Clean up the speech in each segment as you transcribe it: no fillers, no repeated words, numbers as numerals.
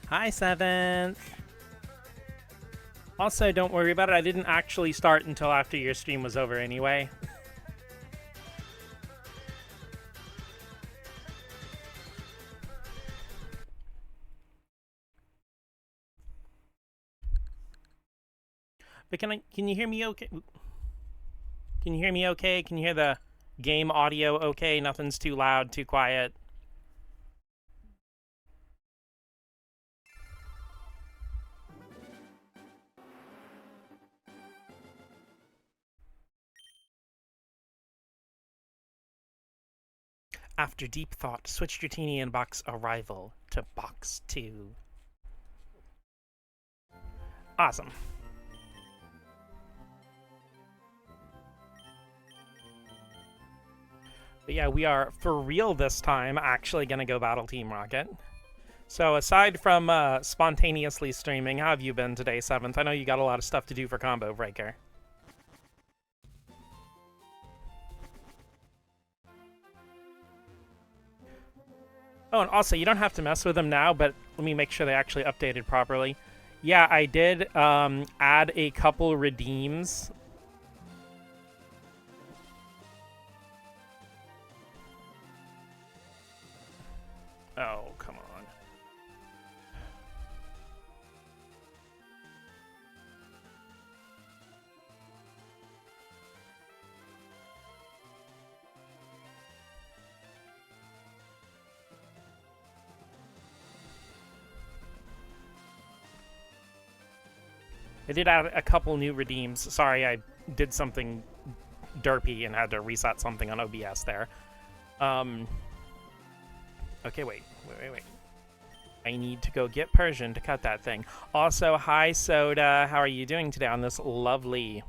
Hi, Seventh. Also, don't worry about it. I didn't actually start until after your stream was over anyway. But can you hear me okay? Can you hear me okay? Can you hear the game audio okay? Nothing's too loud, too quiet. After deep thought, switch your teeny inbox arrival to box 2. Awesome. But yeah, we are, for real this time, actually going to go battle Team Rocket. So aside from spontaneously streaming, how have you been today, Seventh? I know you got a lot of stuff to do for Combo Breaker. Oh, and also, you don't have to mess with them now, but let me make sure they actually updated properly. Yeah, I did add a couple redeems. Oh, come on. I did add a couple new redeems. Sorry, I did something derpy and had to reset something on OBS there. Okay, wait. I need to go get Persian to cut that thing. Also, hi, Soda. How are you doing today on this lovely...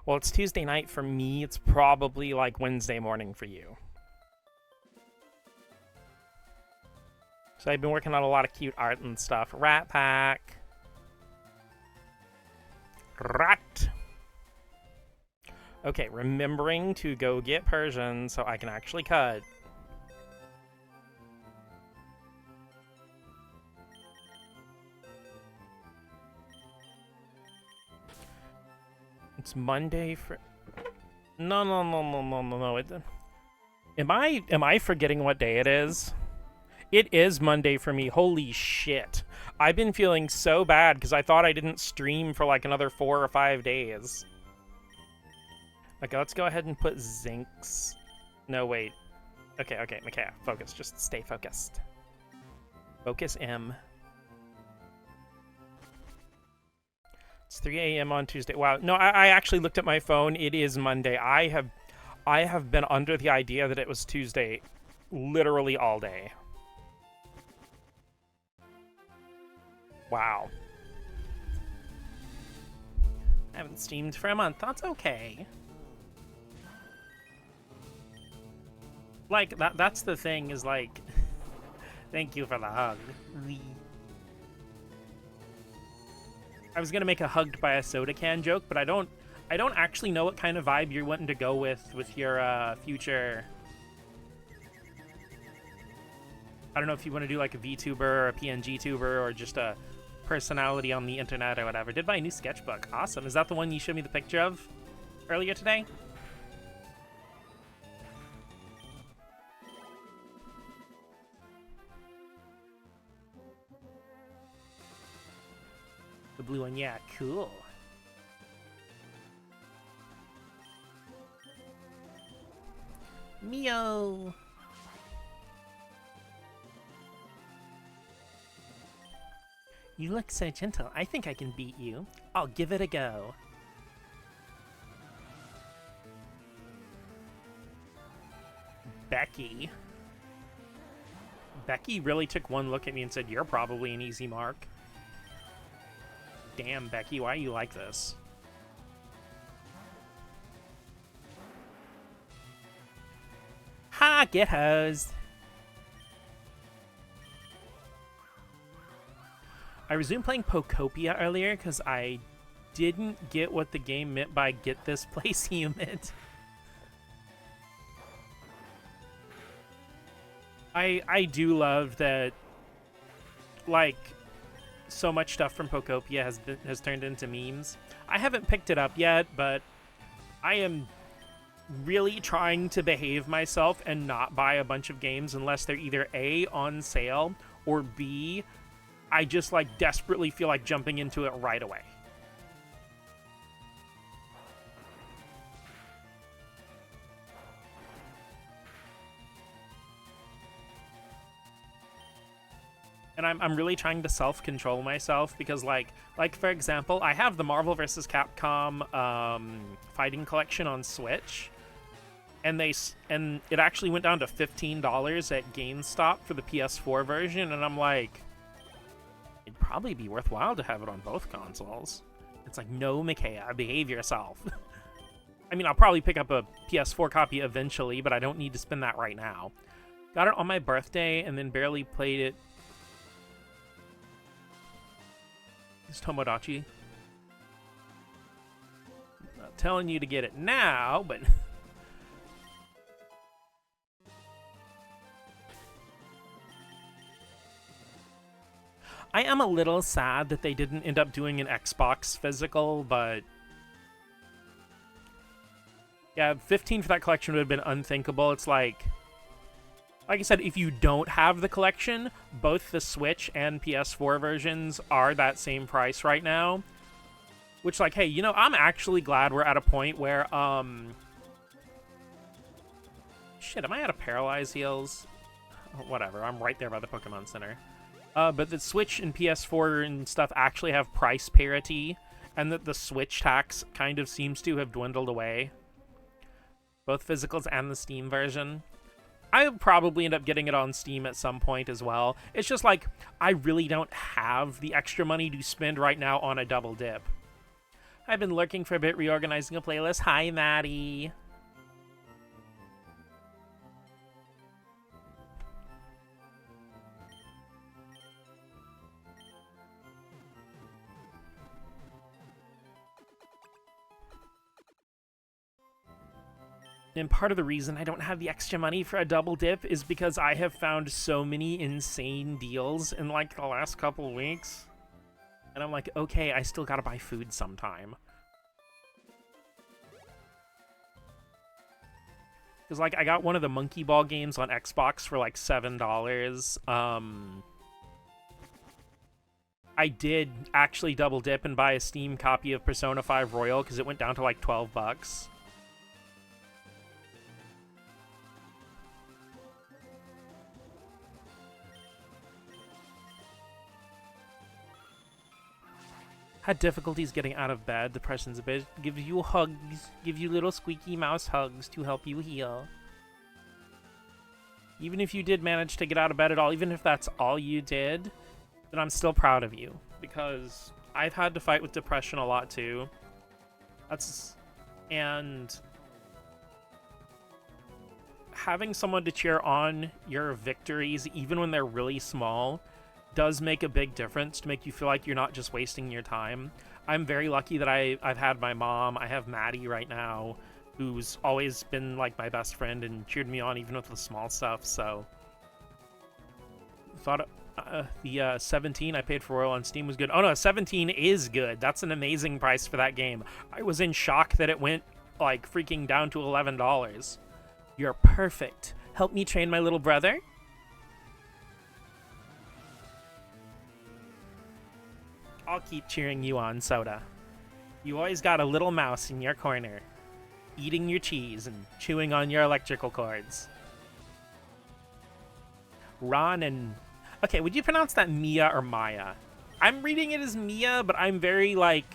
Well, it's Tuesday night for me. It's probably like Wednesday morning for you. So I've been working on a lot of cute art and stuff. Rat Pack. Rat. Okay, remembering to go get Persian so I can actually cut. It's Monday for... No. Am I forgetting what day it is? It is Monday for me. Holy shit. I've been feeling so bad because I thought I didn't stream for like another 4 or 5 days. Okay, let's go ahead and put Zinks. No, wait. Okay, Micaiah, focus. Just stay focused. Focus M. It's 3 a.m. on Tuesday. Wow. No, I actually looked at my phone. It is Monday. I have been under the idea that it was Tuesday literally all day. Wow. I haven't streamed for a month. That's okay. Like, that's the thing, is like... Thank you for the hug. I was gonna make a hugged by a soda can joke, but I don't actually know what kind of vibe you're wanting to go with your future... I don't know if you want to do like a VTuber or a PNG tuber or just a personality on the internet or whatever. Did buy a new sketchbook. Awesome. Is that the one you showed me the picture of earlier today? The blue one, yeah, cool. Mio! You look so gentle. I think I can beat you. I'll give it a go. Becky. Becky really took one look at me and said, "You're probably an easy mark." Damn, Becky, why are you like this? Ha! Get hosed! I resumed playing Pokopia earlier because I didn't get what the game meant by "get this place humid." I do love that like, so much stuff from Pokopia has turned into memes. I haven't picked it up yet, but I am really trying to behave myself and not buy a bunch of games unless they're either A, on sale, or B, I just, like, desperately feel like jumping into it right away. And I'm really trying to self-control myself because, like for example, I have the Marvel vs. Capcom Fighting Collection on Switch, and it actually went down to $15 at GameStop for the PS4 version, and I'm like, it'd probably be worthwhile to have it on both consoles. It's like, no, Micaiah, behave yourself. I mean, I'll probably pick up a PS4 copy eventually, but I don't need to spend that right now. Got it on my birthday and then barely played it. It's Tomodachi. Not telling you to get it now, but... I am a little sad that they didn't end up doing an Xbox physical, but... yeah, 15 for that collection would have been unthinkable. It's like I said, if you don't have the collection, both the Switch and PS4 versions are that same price right now. Which, like, hey, you know, I'm actually glad we're at a point where, shit, am I out of Paralyze Heals? Whatever, I'm right there by the Pokemon Center. But the Switch and PS4 and stuff actually have price parity, and that the Switch tax kind of seems to have dwindled away. Both physicals and the Steam version. I'll probably end up getting it on Steam at some point as well. It's just like, I really don't have the extra money to spend right now on a double dip. I've been lurking for a bit, reorganizing a playlist. Hi, Maddie. And part of the reason I don't have the extra money for a double dip is because I have found so many insane deals in, like, the last couple weeks. And I'm like, okay, I still gotta buy food sometime. Because, like, I got one of the Monkey Ball games on Xbox for, like, $7. I did actually double dip and buy a Steam copy of Persona 5 Royal because it went down to, like, $12. Had difficulties getting out of bed. Depression's a bit. Give you hugs. Give you little squeaky mouse hugs to help you heal. Even if you did manage to get out of bed at all, even if that's all you did, then I'm still proud of you. Because I've had to fight with depression a lot too. And having someone to cheer on your victories, even when they're really small, does make a big difference to make you feel like you're not just wasting your time. I'm very lucky that I've had my mom. I have Maddie right now, who's always been like my best friend and cheered me on even with the small stuff. So thought the 17 I paid for Royal on Steam was good. Oh no, 17 is good. That's an amazing price for that game. I was in shock that it went like freaking down to $11. You're perfect. Help me train my little brother. I'll keep cheering you on, Soda. You always got a little mouse in your corner, eating your cheese and chewing on your electrical cords. Ron and... okay, would you pronounce that Mia or Maya? I'm reading it as Mia, but I'm very, like,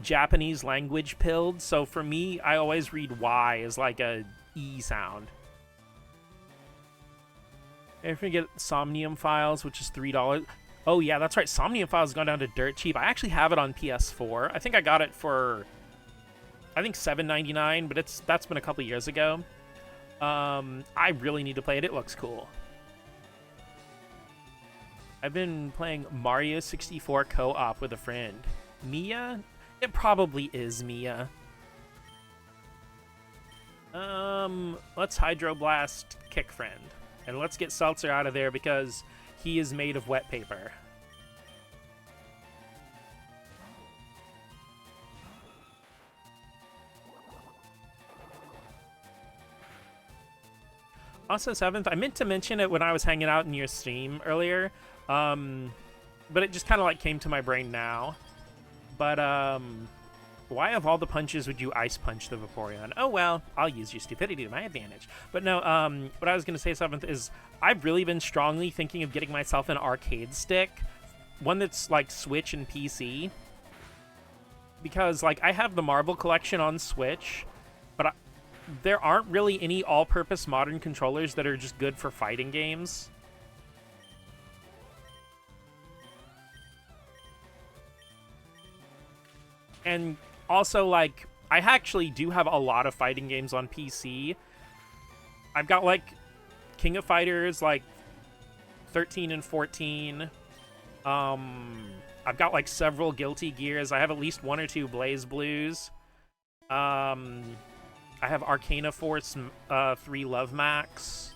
Japanese language pilled, so for me, I always read Y as, like, a E sound. If we get Somnium Files, which is $3... oh yeah, that's right. Somnium Files has gone down to dirt cheap. I actually have it on PS4. I think I got it for, I think $7.99, but that's been a couple years ago. I really need to play it. It looks cool. I've been playing Mario 64 co-op with a friend. Mia? It probably is Mia. Let's Hydroblast Kick Friend. And let's get Seltzer out of there because he is made of wet paper. Also, 7th, I meant to mention it when I was hanging out in your stream earlier, but it just kind of like came to my brain now. But why of all the punches would you ice punch the Vaporeon? Oh well, I'll use your stupidity to my advantage. But no, what I was gonna say, 7th, is I've really been strongly thinking of getting myself an arcade stick, one that's like Switch and PC, because like I have the Marble collection on Switch, but there aren't really any all-purpose modern controllers that are just good for fighting games. And also, like, I actually do have a lot of fighting games on PC. I've got, like, King of Fighters, like, 13 and 14. I've got, like, several Guilty Gears. I have at least 1 or 2 Blaze Blues. I have Arcana Force 3 Love Max.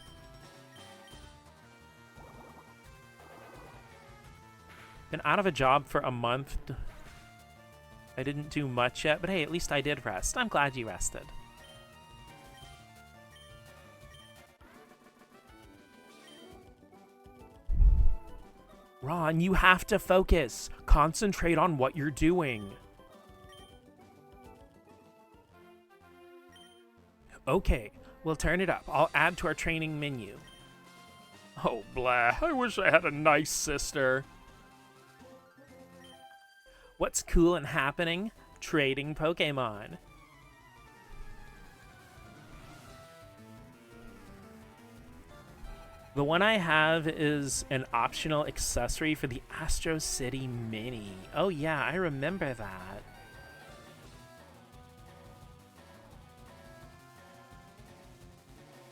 Been out of a job for a month. I didn't do much yet, but hey, at least I did rest. I'm glad you rested. Ron, you have to focus. Concentrate on what you're doing. Okay, we'll turn it up. I'll add to our training menu. Oh, blah. I wish I had a nice sister. What's cool and happening? Trading Pokemon. The one I have is an optional accessory for the Astro City Mini. Oh yeah, I remember that.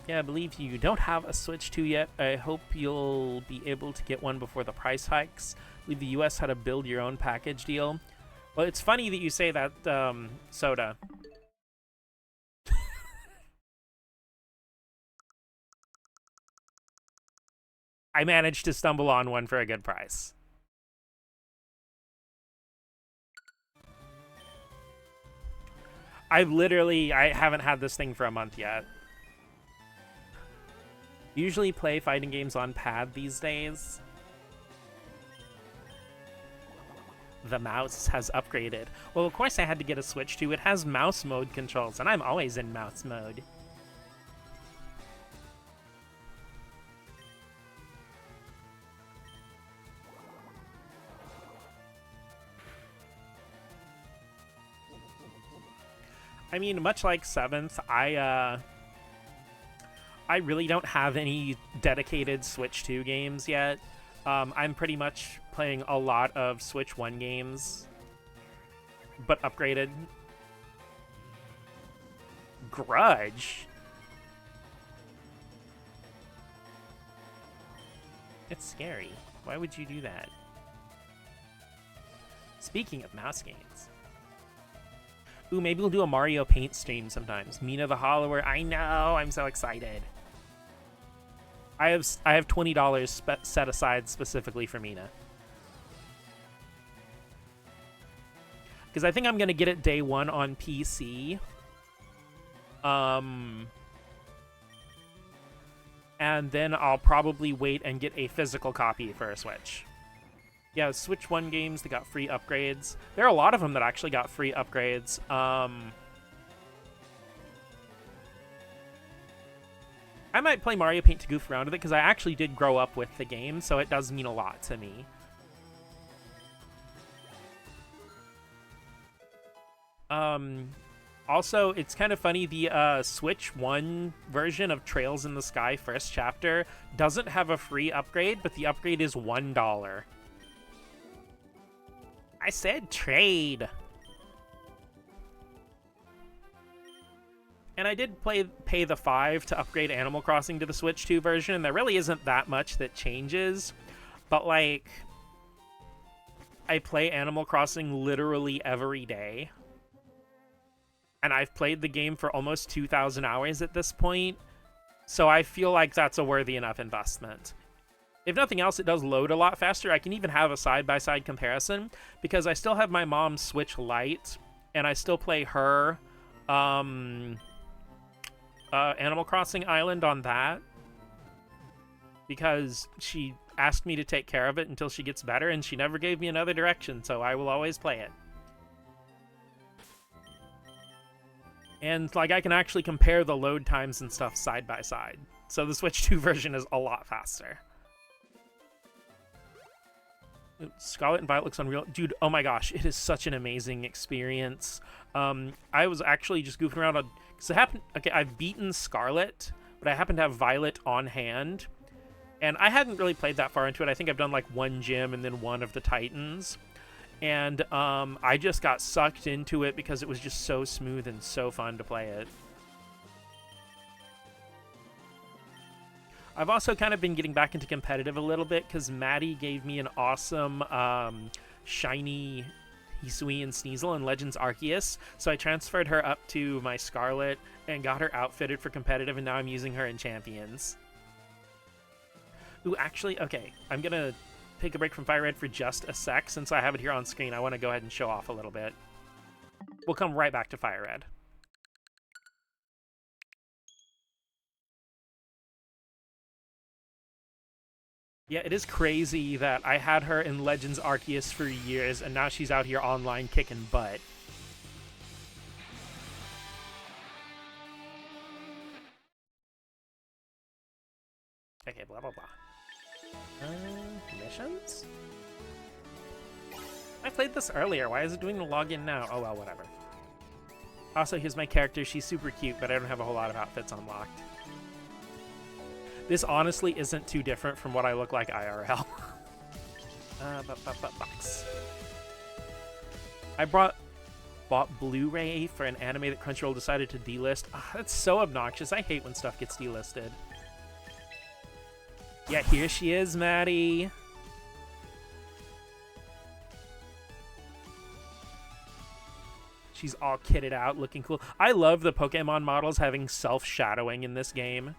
Yeah, I believe you don't have a Switch 2 yet. I hope you'll be able to get one before the price hikes. I believe the US had a build your own package deal. Well, it's funny that you say that, Soda. I managed to stumble on one for a good price. I haven't had this thing for a month yet. Usually play fighting games on pad these days. The mouse has upgraded. Well, of course I had to get a Switch 2. It has mouse mode controls, and I'm always in mouse mode. I mean, much like 7th, I really don't have any dedicated Switch 2 games yet. I'm pretty much playing a lot of Switch 1 games, but upgraded. Grudge? It's scary. Why would you do that? Speaking of mouse games. Ooh, maybe we'll do a Mario Paint stream sometimes. Mina the Hollower. I know! I'm so excited. I have $20 set aside specifically for Mina. Because I think I'm going to get it day one on PC. And then I'll probably wait and get a physical copy for a Switch. Yeah, Switch 1 games that got free upgrades. There are a lot of them that actually got free upgrades. I might play Mario Paint to goof around with it, because I actually did grow up with the game, so it does mean a lot to me. Also, it's kind of funny, the Switch 1 version of Trails in the Sky First Chapter doesn't have a free upgrade, but the upgrade is $1. I said trade! And I did pay the $5 to upgrade Animal Crossing to the Switch 2 version, and there really isn't that much that changes. But, like, I play Animal Crossing literally every day. And I've played the game for almost 2,000 hours at this point, so I feel like that's a worthy enough investment. If nothing else, it does load a lot faster. I can even have a side-by-side comparison, because I still have my mom's Switch Lite, and I still play her Animal Crossing Island on that. because she asked me to take care of it until she gets better, and she never gave me another direction, so I will always play it. And, like, I can actually compare the load times and stuff side by side. So the Switch 2 version is a lot faster. Scarlet and Violet looks unreal. Dude, oh my gosh, it is such an amazing experience. I was actually just goofing around on... Because it happened... Okay, I've beaten Scarlet, but I happen to have Violet on hand. And I hadn't really played that far into it. I think I've done, like, one gym and then one of the Titans. And I just got sucked into it because it was just so smooth and so fun to play it. I've also kind of been getting back into competitive a little bit because Maddie gave me an awesome shiny Hisui and Sneasel in Legends Arceus, so I transferred her up to my Scarlet and got her outfitted for competitive, and now I'm using her in Champions. Ooh, actually, okay, I'm gonna take a break from Fire Red for just a sec. Since I have it here on screen, I want to go ahead and show off a little bit. We'll come right back to Fire Red. Yeah, it is crazy that I had her in Legends Arceus for years, and now she's out here online kicking butt. Okay, blah, blah, blah. Missions? I played this earlier. Why is it doing the login now? Oh, well, whatever. Also, here's my character. She's super cute, but I don't have a whole lot of outfits unlocked. This honestly isn't too different from what I look like IRL. Box. I bought Blu-ray for an anime that Crunchyroll decided to delist. That's so obnoxious. I hate when stuff gets delisted. Yeah, here she is, Maddie. She's all kitted out, looking cool. I love the Pokemon models having self-shadowing in this game.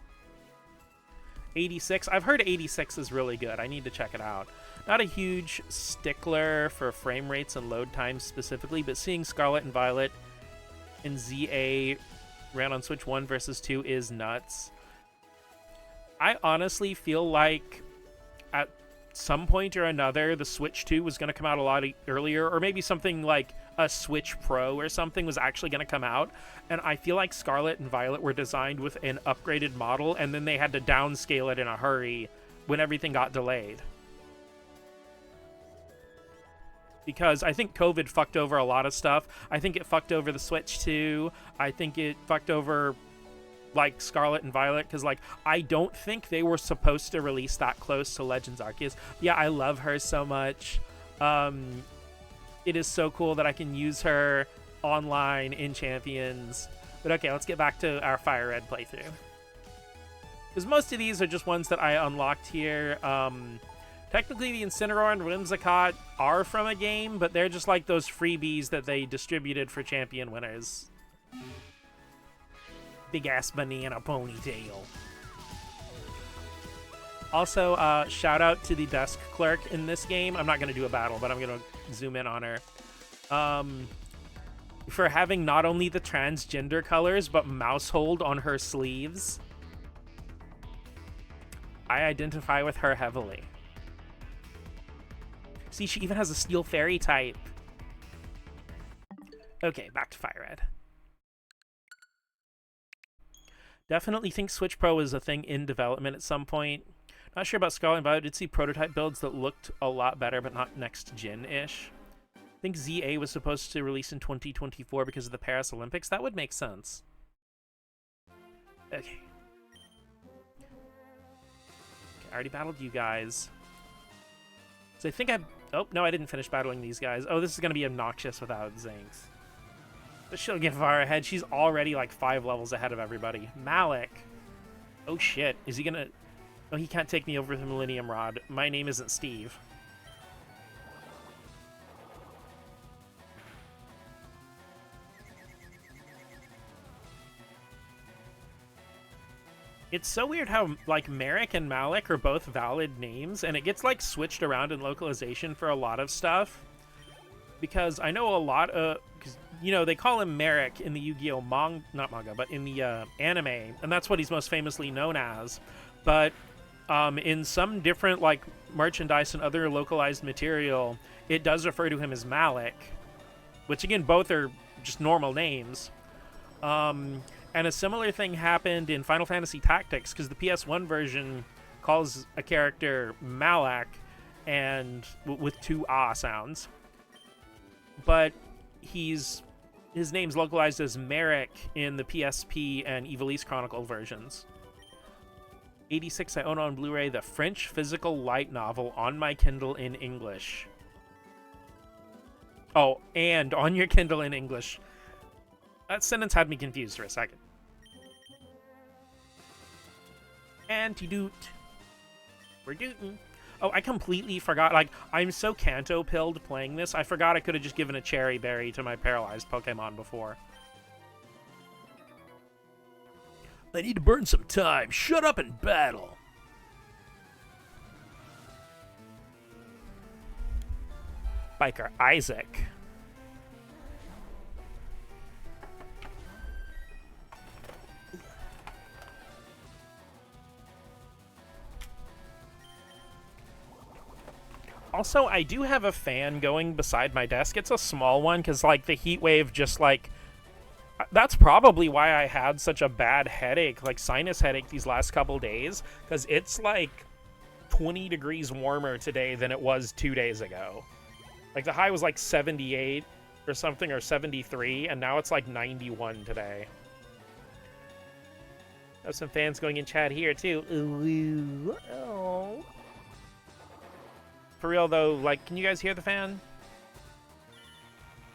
86. I've heard 86 is really good. I need to check it out. Not a huge stickler for frame rates and load times specifically, but seeing Scarlet and Violet and ZA ran on Switch 1 versus 2 is nuts. I honestly feel like at some point or another, the Switch 2 was going to come out a lot earlier, or maybe something like a Switch Pro or something was actually going to come out, and I feel like Scarlet and Violet were designed with an upgraded model, and then they had to downscale it in a hurry when everything got delayed. Because I think COVID fucked over a lot of stuff. I think it fucked over the Switch 2. I think it fucked over, like, Scarlet and Violet, because, like, I don't think they were supposed to release that close to Legends Arceus. Yeah, I love her so much. It is so cool that I can use her online in Champions. But okay, let's get back to our Fire Red playthrough. Because most of these are just ones that I unlocked here. Technically, the Incineroar and Whimsicott are from a game, but they're just like those freebies that they distributed for champion winners. Big-ass banana ponytail. Also, shout out to the desk clerk in this game. I'm not going to do a battle, but I'm going to zoom in on her. For having not only the transgender colors, but Mousehold on her sleeves. I identify with her heavily. See, she even has a Steel Fairy type. Okay, back to Fire Red. Definitely think Switch Pro is a thing in development at some point. Not sure about Scarlet and Violet. I did see prototype builds that looked a lot better, but not next-gen-ish. I think ZA was supposed to release in 2024 because of the Paris Olympics. That would make sense. Okay. I already battled you guys. So I think I... Oh, no, I didn't finish battling these guys. Oh, this is going to be obnoxious without Zinx. But she'll get far ahead. She's already like 5 levels ahead of everybody. Malik. Oh, shit. Is he going to... Oh, he can't take me over the Millennium Rod. My name isn't Steve. It's so weird how, like, Merrick and Malik are both valid names, and it gets, like, switched around in localization for a lot of stuff. Because I know a lot of... Cause, you know, they call him Merrick in the Yu-Gi-Oh! Not manga, but in the anime, and that's what he's most famously known as. But In some different like merchandise and other localized material, it does refer to him as Malik, which again, both are just normal names. And a similar thing happened in Final Fantasy Tactics, because the PS1 version calls a character Malak and with two ah sounds. But his name's localized as Merrick in the PSP and Ivalice Chronicle versions. 86, I own on Blu-ray the French physical light novel On My Kindle in English. Oh, and on your Kindle in English. That sentence had me confused for a second. Antidote. We're dootin'. Oh, I completely forgot. Like, I'm so Kanto-pilled playing this, I forgot I could have just given a cherry berry to my paralyzed Pokemon before. I need to burn some time. Shut up and battle. Biker Isaac. Also, I do have a fan going beside my desk. It's a small one because, like, the heat wave just, like... That's probably why I had such a bad headache, like sinus headache, these last couple days, because it's like 20 degrees warmer today than it was 2 days ago. Like the high was like 78 or something, or 73, and now it's like 91 today. Have some fans going in chat here too. Ooh, oh. For real though, like, can you guys hear the fan?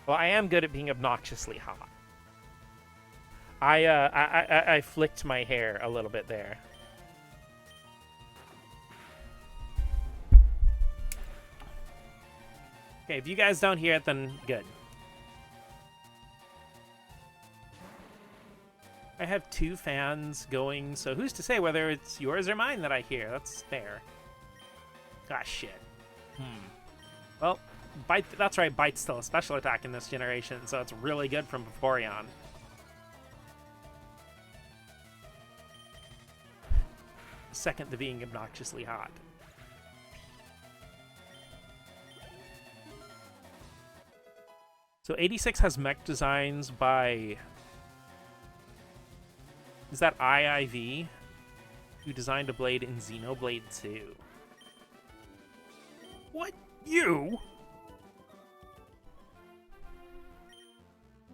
Well, I am good at being obnoxiously hot. I flicked my hair a little bit there. Okay, if you guys don't hear it, then good. I have 2 fans going, so who's to say whether it's yours or mine that I hear? That's fair. Ah, shit. Well, Bite, that's right, Bite's still a special attack in this generation, so it's really good from Vaporeon. Second to being obnoxiously hot. So 86 has mech designs by... Is that IIV? Who designed a blade in Xenoblade 2. What? You?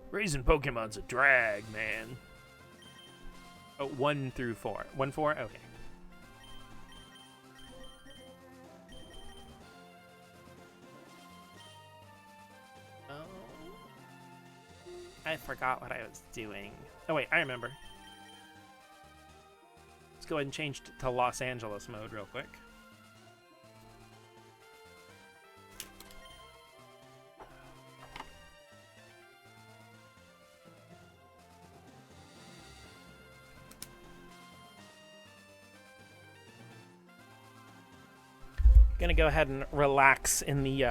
Raising Pokemon's a drag, man. Oh, 1 through 4. 1, 4? Okay. I forgot what I was doing. Oh wait, I remember. Let's go ahead and change to Los Angeles mode real quick. Gonna go ahead and relax in the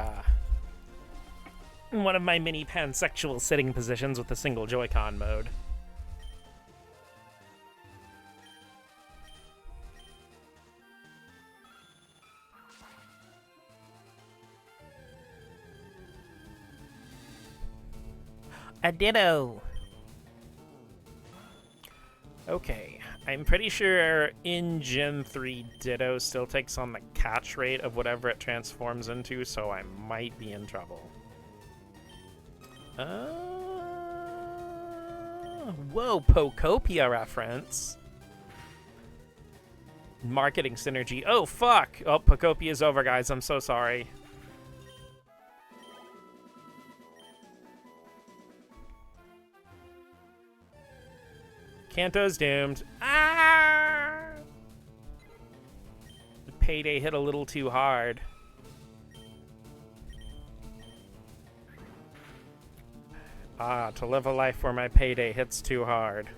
in one of my mini pansexual sitting positions with a single Joy-Con mode. A ditto. Okay, I'm pretty sure in Gen 3 Ditto still takes on the catch rate of whatever it transforms into, so I might be in trouble. Whoa, Pokopia reference. Marketing synergy. Oh, fuck! Oh, Pokopia's over, guys. I'm so sorry. Kanto's doomed. Ah! The payday hit a little too hard. Ah, to live a life where my payday hits too hard.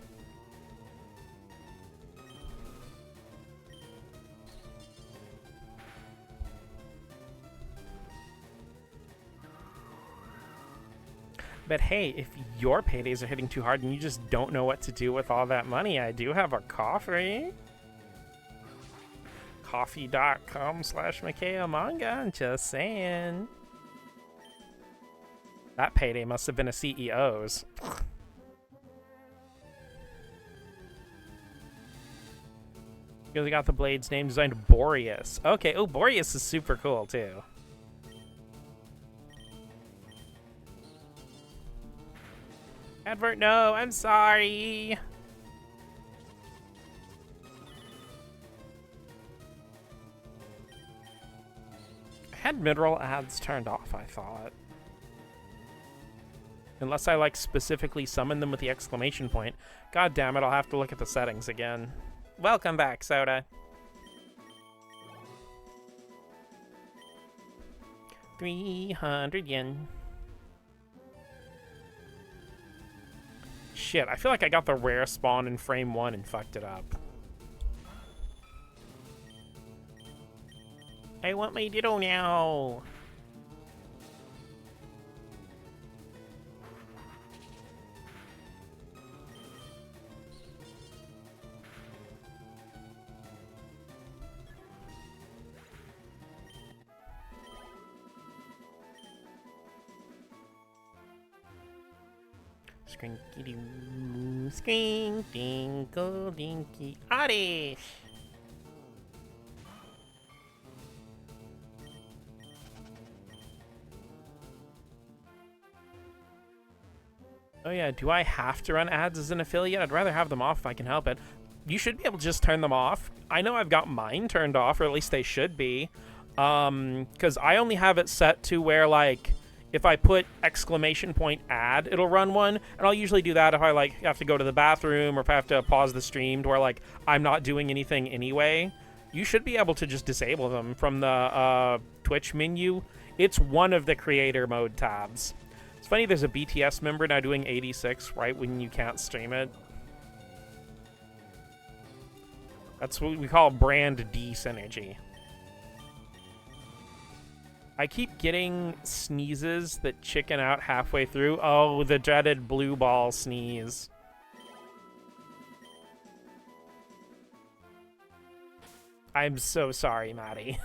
But hey, if your paydays are hitting too hard and you just don't know what to do with all that money, I do have a coffee. Coffee.com/Makeo Manga. I'm just saying. That payday must have been a CEO's. Because we got the blade's name designed Boreas. Okay, oh, Boreas is super cool too. Advert, no, I'm sorry. I had mineral ads turned off, I thought. Unless I, like, specifically summon them with the exclamation point. God damn it, I'll have to look at the settings again. Welcome back, Soda. 300 yen. Shit, I feel like I got the rare spawn in frame 1 and fucked it up. I want my Ditto now! Skrinky-doo, skring, dingle, dinky, oddish! Oh yeah, do I have to run ads as an affiliate? I'd rather have them off if I can help it. You should be able to just turn them off. I know I've got mine turned off, or at least they should be. Because I only have it set to where, like, if I put exclamation point ad, it'll run one. And I'll usually do that if I, like, have to go to the bathroom or if I have to pause the stream to where, like, I'm not doing anything anyway. You should be able to just disable them from the Twitch menu. It's one of the creator mode tabs. It's funny, there's a BTS member now doing 86 right when you can't stream it. That's what we call brand de-synergy. I keep getting sneezes that chicken out halfway through. Oh, the dreaded blue ball sneeze. I'm so sorry, Maddie.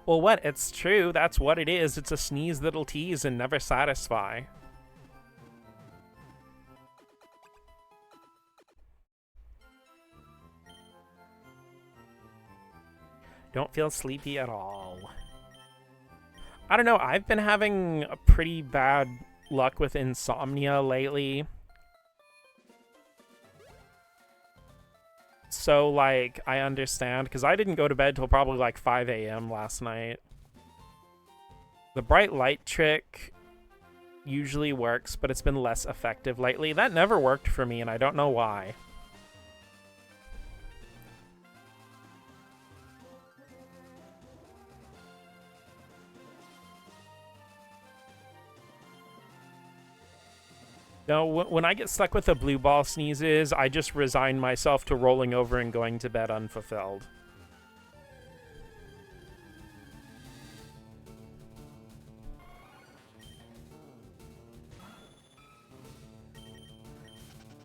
Well, what? It's true. That's what it is. It's a sneeze that'll tease and never satisfy. Don't feel sleepy at all. I don't know. I've been having a pretty bad luck with insomnia lately. So, like, I understand, because I didn't go to bed till probably, like, 5 a.m. last night. The bright light trick usually works, but it's been less effective lately. That never worked for me, and I don't know why. No, when I get stuck with the blue ball sneezes, I just resign myself to rolling over and going to bed unfulfilled.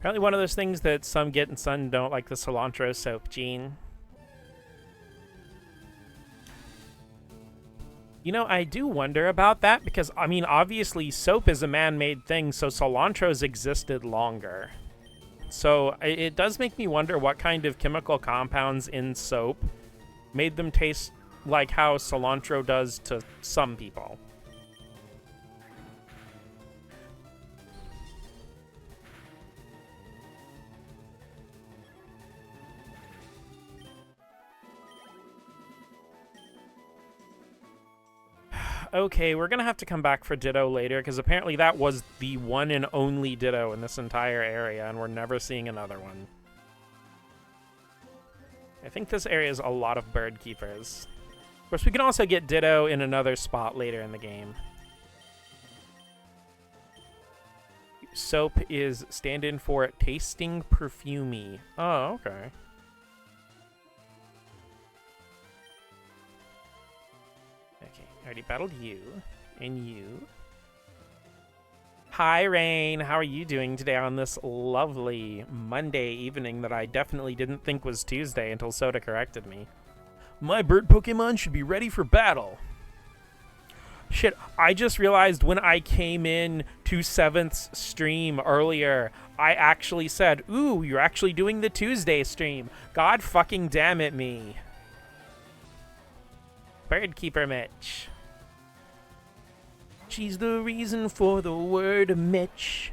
Apparently one of those things that some get and some don't, like the cilantro soap gene. You know, I do wonder about that because, I mean, obviously soap is a man-made thing, so cilantro's existed longer. So it does make me wonder what kind of chemical compounds in soap made them taste like how cilantro does to some people. Okay, we're gonna have to come back for Ditto later, because apparently that was the one and only Ditto in this entire area, and we're never seeing another one. I think this area is a lot of bird keepers. Of course, we can also get Ditto in another spot later in the game. Soap is stand-in for tasting perfumey. Oh, okay. Already battled you. And you. Hi, Rain. How are you doing today on this lovely Monday evening that I definitely didn't think was Tuesday until Soda corrected me? My bird Pokemon should be ready for battle. Shit, I just realized when I came in to 7th's stream earlier, I actually said, ooh, you're actually doing the Tuesday stream. God fucking damn it, me. Birdkeeper Mitch. She's the reason for the word Mitch.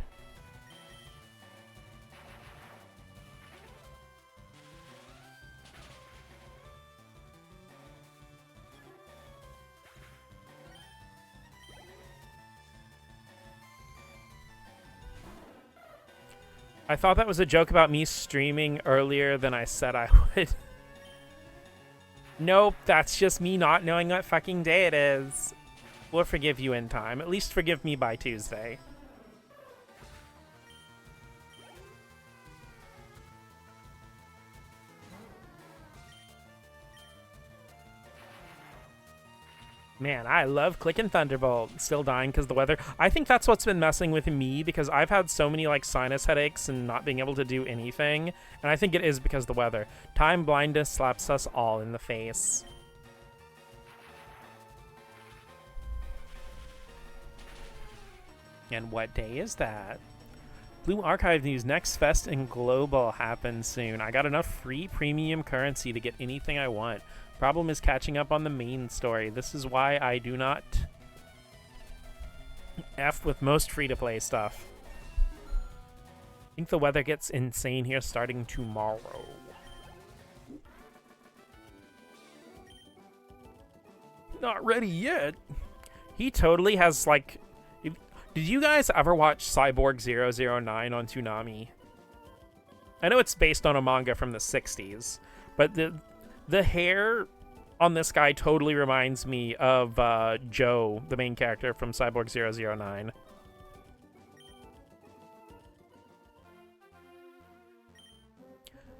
I thought that was a joke about me streaming earlier than I said I would. Nope, that's just me not knowing what fucking day it is. We'll forgive you in time. At least forgive me by Tuesday. Man, I love clicking Thunderbolt. Still dying because the weather. I think that's what's been messing with me because I've had so many like sinus headaches and not being able to do anything. And I think it is because of the weather. Time blindness slaps us all in the face. And what day is that? Blue Archive News, Next Fest and Global happens soon. I got enough free premium currency to get anything I want. Problem is catching up on the main story. This is why I do not F with most free-to-play stuff. I think the weather gets insane here starting tomorrow. Not ready yet. He totally has, like... Did you guys ever watch Cyborg 009 on Toonami? I know it's based on a manga from the 60s, but the hair on this guy totally reminds me of Joe, the main character from Cyborg 009.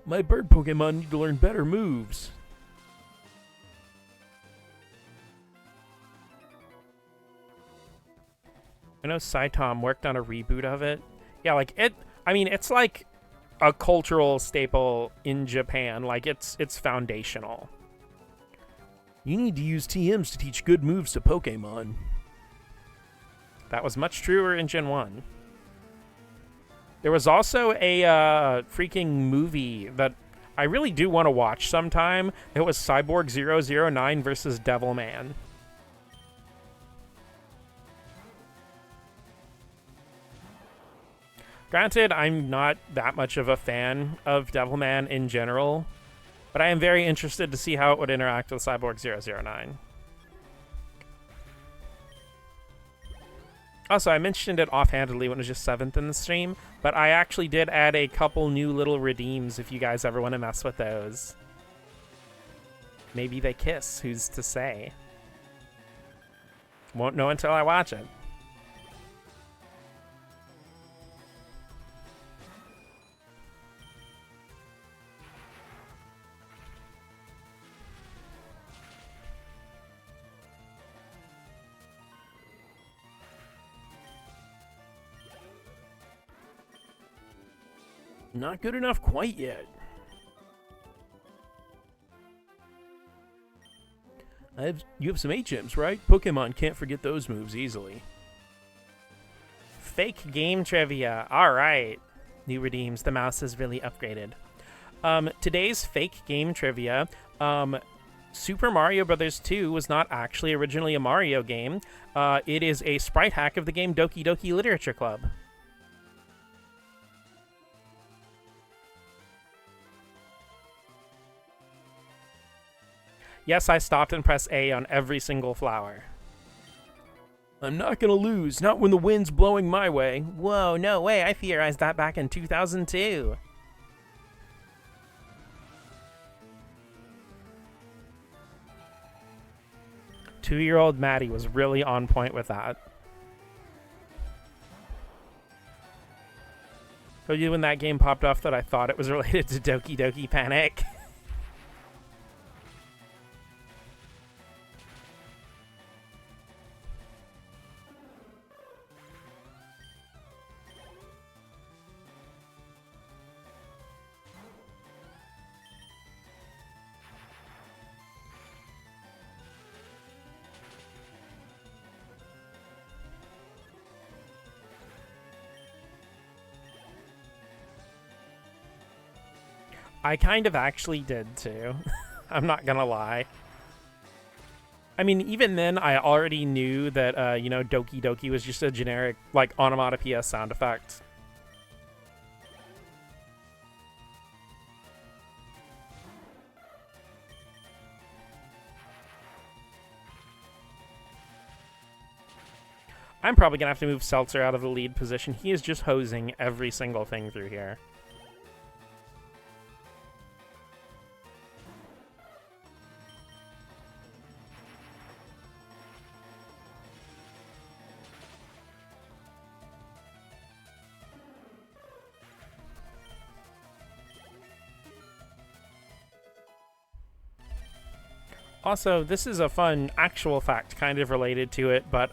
My bird Pokemon need to learn better moves. I know Saitom worked on a reboot of it. Yeah, like it. I mean, it's like a cultural staple in Japan. Like it's foundational. You need to use TMs to teach good moves to Pokemon. That was much truer in Gen 1. There was also a freaking movie that I really do want to watch sometime. It was Cyborg 009 versus Devilman. Granted, I'm not that much of a fan of Devilman in general, but I am very interested to see how it would interact with Cyborg 009. Also, I mentioned it offhandedly when it was just 7th in the stream, but I actually did add a couple new little redeems if you guys ever want to mess with those. Maybe they kiss, who's to say? Won't know until I watch it. Not good enough quite yet. You have some HMs, right? Pokemon can't forget those moves easily. Fake game trivia. All right. New redeems. The mouse is really upgraded. Today's fake game trivia. Super Mario Bros. 2 was not actually originally a Mario game. It is a sprite hack of the game Doki Doki Literature Club. Yes, I stopped and pressed A on every single flower. I'm not gonna lose, not when the wind's blowing my way. Whoa, no way, I theorized that back in 2002. Two-year-old Maddie was really on point with that. Told you when that game popped off that I thought it was related to Doki Doki Panic. I kind of actually did too. I'm not gonna lie. I mean, even then, I already knew that, you know, Doki Doki was just a generic, like, onomatopoeia sound effect. I'm probably gonna have to move Seltzer out of the lead position. He is just hosing every single thing through here. Also, this is a fun actual fact kind of related to it, but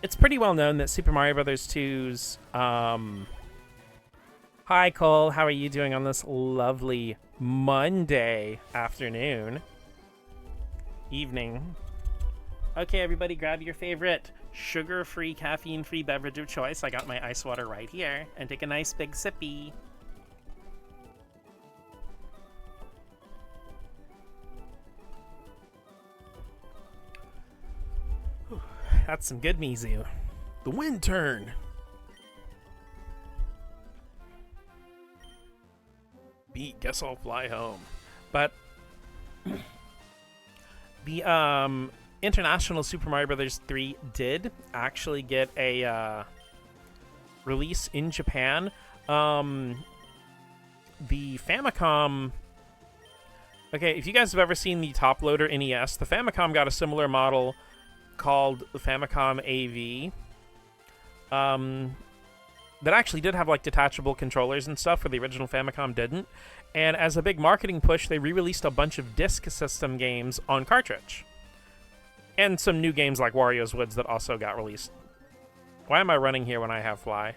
it's pretty well known that Super Mario Bros. 2's Hi Cole, how are you doing on this lovely Monday afternoon? Evening. Okay, everybody, grab your favorite sugar-free, caffeine-free beverage of choice. I got my ice water right here. And take a nice big sippy. That's some good Mizu. The wind turn. Beat, guess I'll fly home. But the International Super Mario Bros. 3 did actually get a release in Japan. The Famicom. Okay, if you guys have ever seen the top loader NES, the Famicom got a similar model called the Famicom AV. That actually did have like detachable controllers and stuff, where the original Famicom didn't. And as a big marketing push, they re-released a bunch of disk system games on cartridge. And some new games like Wario's Woods that also got released. Why am I running here when I have Fly?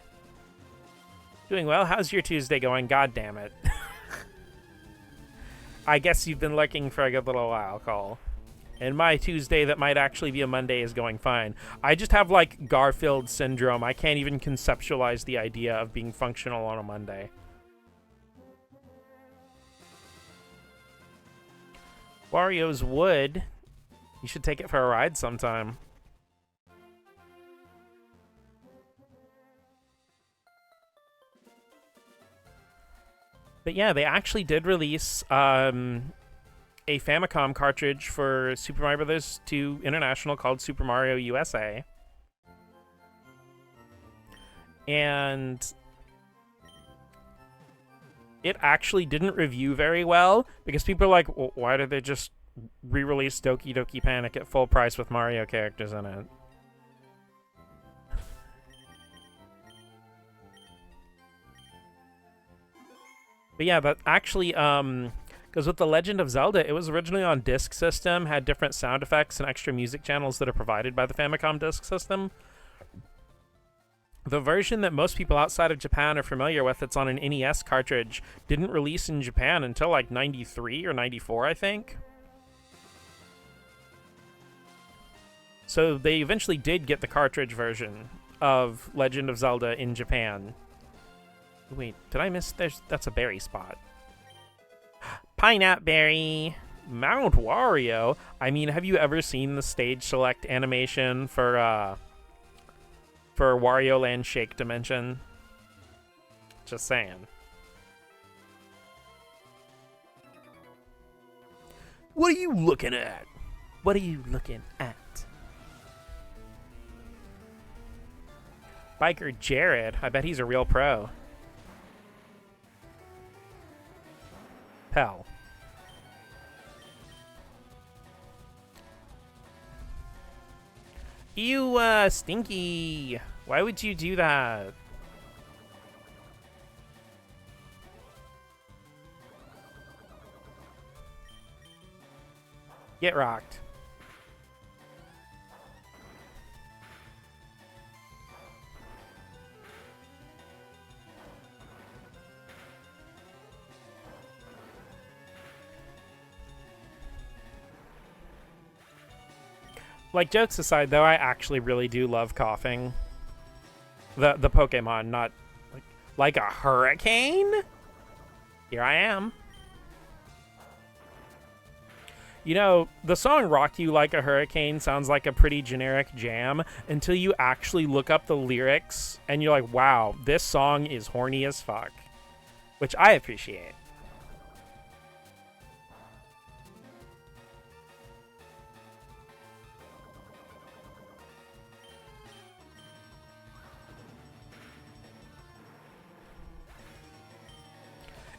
Doing well. How's your Tuesday going? God damn it. I guess you've been lurking for a good little while, Cole. And my Tuesday that might actually be a Monday is going fine. I just have, like, Garfield syndrome. I can't even conceptualize the idea of being functional on a Monday. Wario's Wood. You should take it for a ride sometime. But yeah, they actually did release a Famicom cartridge for Super Mario Bros. 2 International called Super Mario USA. And it actually didn't review very well because people are like, well, why did they just re-release Doki Doki Panic at full price with Mario characters in it? But yeah, that actually, because with The Legend of Zelda, it was originally on Disk System, had different sound effects and extra music channels that are provided by the Famicom Disk System. The version that most people outside of Japan are familiar with, that's on an NES cartridge, didn't release in Japan until like 93 or 94, I think. So they eventually did get the cartridge version of Legend of Zelda in Japan. Wait, did I miss? That's a berry spot. Pineapple berry. Mount Wario. I mean, have you ever seen the stage select animation for Wario Land Shake Dimension? Just saying. What are you looking at? What are you looking at? Biker Jared. I bet he's a real pro. Hell. Ew, Stinky. Why would you do that? Get rocked. Like, jokes aside, though, I actually really do love coughing. The Pokemon, not like a hurricane? Here I am. You know, the song Rock You Like a Hurricane sounds like a pretty generic jam until you actually look up the lyrics and you're like, wow, this song is horny as fuck. Which I appreciate.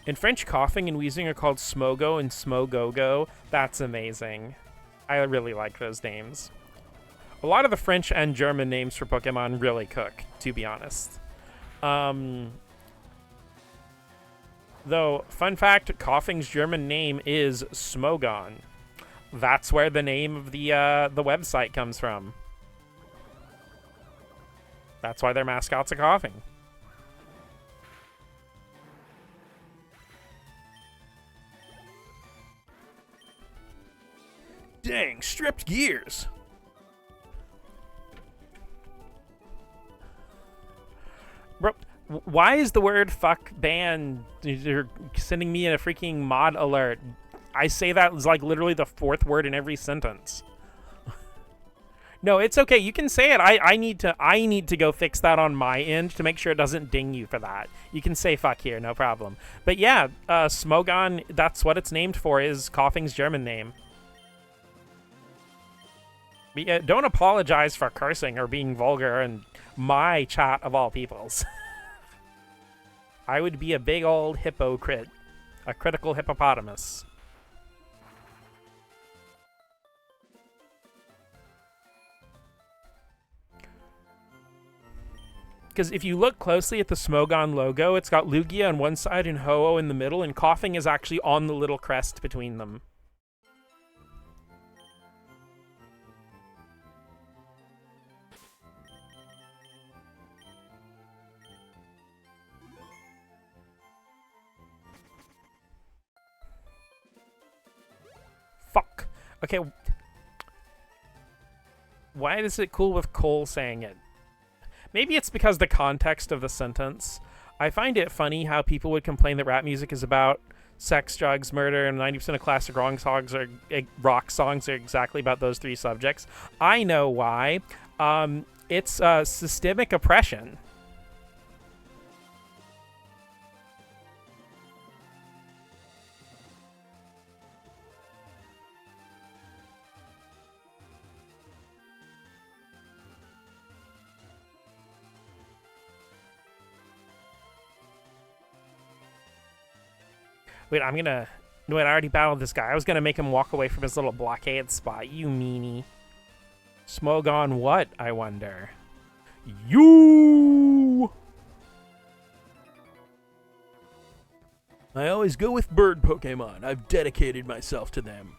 In French, coughing and wheezing are called Smogo and Smogogo. That's amazing. I really like those names. A lot of the French and German names for Pokemon really cook, to be honest. Though, fun fact, Coughing's German name is Smogon. That's where the name of the website comes from. That's why their mascot's a Coughing. Dang, stripped gears. Bro, why is the word fuck banned? You're sending me a freaking mod alert. I say that as like literally the fourth word in every sentence. No, it's okay. You can say it. I need to go fix that on my end to make sure it doesn't ding you for that. You can say fuck here, no problem. But yeah, Smogon, that's what it's named for, is Coughing's German name. But yeah, don't apologize for cursing or being vulgar in my chat of all peoples. I would be a big old hypocrite. A critical hippopotamus. Because if you look closely at the Smogon logo, it's got Lugia on one side and Ho-Oh in the middle, and Coughing is actually on the little crest between them. Fuck. Okay. Why is it cool with Cole saying it? Maybe it's because the context of the sentence. I find it funny how people would complain that rap music is about sex, drugs, murder, and 90% of classic rock songs are exactly about those three subjects. I know why. It's systemic oppression. Wait, I'm gonna... No, wait, I already battled this guy. I was gonna make him walk away from his little blockade spot. You meanie. Smogon what, I wonder? You! I always go with bird Pokemon. I've dedicated myself to them.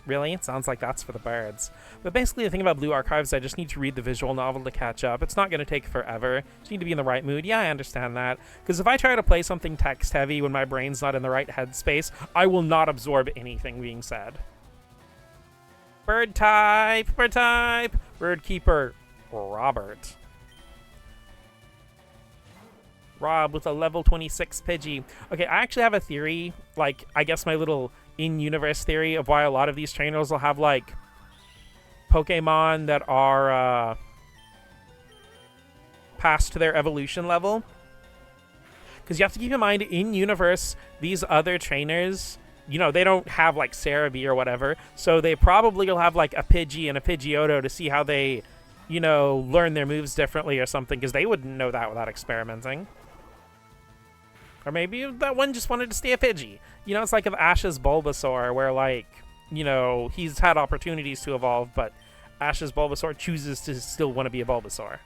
Really? It sounds like that's for the birds. But basically, the thing about Blue Archives, I just need to read the visual novel to catch up. It's not going to take forever. Just need to be in the right mood. Yeah, I understand that. Because if I try to play something text-heavy when my brain's not in the right headspace, I will not absorb anything being said. Bird type! Bird type! Bird keeper Robert. Rob with a level 26 Pidgey. Okay, I actually have a theory. Like, I guess my little in-universe theory of why a lot of these trainers will have, like, Pokemon that are past their evolution level. Because you have to keep in mind, in-universe, these other trainers, you know, they don't have, like, Cerebi or whatever, so they probably will have, like, a Pidgey and a Pidgeotto to see how they, you know, learn their moves differently or something, because they wouldn't know that without experimenting. Or maybe that one just wanted to stay a Pidgey. You know, it's like of Ash's Bulbasaur, where, like, you know, he's had opportunities to evolve, but Ash's Bulbasaur chooses to still want to be a Bulbasaur.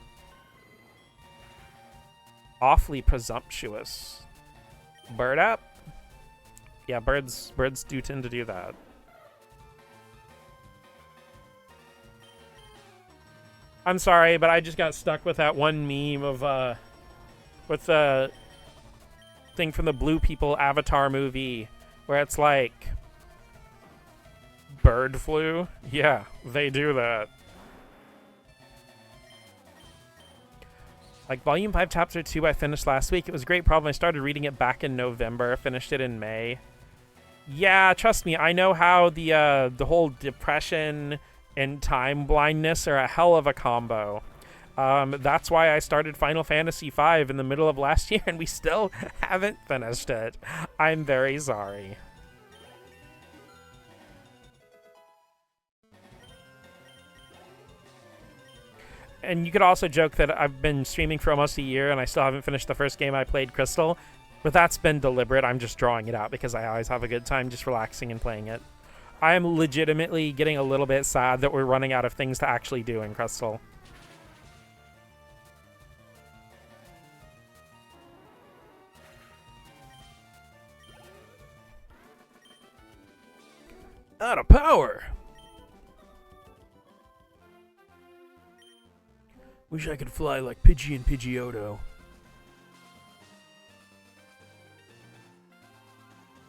Awfully presumptuous. Bird up? Yeah, birds do tend to do that. I'm sorry, but I just got stuck with that one meme of, with the thing from the Blue People Avatar movie, where it's like, bird flu? Yeah, they do that. Like, Volume 5, Chapter 2 I finished last week. It was a great problem. I started reading it back in November, finished it in May. Yeah, trust me, I know how the whole depression and time blindness are a hell of a combo. That's why I started Final Fantasy V in the middle of last year, and we still haven't finished it. I'm very sorry. And you could also joke that I've been streaming for almost a year and I still haven't finished the first game I played, Crystal. But that's been deliberate. I'm just drawing it out because I always have a good time just relaxing and playing it. I am legitimately getting a little bit sad that we're running out of things to actually do in Crystal. Out of power! Wish I could fly like Pidgey and Pidgeotto.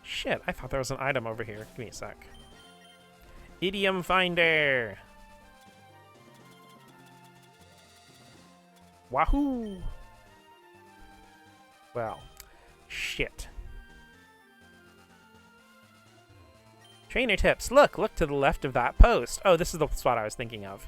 Shit, I thought there was an item over here. Give me a sec. Idiom Finder! Wahoo! Well, shit. Trainer tips. Look to the left of that post. Oh, this is the spot I was thinking of.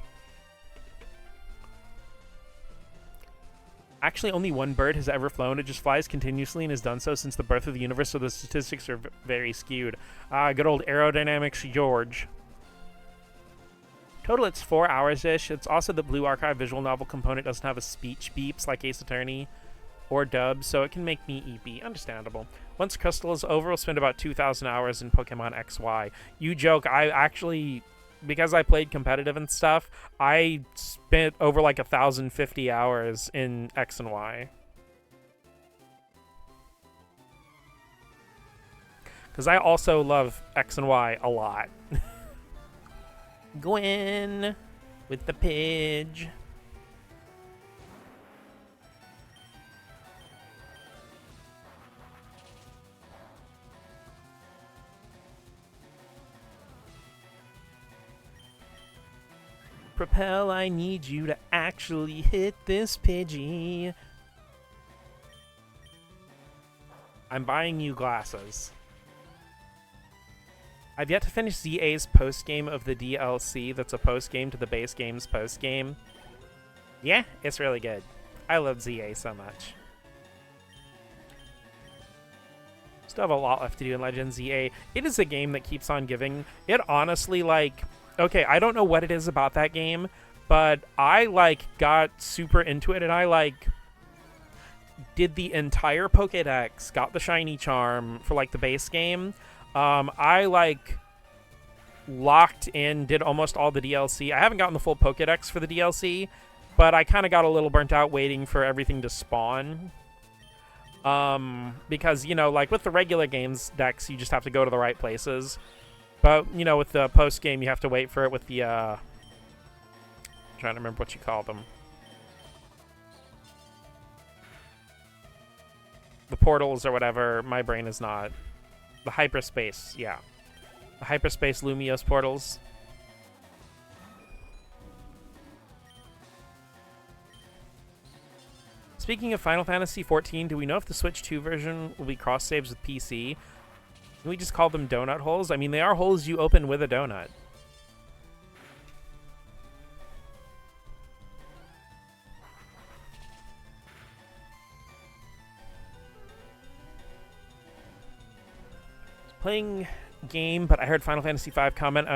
Actually, only one bird has ever flown. It just flies continuously and has done so since the birth of the universe, so the statistics are very skewed. Good old aerodynamics George. Total, it's 4 hours-ish. It's also the Blue Archive visual novel component doesn't have a speech beeps like Ace Attorney or dubs, so it can make me EP. Understandable. Once Crystal is over, we'll spend about 2,000 hours in Pokemon XY. You joke, I actually... Because I played competitive and stuff, I spent over like 1,050 hours in X and Y. Because I also love X and Y a lot. Gwen with the Pidge. Propel, I need you to actually hit this Pidgey. I'm buying you glasses. I've yet to finish ZA's post-game of the DLC that's a post-game to the base game's post-game. Yeah, it's really good. I love ZA so much. Still have a lot left to do in Legends ZA. It is a game that keeps on giving. It honestly, like... Okay, I don't know what it is about that game, but I, like, got super into it, and I, like, did the entire Pokédex, got the Shiny Charm for, like, the base game. I, like, locked in, did almost all the DLC. I haven't gotten the full Pokédex for the DLC, but I kind of got a little burnt out waiting for everything to spawn. Because, you know, like, with the regular games decks, you just have to go to the right places. But, you know, with the post-game, you have to wait for it with the, I'm trying to remember what you call them. The portals or whatever. My brain is not. The hyperspace, yeah. The hyperspace Lumiose portals. Speaking of Final Fantasy XIV, do we know if the Switch 2 version will be cross-saves with PC? Can we just call them donut holes? I mean, they are holes you open with a donut. Playing game, but I heard Final Fantasy V comment,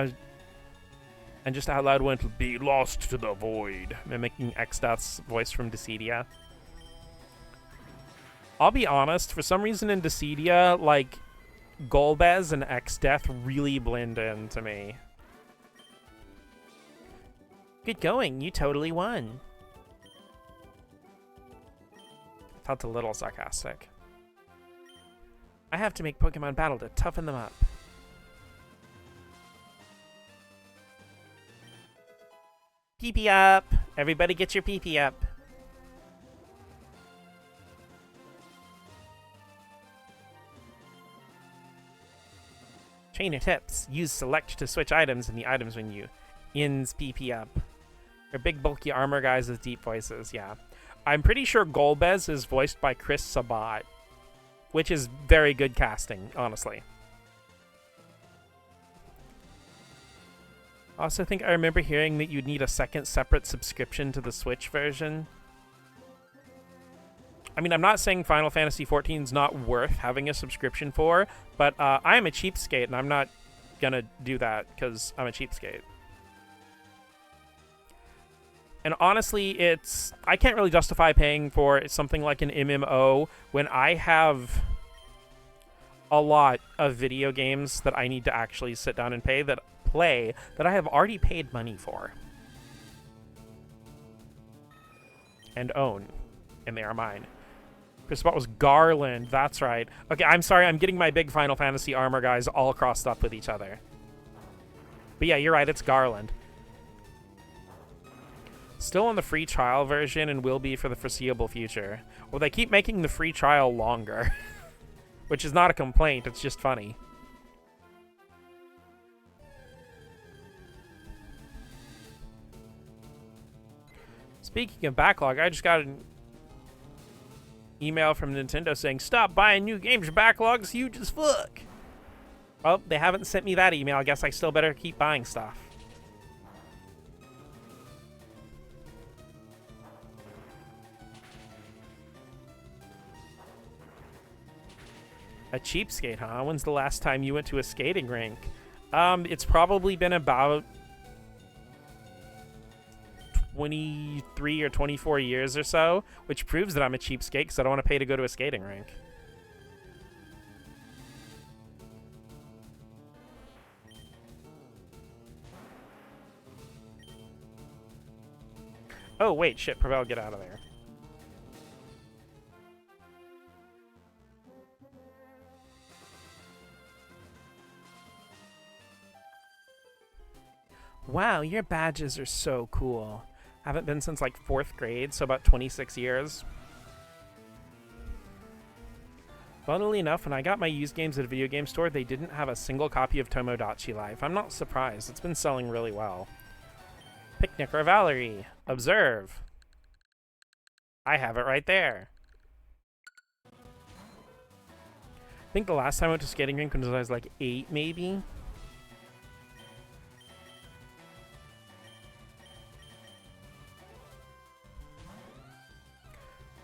and just out loud went, "Be lost to the void," mimicking Xdot's voice from Dissidia. I'll be honest, for some reason in Dissidia, like, Golbez and X-Death really blend in to me. Good going, you totally won. Felt a little sarcastic. I have to make Pokemon Battle to toughen them up. PP up! Everybody get your PP up. Trainer tips. Use select to switch items in the items menu. Ins PP up. They're big bulky armor guys with deep voices, yeah. I'm pretty sure Golbez is voiced by Chris Sabat, which is very good casting, honestly. I also think I remember hearing that you'd need a second separate subscription to the Switch version. I mean, I'm not saying Final Fantasy XIV is not worth having a subscription for, but I am a cheapskate, and I'm not gonna do that because I'm a cheapskate. And honestly, I can't really justify paying for something like an MMO when I have a lot of video games that I need to actually sit down and play that I have already paid money for. And own. And they are mine. Chris Spot was Garland, that's right. Okay, I'm sorry, I'm getting my big Final Fantasy armor guys all crossed up with each other. But yeah, you're right, it's Garland. Still on the free trial version and will be for the foreseeable future. Well, they keep making the free trial longer. Which is not a complaint, it's just funny. Speaking of backlog, I just got an email from Nintendo saying, stop buying new games, your backlog's huge as fuck. Well, they haven't sent me that email. I guess I still better keep buying stuff. A cheapskate, huh? When's the last time you went to a skating rink? It's probably been about 23 or 24 years or so, which proves that I'm a cheapskate because I don't want to pay to go to a skating rink. Oh, wait, shit, Prevail, get out of there. Wow, your badges are so cool. Haven't been since like 4th grade, so about 26 years. Funnily enough, when I got my used games at a video game store, they didn't have a single copy of Tomodachi Life. I'm not surprised. It's been selling really well. Picnic or Valerie. Observe. I have it right there. I think the last time I went to skating rink was when I was like 8, maybe.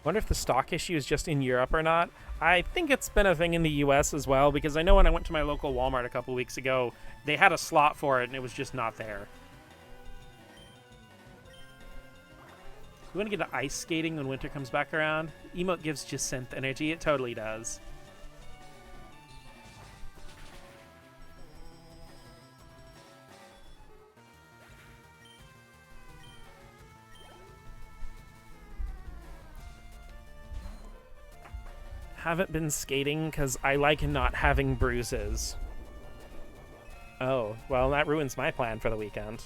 Wonder if the stock issue is just in Europe or not. I think it's been a thing in the US as well, because I know when I went to my local Walmart a couple weeks ago, they had a slot for it and it was just not there. You want to get to ice skating when winter comes back around? Emote gives just synth energy. It totally does. Haven't been skating because I like not having bruises. Oh, well, that ruins my plan for the weekend.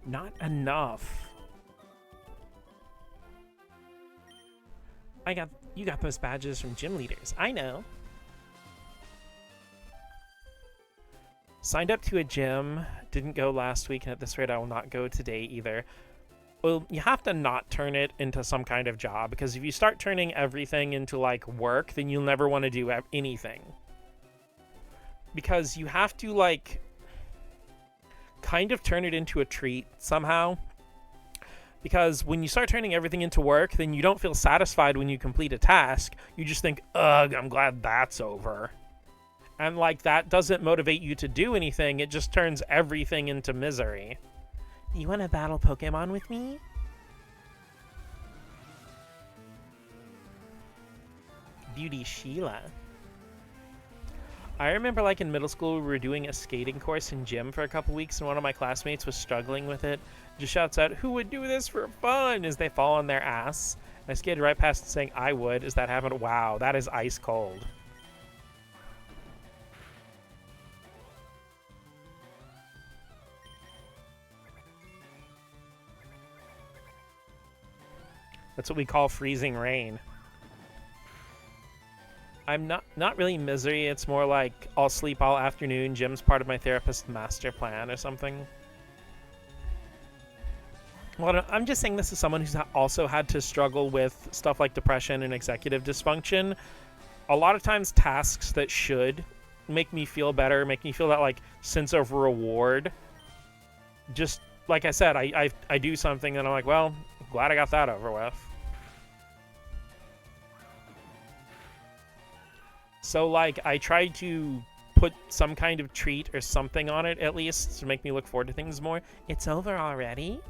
Not enough. You got those badges from gym leaders. I know. Signed up to a gym, didn't go last week, and at this rate I will not go today either. Well, you have to not turn it into some kind of job, because if you start turning everything into, like, work, then you'll never want to do anything. Because you have to, like, kind of turn it into a treat somehow. Because when you start turning everything into work, then you don't feel satisfied when you complete a task. You just think, ugh, I'm glad that's over. And, like, that doesn't motivate you to do anything. It just turns everything into misery. You want to battle Pokemon with me? Beauty Sheila. I remember, like, in middle school, we were doing a skating course in gym for a couple weeks, and one of my classmates was struggling with it. Just shouts out, "Who would do this for fun?" as they fall on their ass. And I skated right past it saying, "I would," as that happened. Wow, that is ice cold. That's what we call freezing rain. I'm not really misery. It's more like I'll sleep all afternoon. Gym's part of my therapist's master plan or something. Well, I'm just saying this as someone who's also had to struggle with stuff like depression and executive dysfunction. A lot of times tasks that should make me feel better, make me feel that like sense of reward, just like I said, I do something and I'm like, well, glad I got that over with. So like I try to put some kind of treat or something on it at least to make me look forward to things more. It's over already?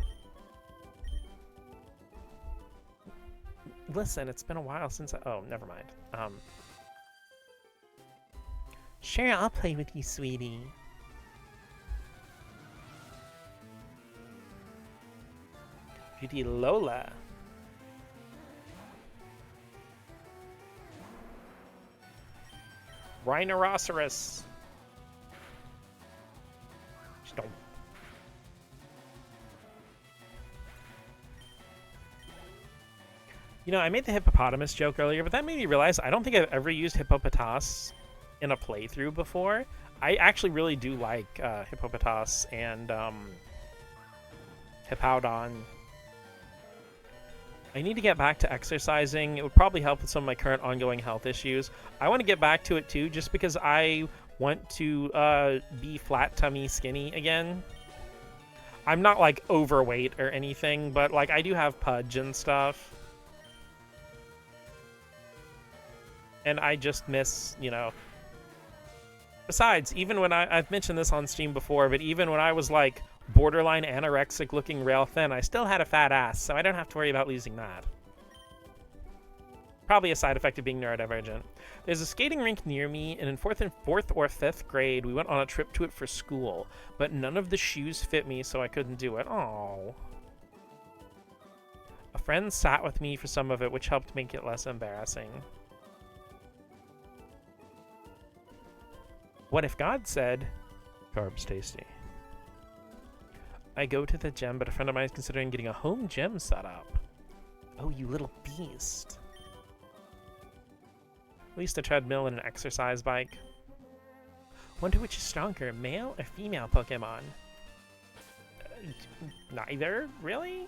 Listen, it's been a while since oh, never mind. Sure, I'll play with you, sweetie. Beauty Lola. Rhinoceros. Stomp. You know, I made the hippopotamus joke earlier, but that made me realize I don't think I've ever used hippopotas in a playthrough before. I actually really do like hippopotas and Hippowdon. I need to get back to exercising. It would probably help with some of my current ongoing health issues. I want to get back to it too, just because I want to be flat tummy skinny again. I'm not like overweight or anything, but like I do have pudge and stuff. And I just miss, you know. Besides, even when I've mentioned this on stream before, but even when I was like borderline anorexic looking rail thin, I still had a fat ass, so I don't have to worry about losing that. Probably a side effect of being neurodivergent. There's a skating rink near me, and in fourth or fifth grade, we went on a trip to it for school, but none of the shoes fit me, so I couldn't do it. Oh. A friend sat with me for some of it, which helped make it less embarrassing. What if God said, carbs tasty? I go to the gym, but a friend of mine is considering getting a home gym set up. Oh, you little beast. At least a treadmill and an exercise bike. Wonder which is stronger, male or female Pokemon? Neither, really?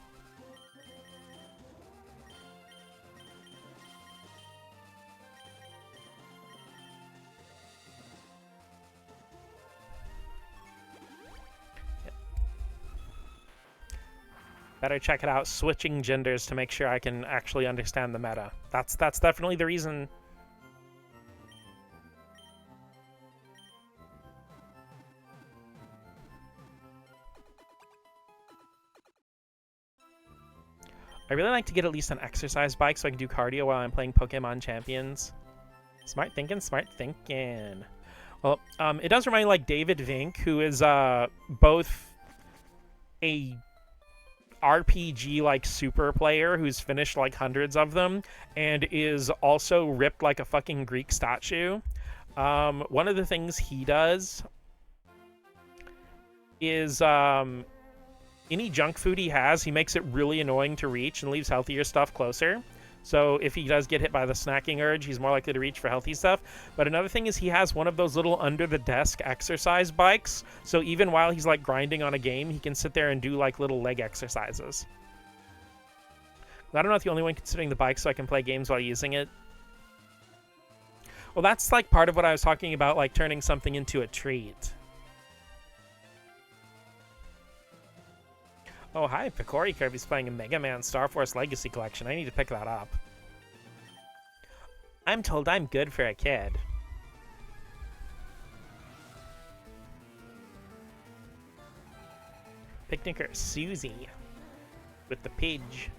Better check it out, switching genders to make sure I can actually understand the meta. That's definitely the reason. I really like to get at least an exercise bike so I can do cardio while I'm playing Pokemon Champions. Smart thinking, smart thinking. Well, it does remind me like David Vink, who is both a RPG like super player who's finished like hundreds of them and is also ripped like a fucking Greek statue. One of the things he does is any junk food he has, he makes it really annoying to reach and leaves healthier stuff closer. So if he does get hit by the snacking urge, he's more likely to reach for healthy stuff. But another thing is he has one of those little under-the-desk exercise bikes. So even while he's, like, grinding on a game, he can sit there and do, like, little leg exercises. Glad I'm not the only one considering the bike so I can play games while using it. Well, that's, like, part of what I was talking about, like, turning something into a treat. Oh, hi, Picori Kirby's playing a Mega Man Star Force Legacy Collection. I need to pick that up. I'm told I'm good for a kid. Picnicker Susie with the pidge.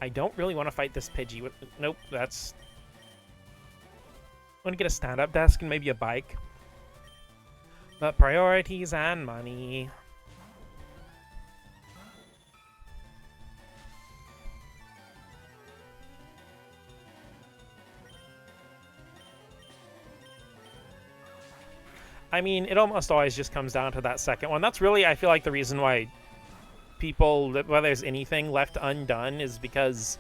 I don't really want to fight this Pidgey. Nope, that's... I want to get a stand-up desk and maybe a bike. But priorities and money. I mean, it almost always just comes down to that second one. That's really, I feel like, the reason why people, whether there's anything left undone, is because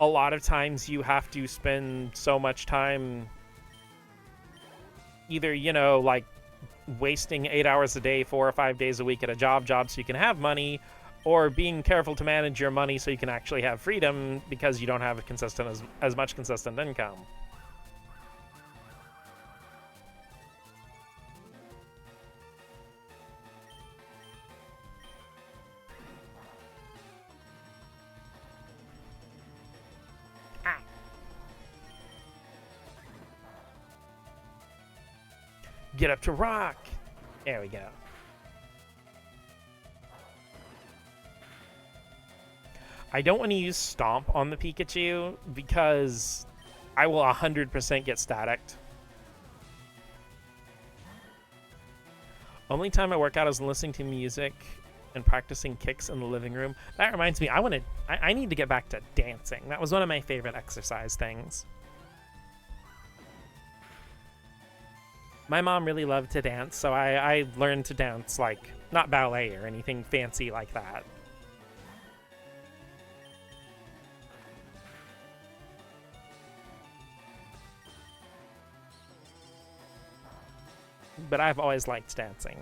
a lot of times you have to spend so much time either, you know, like wasting 8 hours a day, 4 or 5 days a week at a job so you can have money, or being careful to manage your money so you can actually have freedom because you don't have a consistent as much consistent income. Get up to rock. There we go. I don't want to use Stomp on the Pikachu because I will 100% get staticked. Only time I work out is listening to music and practicing kicks in the living room. That reminds me, I need to get back to dancing. That was one of my favorite exercise things. My mom really loved to dance, so I learned to dance, like, not ballet or anything fancy like that. But I've always liked dancing.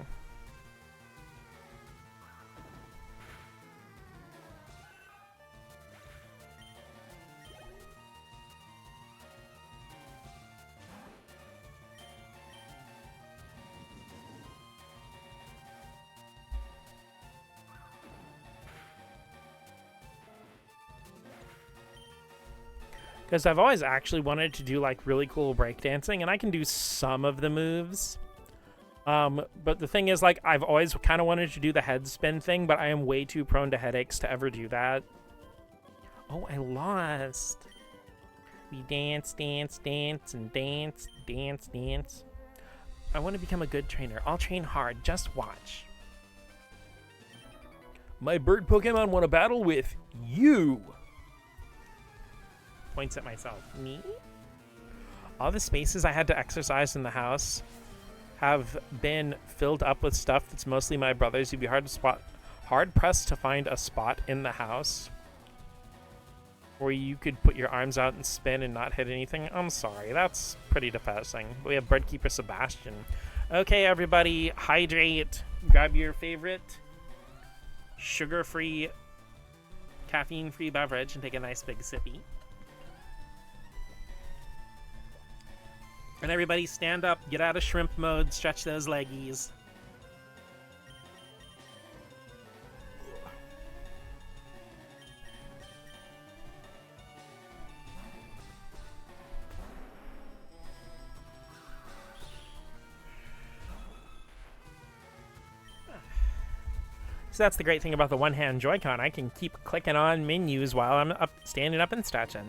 Because I've always actually wanted to do, like, really cool breakdancing, and I can do some of the moves. But the thing is, like, I've always kind of wanted to do the head spin thing, but I am way too prone to headaches to ever do that. Oh, I lost. We dance, dance, dance, and dance, dance, dance. I want to become a good trainer. I'll train hard. Just watch. My bird Pokemon want to battle with you. Points at myself. Me? All the spaces I had to exercise in the house have been filled up with stuff that's mostly my brother's. You'd be hard pressed to find a spot in the house where you could put your arms out and spin and not hit anything. I'm sorry, that's pretty depressing. We have Breadkeeper Sebastian. Okay, everybody, hydrate. Grab your favorite sugar-free, caffeine-free beverage and take a nice big sippy. And everybody stand up, get out of shrimp mode, stretch those leggies. So that's the great thing about the one-hand Joy-Con. I can keep clicking on menus while I'm standing up and stretching.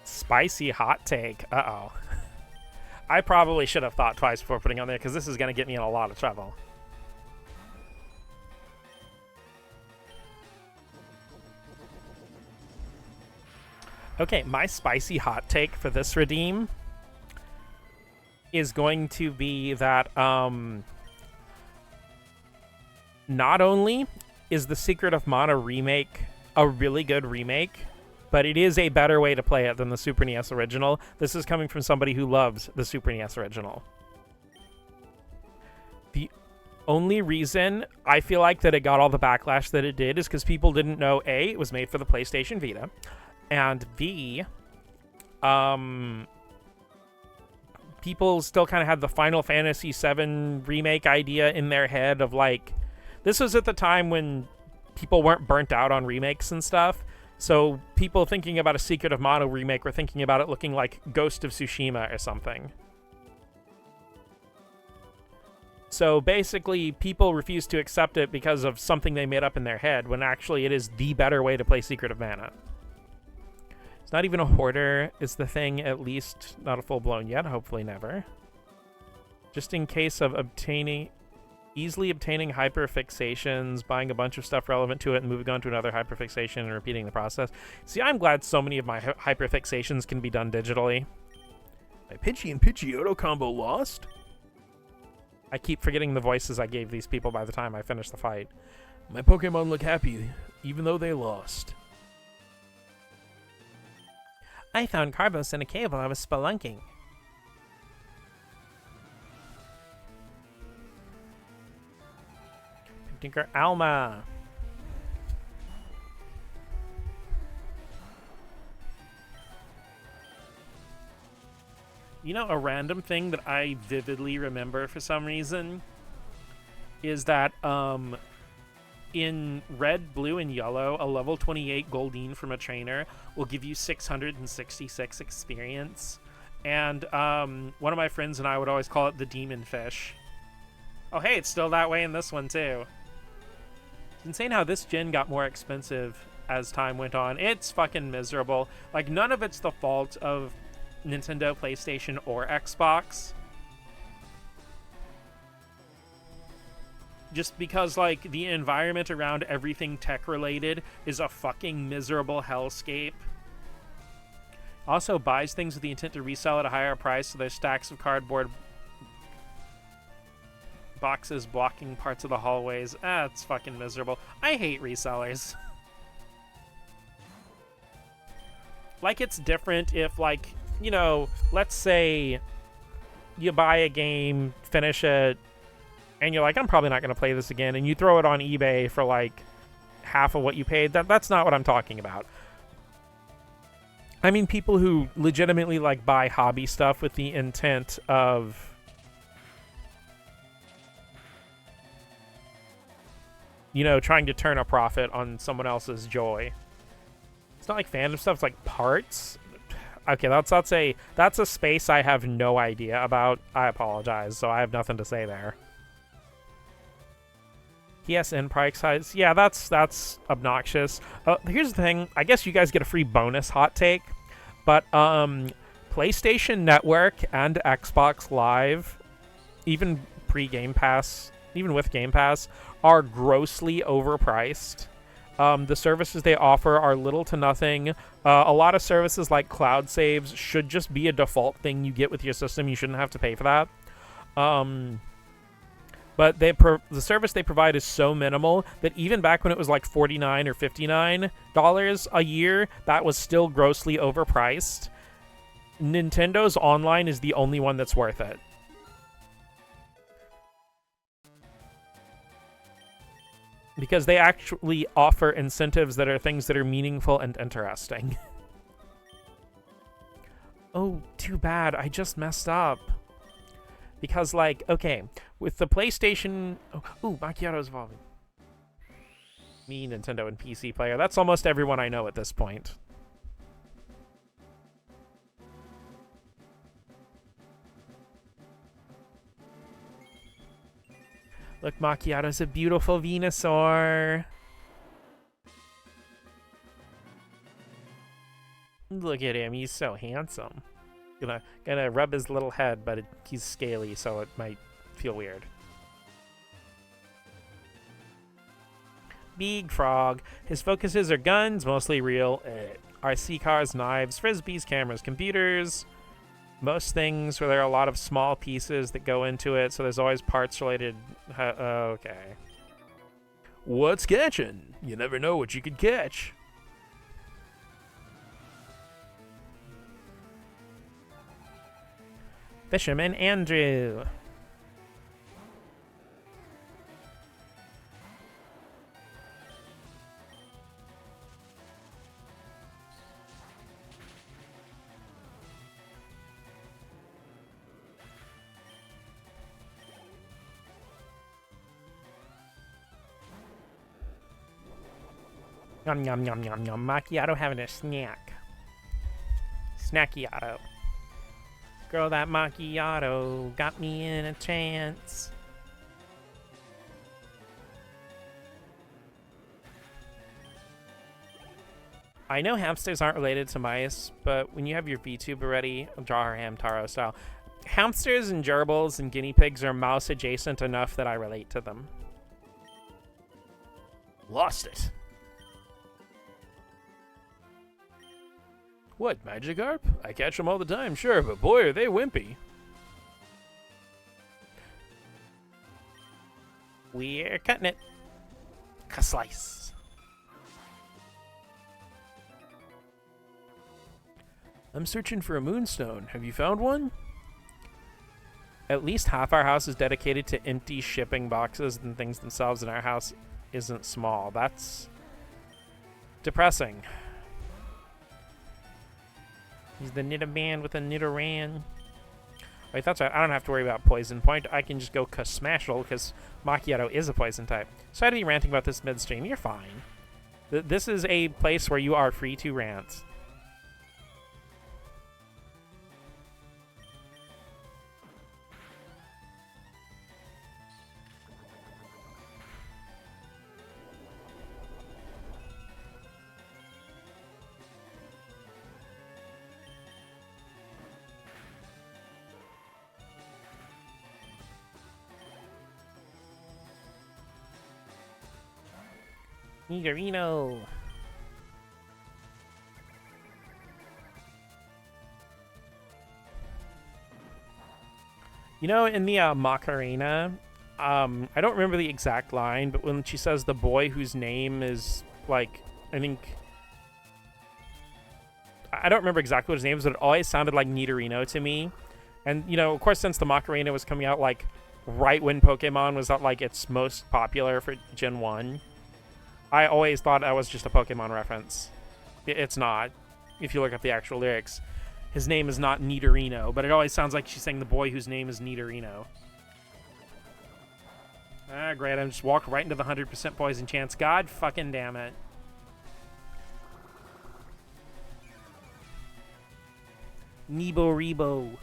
Spicy hot take. Uh-oh. I probably should have thought twice before putting on there, because this is going to get me in a lot of trouble. Okay, my spicy hot take for this redeem is going to be that not only is the Secret of Mana remake a really good remake, but it is a better way to play it than the Super NES original. This is coming from somebody who loves the Super NES original. The only reason I feel like that it got all the backlash that it did is because people didn't know, A, it was made for the PlayStation Vita, and B, people still kind of had the Final Fantasy VII remake idea in their head of, like, this was at the time when people weren't burnt out on remakes and stuff. So people thinking about a Secret of Mana remake were thinking about it looking like Ghost of Tsushima or something. So basically, people refuse to accept it because of something they made up in their head, when actually it is the better way to play Secret of Mana. It's not even a hoarder, is the thing, at least not a full-blown yet, hopefully never. Just in case of obtaining Easily obtaining hyperfixations, buying a bunch of stuff relevant to it, and moving on to another hyperfixation and repeating the process. See, I'm glad so many of my hyperfixations can be done digitally. My Pidgey and Pidgeotto combo lost? I keep forgetting the voices I gave these people by the time I finish the fight. My Pokemon look happy, even though they lost. I found Carbos in a cave while I was spelunking. Tinker Alma. You know, a random thing that I vividly remember for some reason is that in red, blue, and yellow, a level 28 Goldeen from a trainer will give you 666 experience. And one of my friends and I would always call it the demon fish. Oh, hey, it's still that way in this one, too. It's insane how this gen got more expensive as time went on. It's fucking miserable. Like, none of it's the fault of Nintendo, PlayStation, or Xbox. Just because, like, the environment around everything tech-related is a fucking miserable hellscape. Also buys things with the intent to resell at a higher price, so there's stacks of cardboard boxes blocking parts of the hallways. It's fucking miserable. I hate resellers. Like, it's different if, like, you know, let's say you buy a game, finish it, and you're like, I'm probably not going to play this again, and you throw it on eBay for, like, half of what you paid. That's not what I'm talking about. I mean people who legitimately, like, buy hobby stuff with the intent of... you know, trying to turn a profit on someone else's joy. It's not like fandom stuff, it's like parts. Okay, that's a space I have no idea about. I apologize, so I have nothing to say there. PSN price size. Yeah, that's obnoxious. Here's the thing. I guess you guys get a free bonus hot take, but PlayStation Network and Xbox Live, even pre-Game Pass, even with Game Pass, are grossly overpriced. The services they offer are little to nothing. A lot of services like cloud saves should just be a default thing you get with your system. You shouldn't have to pay for that. But the service they provide is so minimal that even back when it was like $49 or $59 a year, that was still grossly overpriced. Nintendo's online is the only one that's worth it. Because they actually offer incentives that are things that are meaningful and interesting. Oh, too bad. I just messed up. Because, like, okay, with the PlayStation... Oh, Macchiato's evolving. Me, Nintendo, and PC player. That's almost everyone I know at this point. Look, Macchiato's a beautiful Venusaur. Look at him, he's so handsome. Gonna rub his little head, but he's scaly, so it might feel weird. Big Frog. His focuses are guns, mostly real. RC cars, knives, frisbees, cameras, computers. Most things where there are a lot of small pieces that go into it, so there's always parts related. Okay. What's catching? You never know what you could catch. Fisherman Andrew. Yum, yum, yum, yum, yum. Macchiato having a snack. Snackiato. Girl, that macchiato got me in a trance. I know hamsters aren't related to mice, but when you have your VTuber ready, draw her Hamtaro style. Hamsters and gerbils and guinea pigs are mouse adjacent enough that I relate to them. Lost it. What, Magikarp? I catch them all the time, sure, but boy, are they wimpy. We're cutting it. Ka-slice. I'm searching for a moonstone. Have you found one? At least half our house is dedicated to empty shipping boxes and things themselves, and our house isn't small. That's depressing. He's the Nidoran with a Nidoran. Wait, that's right. I don't have to worry about Poison Point. I can just go Smashel because Macchiato is a poison type. So I'd be ranting about this midstream. You're fine. This is a place where you are free to rant. Nidorino. You know, in the Macarena, I don't remember the exact line, but when she says the boy whose name is, like, I think... I don't remember exactly what his name is, but it always sounded like Nidorino to me. And, you know, of course, since the Macarena was coming out, like, right when Pokemon was at, like, its most popular for Gen 1... I always thought that was just a Pokemon reference. It's not. If you look up the actual lyrics, his name is not Nidorino, but it always sounds like she's saying the boy whose name is Nidorino. Ah, great. I just walked right into the 100% poison chance. God fucking damn it. Nebo Rebo.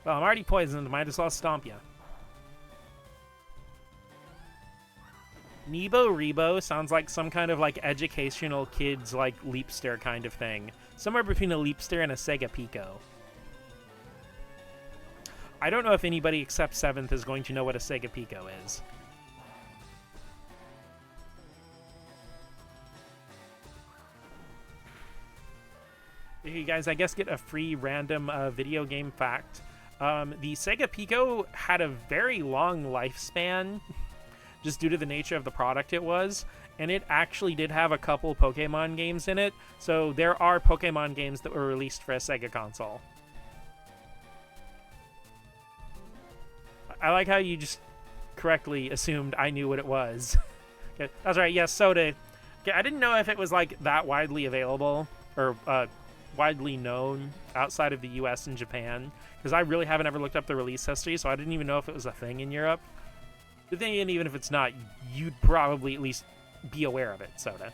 Well, I'm already poisoned. Might as well stomp ya. Nebo Rebo sounds like some kind of, like, educational kids, like, Leapster kind of thing. Somewhere between a Leapster and a Sega Pico. I don't know if anybody except 7th is going to know what a Sega Pico is. You guys, I guess, get a free random video game fact. The Sega Pico had a very long lifespan, just due to the nature of the product it was, and it actually did have a couple Pokemon games in it, so there are Pokemon games that were released for a Sega console. I like how you just correctly assumed I knew what it was. Okay, that's right, yes, Soda. Okay, I didn't know if it was, like, that widely available, or widely known outside of the US and Japan, because I really haven't ever looked up the release history, so I didn't even know if it was a thing in Europe. The thing, and even if it's not, you'd probably at least be aware of it, Soda.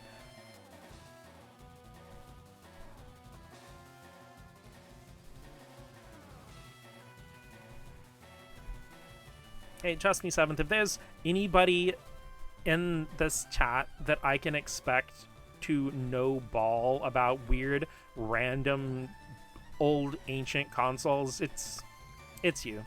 Hey, trust me, 7th, if there's anybody in this chat that I can expect to know ball about weird, random, old, ancient consoles, it's you.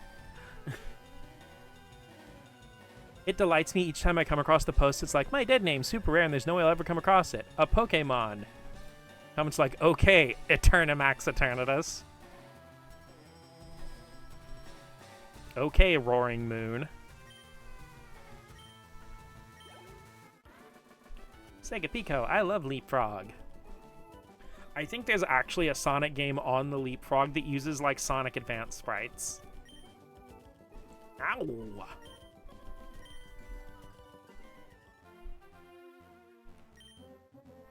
It delights me each time I come across the post. It's like, my dead name's super rare and there's no way I'll ever come across it. A Pokemon. Comments like, okay, Eternamax Eternatus. Okay, Roaring Moon. Sega Pico, I love Leapfrog. I think there's actually a Sonic game on the Leapfrog that uses, like, Sonic Advance sprites. Ow!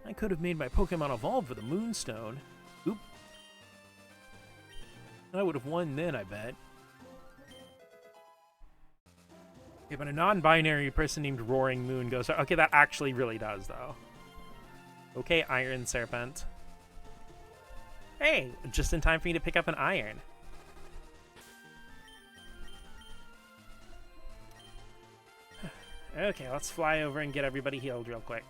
I could have made my Pokemon evolve with a Moonstone. Oop. I would have won then, I bet. Okay, but a non-binary person named Roaring Moon goes... Okay, that actually really does, though. Okay, Iron Serpent. Hey, just in time for me to pick up an Iron. Okay, let's fly over and get everybody healed real quick.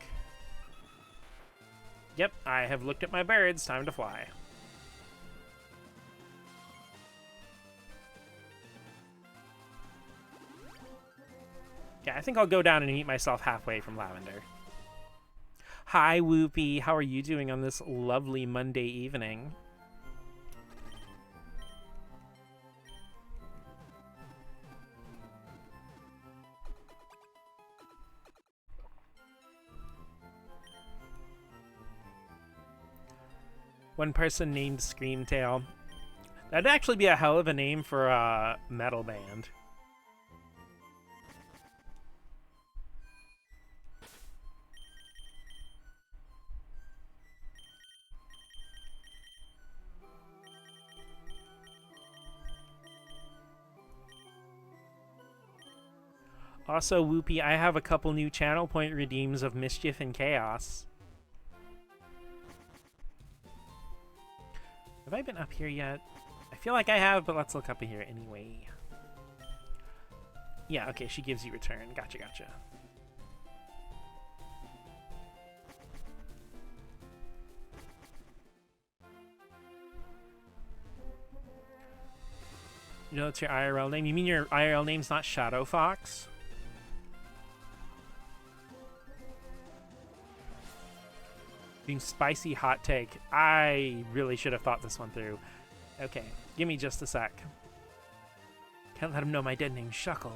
Yep, I have looked at my birds. Time to fly. Yeah, I think I'll go down and meet myself halfway from Lavender. Hi, Whoopie. How are you doing on this lovely Monday evening? One person named Screamtail. That'd actually be a hell of a name for a metal band. Also, Whoopie, I have a couple new channel point redeems of Mischief and Chaos. Have I been up here yet? I feel like I have, but let's look up here anyway. Yeah, okay, she gives you return. Gotcha, gotcha. You know, it's your IRL name? You mean your IRL name's not Shadow Fox? Being spicy hot take. I really should have thought this one through. Okay, give me just a sec. Can't let him know my dead name's Shuckle.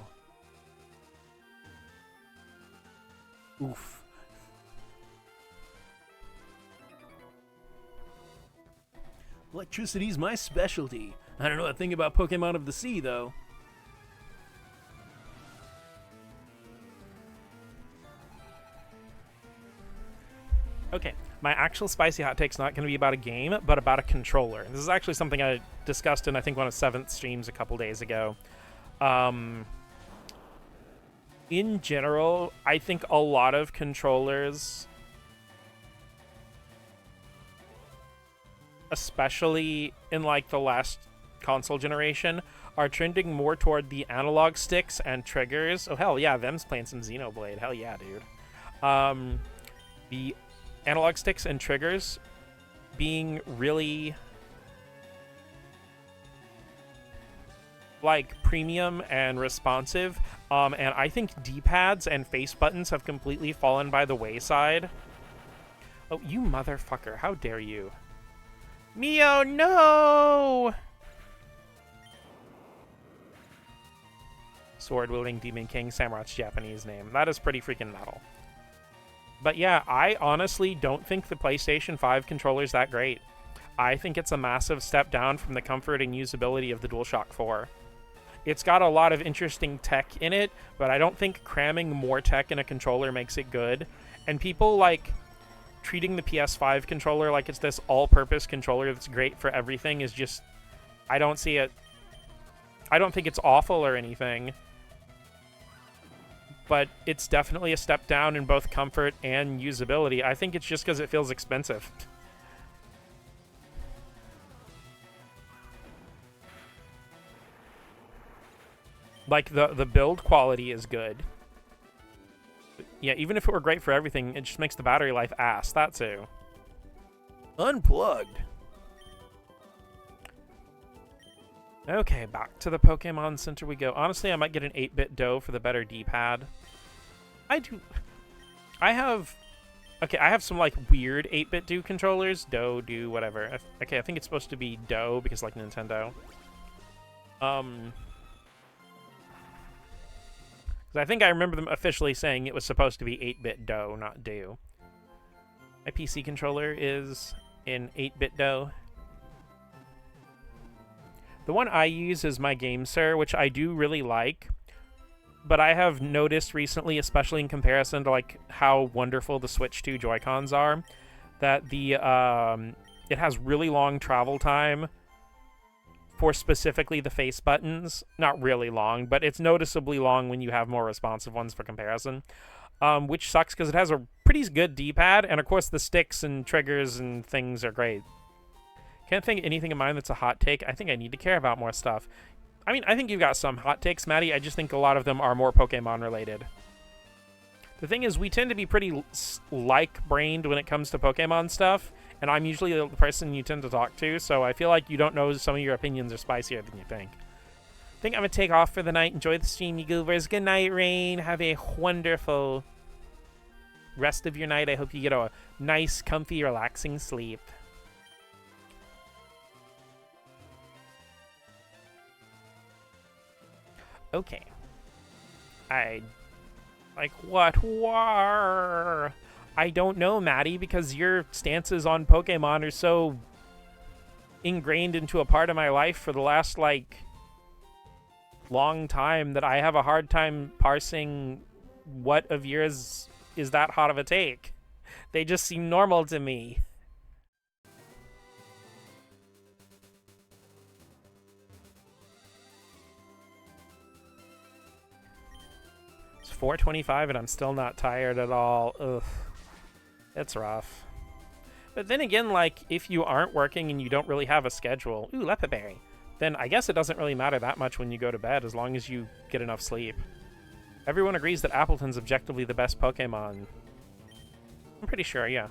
Oof. Electricity's my specialty. I don't know a thing about Pokemon of the Sea, though. Okay, my actual spicy hot take's not going to be about a game, but about a controller. This is actually something I discussed in, I think, one of 7th streams a couple days ago. In general, I think a lot of controllers, especially in, like, the last console generation, are trending more toward the analog sticks and triggers. Oh, hell yeah, them's playing some Xenoblade. Hell yeah, dude. The analog sticks and triggers being really, like, premium and responsive, and I think D-pads and face buttons have completely fallen by the wayside. Oh, you motherfucker, how dare you. Mio, no! Sword-wielding Demon King, Samurot's Japanese name. That is pretty freaking metal. But yeah, I honestly don't think the PlayStation 5 controller's that great. I think it's a massive step down from the comfort and usability of the DualShock 4. It's got a lot of interesting tech in it, but I don't think cramming more tech in a controller makes it good. And people, like, treating the PS5 controller like it's this all-purpose controller that's great for everything is just... I don't see it. I don't think it's awful or anything, but it's definitely a step down in both comfort and usability. I think it's just because it feels expensive. Like, the build quality is good. Yeah, even if it were great for everything, it just makes the battery life ass. That too. Unplugged. Okay, back to the Pokemon Center we go. Honestly, I might get an 8-bit Doe for the better D-pad. I have some, like, weird 8-bit Do controllers. Do, whatever. Okay, I think it's supposed to be Do because, like, Nintendo. Because I think I remember them officially saying it was supposed to be 8-bit Do, not Do. My PC controller is in 8-bit Do. The one I use is my GameSir, which I do really like, but I have noticed recently, especially in comparison to, like, how wonderful the Switch 2 Joy-Cons are, that the it has really long travel time for specifically the face buttons. Not really long, but it's noticeably long when you have more responsive ones for comparison, which sucks because it has a pretty good D-pad, and of course the sticks and triggers and things are great. Can't think of anything in mind that's a hot take. I think I need to care about more stuff. I mean, I think you've got some hot takes, Maddie. I just think a lot of them are more Pokemon related. The thing is, we tend to be pretty like-brained when it comes to Pokemon stuff, and I'm usually the person you tend to talk to, so I feel like you don't know some of your opinions are spicier than you think. I think I'm going to take off for the night. Enjoy the stream, you goovers. Good night, Rain. Have a wonderful rest of your night. I hope you get a nice, comfy, relaxing sleep. Okay. Like, what? War? I don't know, Maddie, because your stances on Pokemon are so ingrained into a part of my life for the last, like, long time that I have a hard time parsing what of yours is that hot of a take. They just seem normal to me. It's 4:25 and I'm still not tired at all. Ugh. It's rough. But then again, like, if you aren't working and you don't really have a schedule, ooh, Lepaberry, then I guess it doesn't really matter that much when you go to bed as long as you get enough sleep. Everyone agrees that Appleton's objectively the best Pokemon. I'm pretty sure, yeah.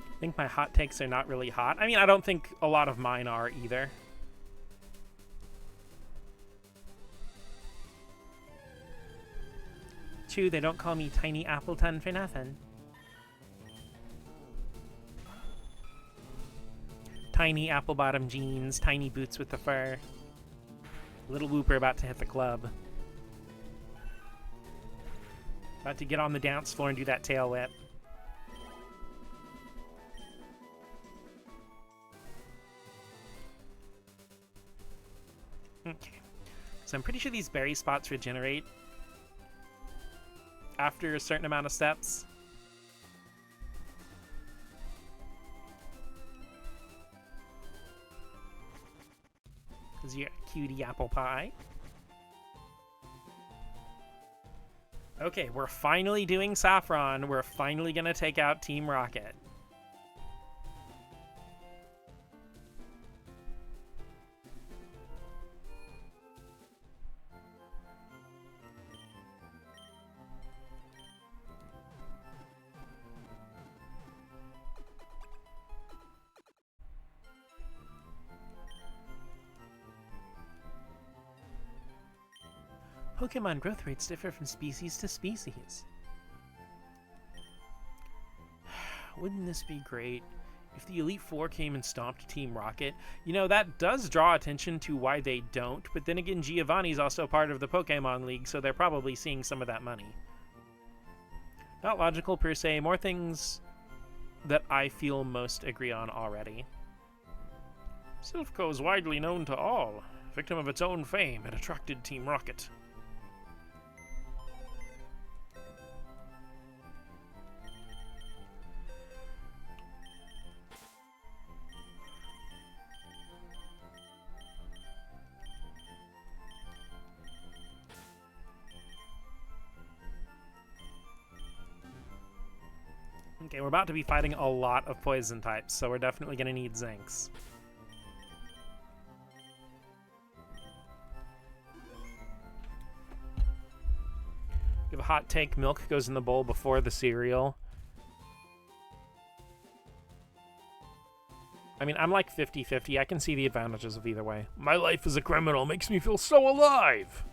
I think my hot takes are not really hot. I mean, I don't think a lot of mine are either. True, they don't call me Tiny Appleton for nothing. Tiny apple bottom jeans, tiny boots with the fur. Little Whooper about to hit the club. About to get on the dance floor and do that tail whip. Okay. So I'm pretty sure these berry spots regenerate after a certain amount of steps. Because you're a cutie apple pie. Okay, we're finally doing Saffron. We're finally gonna take out Team Rocket. Pokemon growth rates differ from species to species. Wouldn't this be great if the Elite Four came and stomped Team Rocket? You know, that does draw attention to why they don't, but then again, Giovanni's also part of the Pokemon League, so they're probably seeing some of that money. Not logical per se, more things that I feel most agree on already. Silphco is widely known to all. Victim of its own fame, it attracted Team Rocket. Okay, we're about to be fighting a lot of poison types, so we're definitely going to need Zinks. Give a hot take, milk goes in the bowl before the cereal. I mean, I'm like 50-50. I can see the advantages of either way. My life as a criminal makes me feel so alive!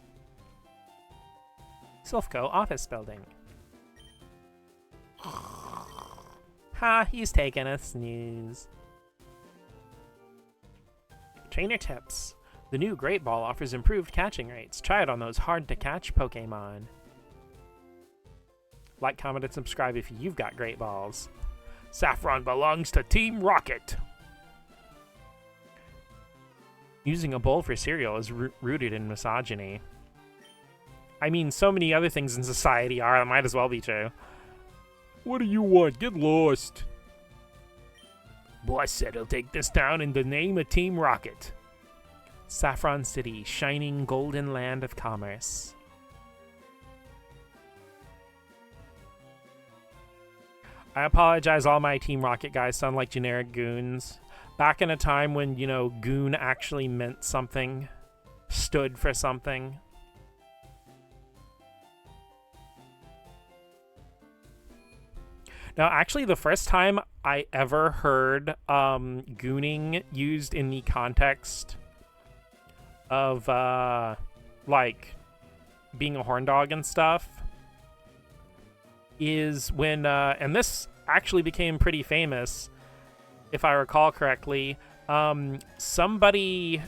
Silphco office building. Ha, he's taking a snooze. Trainer tips. The new Great Ball offers improved catching rates. Try it on those hard-to-catch Pokemon. Like, comment, and subscribe if you've got Great Balls. Saffron belongs to Team Rocket! Using a bowl for cereal is rooted in misogyny. I mean, so many other things in society are, that might as well be true. What do you want? Get lost. Boss said he'll take this town in the name of Team Rocket. Saffron City, shining golden land of commerce. I apologize, all my Team Rocket guys sound like generic goons. Back in a time when, you know, goon actually meant something, stood for something. Now, actually, the first time I ever heard gooning used in the context of, like, being a horn dog and stuff is when, and this actually became pretty famous, if I recall correctly. Somebody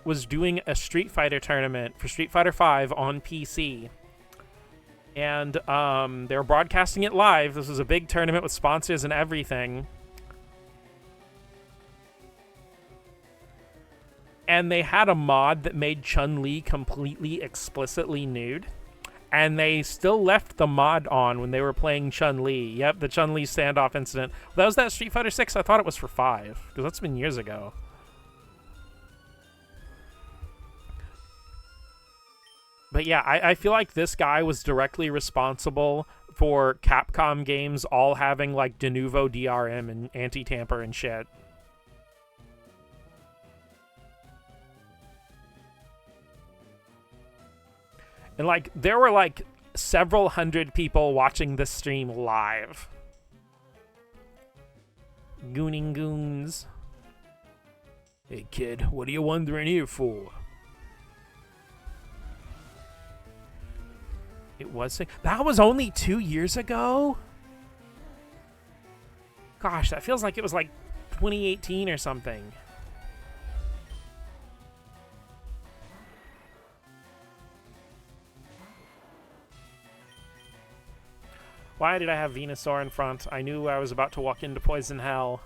was doing a Street Fighter tournament for Street Fighter V on PC. And they were broadcasting it live. This was a big tournament with sponsors and everything. And they had a mod that made Chun-Li completely explicitly nude. And they still left the mod on when they were playing Chun-Li. Yep, the Chun-Li standoff incident. That was that Street Fighter 6. I thought it was for 5, because that's been years ago. But yeah, I feel like this guy was directly responsible for Capcom games all having, like, de novo DRM and anti-tamper and shit. And, like, there were, like, several hundred people watching this stream live. Gooning goons. Hey, kid, what are you wandering here for? It was... That was only 2 years ago? Gosh, that feels like it was, like, 2018 or something. Why did I have Venusaur in front? I knew I was about to walk into Poison Hell.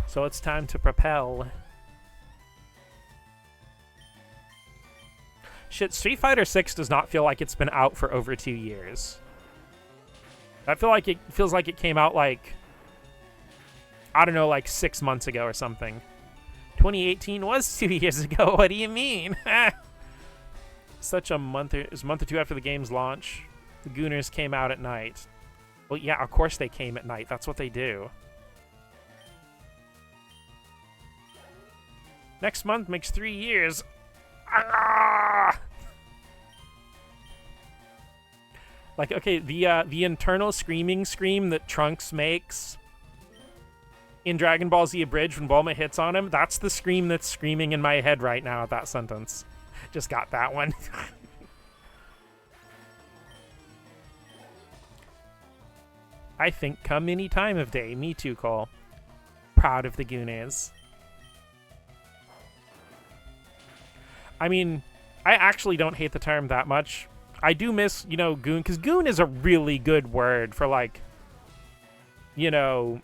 So it's time to propel. Shit, Street Fighter 6 does not feel like it's been out for over 2 years. I feel like it feels like it came out like, I don't know, like 6 months ago or something. 2018 was 2 years ago. What do you mean? Such a month, it was a month or two after the game's launch. The Gooners came out at night. Well, yeah, of course they came at night. That's what they do. Next month makes 3 years. Ah! Like, okay, the internal screaming scream that Trunks makes in Dragon Ball Z Abridged when Bulma hits on him, that's the scream that's screaming in my head right now at that sentence. Just got that one. I think come any time of day. Me too, Cole. Proud of the Goonies. I mean, I actually don't hate the term that much. I do miss, you know, goon, because goon is a really good word for, like, you know,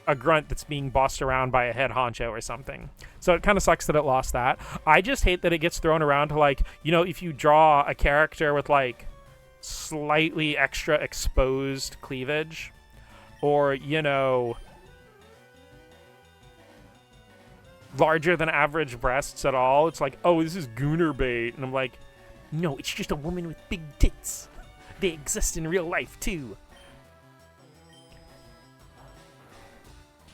a grunt that's being bossed around by a head honcho or something. So it kind of sucks that it lost that. I just hate that it gets thrown around to, like, you know, if you draw a character with, like, slightly extra exposed cleavage, or, you know, larger than average breasts at all, it's like, oh, this is gooner bait. And I'm like, no, it's just a woman with big tits. They exist in real life, too.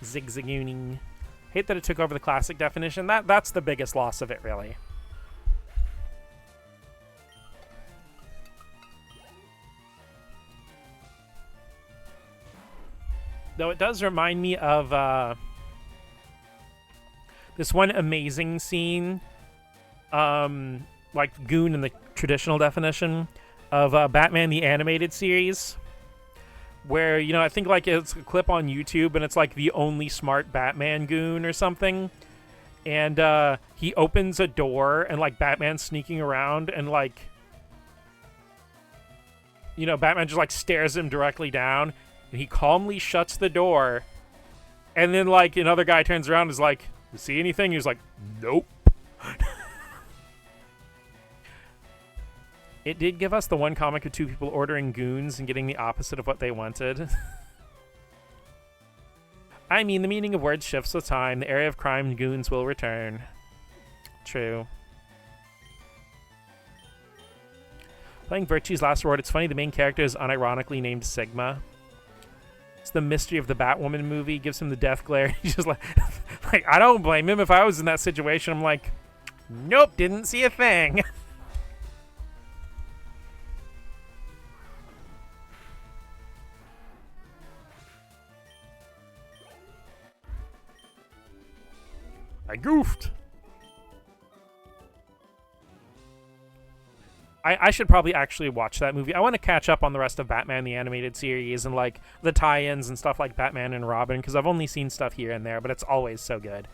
Zigzagooning. Hate that it took over the classic definition. That's the biggest loss of it, really. Though it does remind me of this one amazing scene, like goon in the traditional definition, of Batman the Animated Series, where, you know, I think, like, it's a clip on YouTube, and it's, like, the only smart Batman goon or something, and he opens a door, and, like, Batman's sneaking around, and, like, you know, Batman just, like, stares him directly down, and he calmly shuts the door, and then, like, another guy turns around and is like, you see anything? He was like, nope. It did give us the one comic of two people ordering goons and getting the opposite of what they wanted. I mean, the meaning of words shifts with time. The area of crime goons will return. True. Playing Virtue's Last Reward, it's funny the main character is unironically named Sigma. It's the mystery of the Batwoman movie. Gives him the death glare. He's just like, I don't blame him. If I was in that situation, I'm like, nope, didn't see a thing. I goofed. I should probably actually watch that movie. I want to catch up on the rest of Batman the Animated Series and like the tie-ins and stuff like Batman and Robin, because I've only seen stuff here and there, but it's always so good.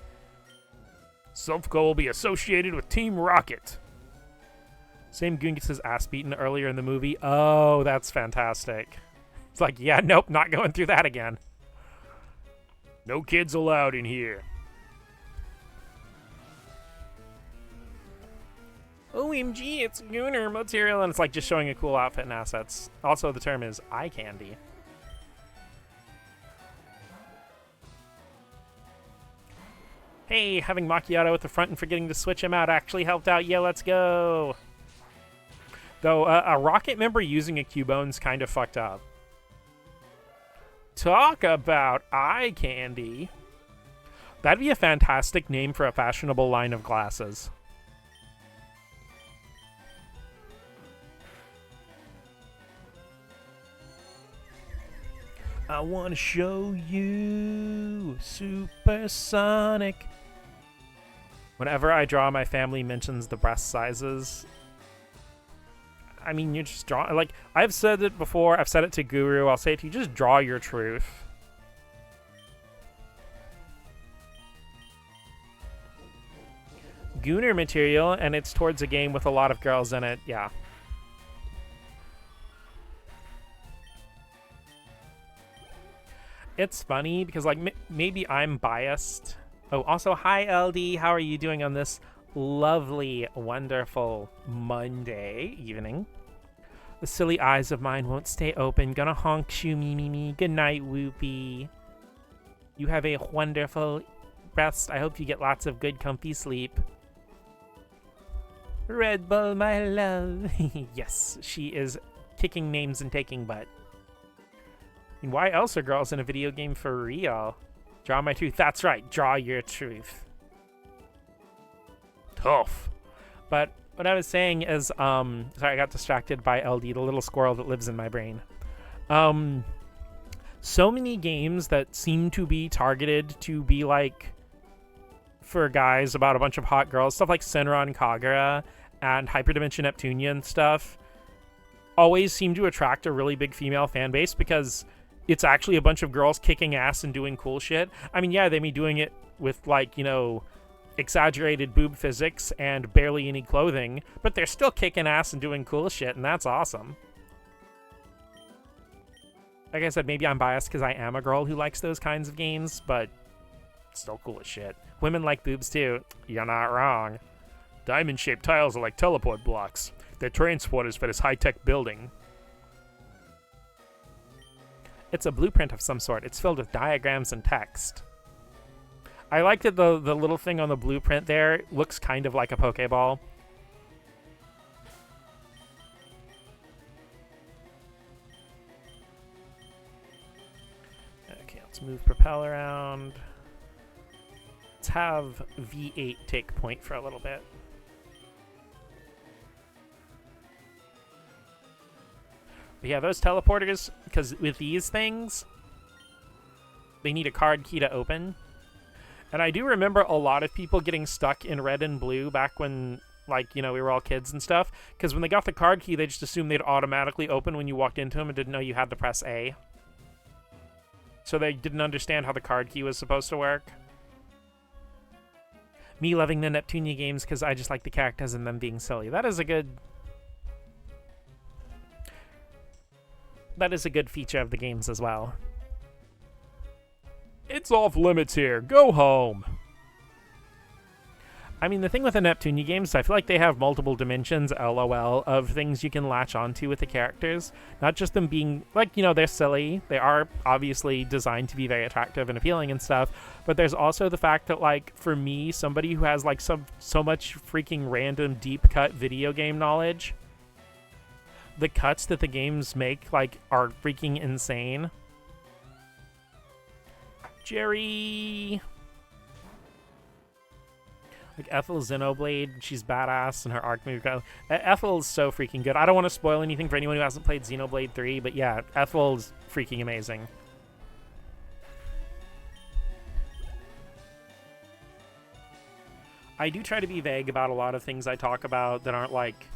Silph will be associated with Team Rocket. Same goon gets his ass beaten earlier in the movie. Oh, that's fantastic. It's like, yeah, nope, not going through that again. No kids allowed in here. OMG, it's Gooner material, and it's like just showing a cool outfit and assets. Also, the term is eye candy. Hey, having Macchiato at the front and forgetting to switch him out actually helped out. Yeah, let's go. Though, a Rocket member using a Cubone's kind of fucked up. Talk about eye candy. That'd be a fantastic name for a fashionable line of glasses. I want to show you Supersonic. Whenever I draw, my family mentions the breast sizes. I mean, you just draw... Like, I've said it before. I've said it to Guru. I'll say it to you. Just draw your truth. Gooner material, and it's towards a game with a lot of girls in it. Yeah. It's funny because, like, maybe I'm biased. Oh, also, hi, LD. How are you doing on this lovely, wonderful Monday evening? The silly eyes of mine won't stay open. Gonna honk shoo me me me. Good night, Whoopie. You have a wonderful rest. I hope you get lots of good, comfy sleep. Red Bull, my love. Yes, she is kicking names and taking butt. And why else are girls in a video game for real? Draw my truth. That's right. Draw your truth. Tough. But what I was saying is, sorry, I got distracted by LD, the little squirrel that lives in my brain. So many games that seem to be targeted to be like for guys about a bunch of hot girls, stuff like Senran Kagura and Hyperdimension Neptunia and stuff, always seem to attract a really big female fan base because it's actually a bunch of girls kicking ass and doing cool shit. I mean, yeah, they may be doing it with, like, you know, exaggerated boob physics and barely any clothing, but they're still kicking ass and doing cool shit, and that's awesome. Like I said, maybe I'm biased because I am a girl who likes those kinds of games, but still cool as shit. Women like boobs too. You're not wrong. Diamond-shaped tiles are like teleport blocks. They're transporters for this high-tech building. It's a blueprint of some sort. It's filled with diagrams and text. I like that the little thing on the blueprint there looks kind of like a Pokeball. Okay, let's move Propel around. Let's have V8 take point for a little bit. But yeah, those teleporters, because with these things, they need a card key to open. And I do remember a lot of people getting stuck in red and blue back when, like, you know, we were all kids and stuff. Because when they got the card key, they just assumed they'd automatically open when you walked into them and didn't know you had to press A. So they didn't understand how the card key was supposed to work. Me loving the Neptunia games because I just like the characters and them being silly. That is a good feature of the games as well. It's off limits here. Go home. I mean, the thing with the Neptunia games, I feel like they have multiple dimensions, LOL, of things you can latch onto with the characters. Not just them being, like, you know, they're silly. They are obviously designed to be very attractive and appealing and stuff. But there's also the fact that, like, for me, somebody who has, like, so much freaking random deep-cut video game knowledge, the cuts that the games make, like, are freaking insane. Jerry... Like, Ethel Xenoblade, she's badass, and her arc move. Ethel's so freaking good. I don't want to spoil anything for anyone who hasn't played Xenoblade 3, but yeah, Ethel's freaking amazing. I do try to be vague about a lot of things I talk about that aren't like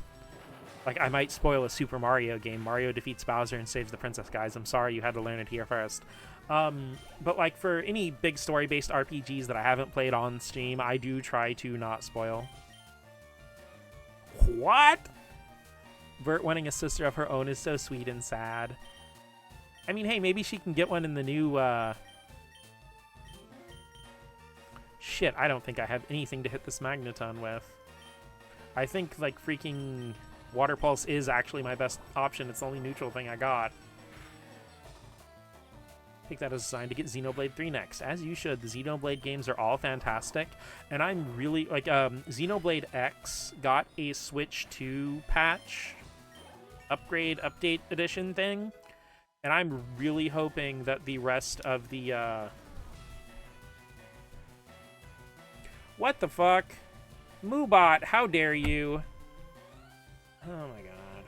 I might spoil a Super Mario game. Mario defeats Bowser and saves the princess, guys. I'm sorry you had to learn it here first. But like for any big story-based RPGs that I haven't played on stream, I do try to not spoil. What? Bert wanting a sister of her own is so sweet and sad. I mean, hey, maybe she can get one in the new, Shit, I don't think I have anything to hit this Magneton with. I think, like, freaking Water Pulse is actually my best option. It's the only neutral thing I got. Take that as a sign to get Xenoblade 3 next. As you should. The Xenoblade games are all fantastic. And I'm really, like, Xenoblade X got a Switch 2 patch, update edition thing. And I'm really hoping that the rest of the, What the fuck? Moobot, how dare you? Oh my god.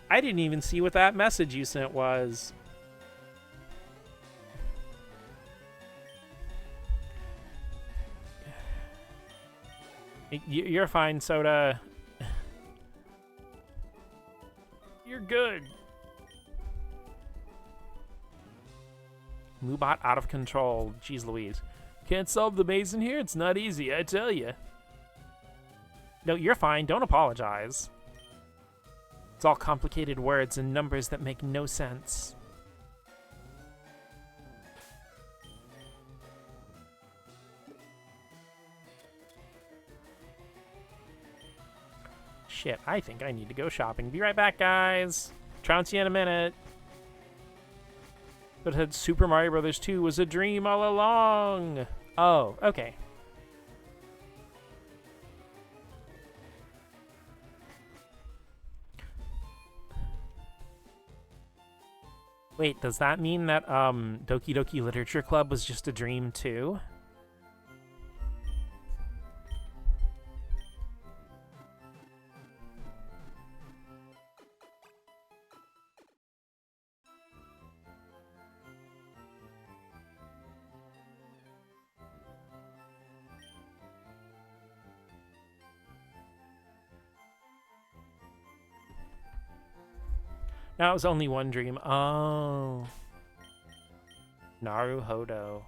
I didn't even see what that message you sent was. You're fine, Soda. You're good. Moobot out of control. Jeez Louise. Can't solve the maze in here? It's not easy, I tell you. No, you're fine. Don't apologize. It's all complicated words and numbers that make no sense. Shit, I think I need to go shopping. Be right back, guys. Trounce you in a minute. But had Super Mario Bros. 2 was a dream all along. Oh, okay. Wait, does that mean that Doki Doki Literature Club was just a dream too? No, it was only one dream. Oh. Naruhodo.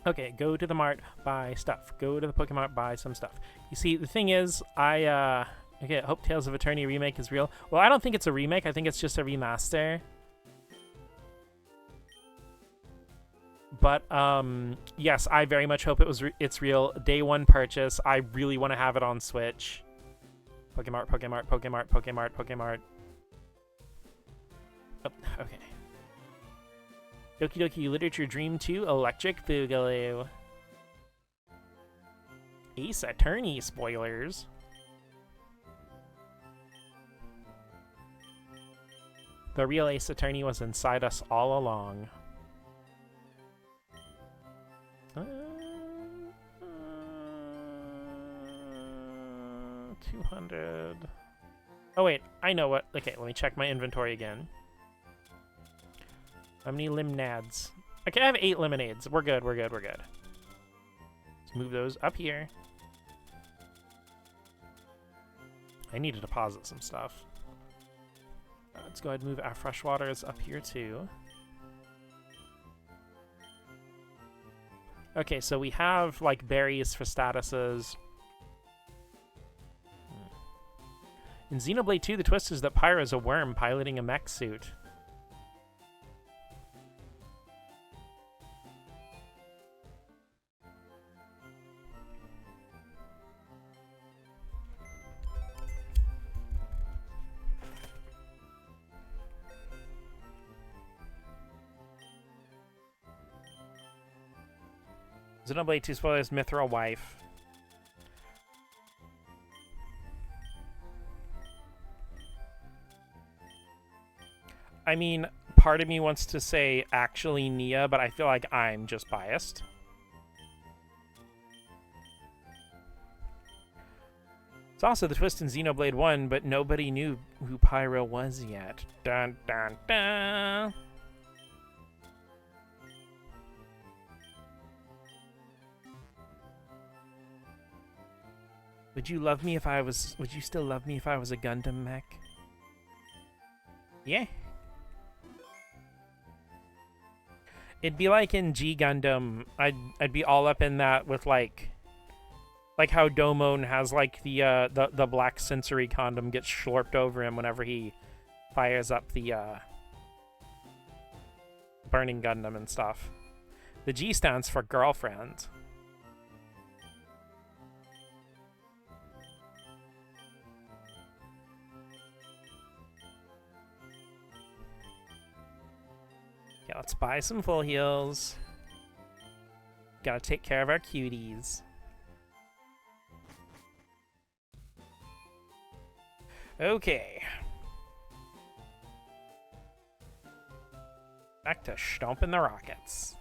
Okay, go to the mart, buy stuff. Go to the Pokemart, buy some stuff. You see, the thing is, okay, Hope Tales of Eternity remake is real. Well, I don't think it's a remake. I think it's just a remaster. But, yes, I very much hope it's real. Day one purchase. I really want to have it on Switch. Pokemart, Pokemart, Pokemart, Pokemart, Pokemart. Oh, okay. Doki Doki Literature Dream 2 Electric Boogaloo. Ace Attorney spoilers. The real Ace Attorney was inside us all along. 200. Oh wait, I know what. Okay, let me check my inventory again. How many limnads? Okay, I have 8 lemonades. We're good, we're good, we're good. Let's move those up here. I need to deposit some stuff. Let's go ahead and move our fresh waters up here too. Okay, so we have, like, berries for statuses. In Xenoblade 2, the twist is that Pyra is a worm piloting a mech suit. Xenoblade 2 spoilers, Mithril wife. I mean, part of me wants to say actually Nia, but I feel like I'm just biased. It's also the twist in Xenoblade 1, but nobody knew who Pyra was yet. Dun dun dun! Would you love me if I was... Would you still love me if I was a Gundam mech? Yeah. It'd be like in G Gundam. I'd be all up in that with like how Domon has like the black sensory condom gets slurped over him whenever he fires up the burning Gundam and stuff. The G stands for girlfriend. Yeah, let's buy some full heals. Gotta take care of our cuties. Okay. Back to stomping the rockets.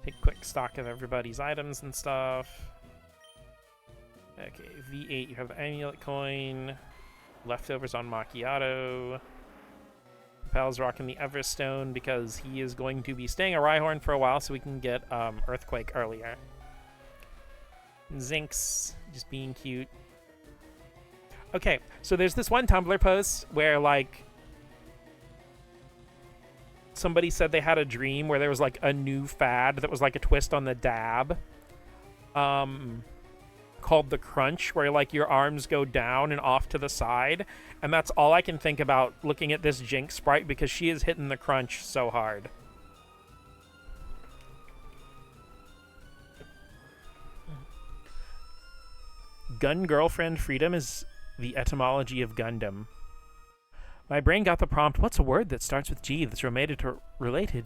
Take quick stock of everybody's items and stuff. Okay, V8, you have the amulet coin. Leftovers on Macchiato. Propel's rocking the Everstone because he is going to be staying at Rhyhorn for a while so we can get Earthquake earlier. Zinx just being cute. Okay, so there's this one Tumblr post where, like, somebody said they had a dream where there was, like, a new fad that was, like, a twist on the dab. Called the crunch, where, like, your arms go down and off to the side. And that's all I can think about looking at this Jinx sprite because she is hitting the crunch so hard. Gun girlfriend freedom is the etymology of Gundam. My brain got the prompt, what's a word that starts with G that's related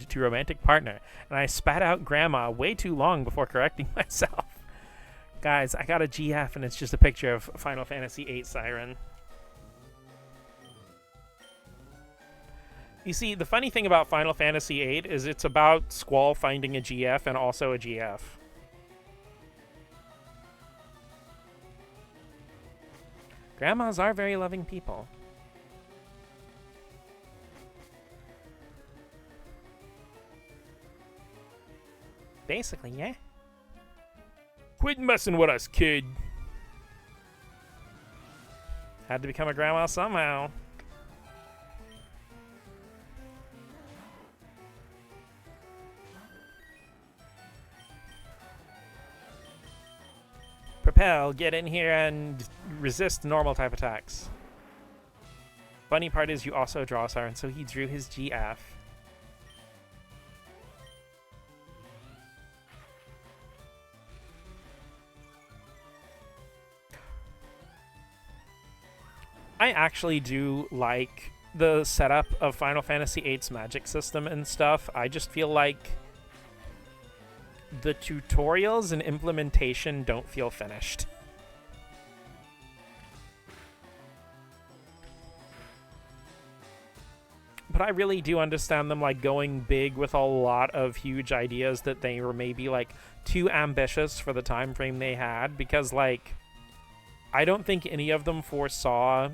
to romantic partner? And I spat out grandma way too long before correcting myself. Guys, I got a GF and it's just a picture of Final Fantasy VIII Siren. You see, the funny thing about Final Fantasy VIII is it's about Squall finding a GF and also a GF. Grandmas are very loving people. Basically, yeah. Quit messing with us, kid. Had to become a grandma somehow. Propel, get in here and resist normal type attacks. Funny part is you also draw Siren, so he drew his GF. I actually do like the setup of Final Fantasy VIII's magic system and stuff. I just feel like the tutorials and implementation don't feel finished. But I really do understand them like going big with a lot of huge ideas that they were maybe like too ambitious for the time frame they had, because like I don't think any of them foresaw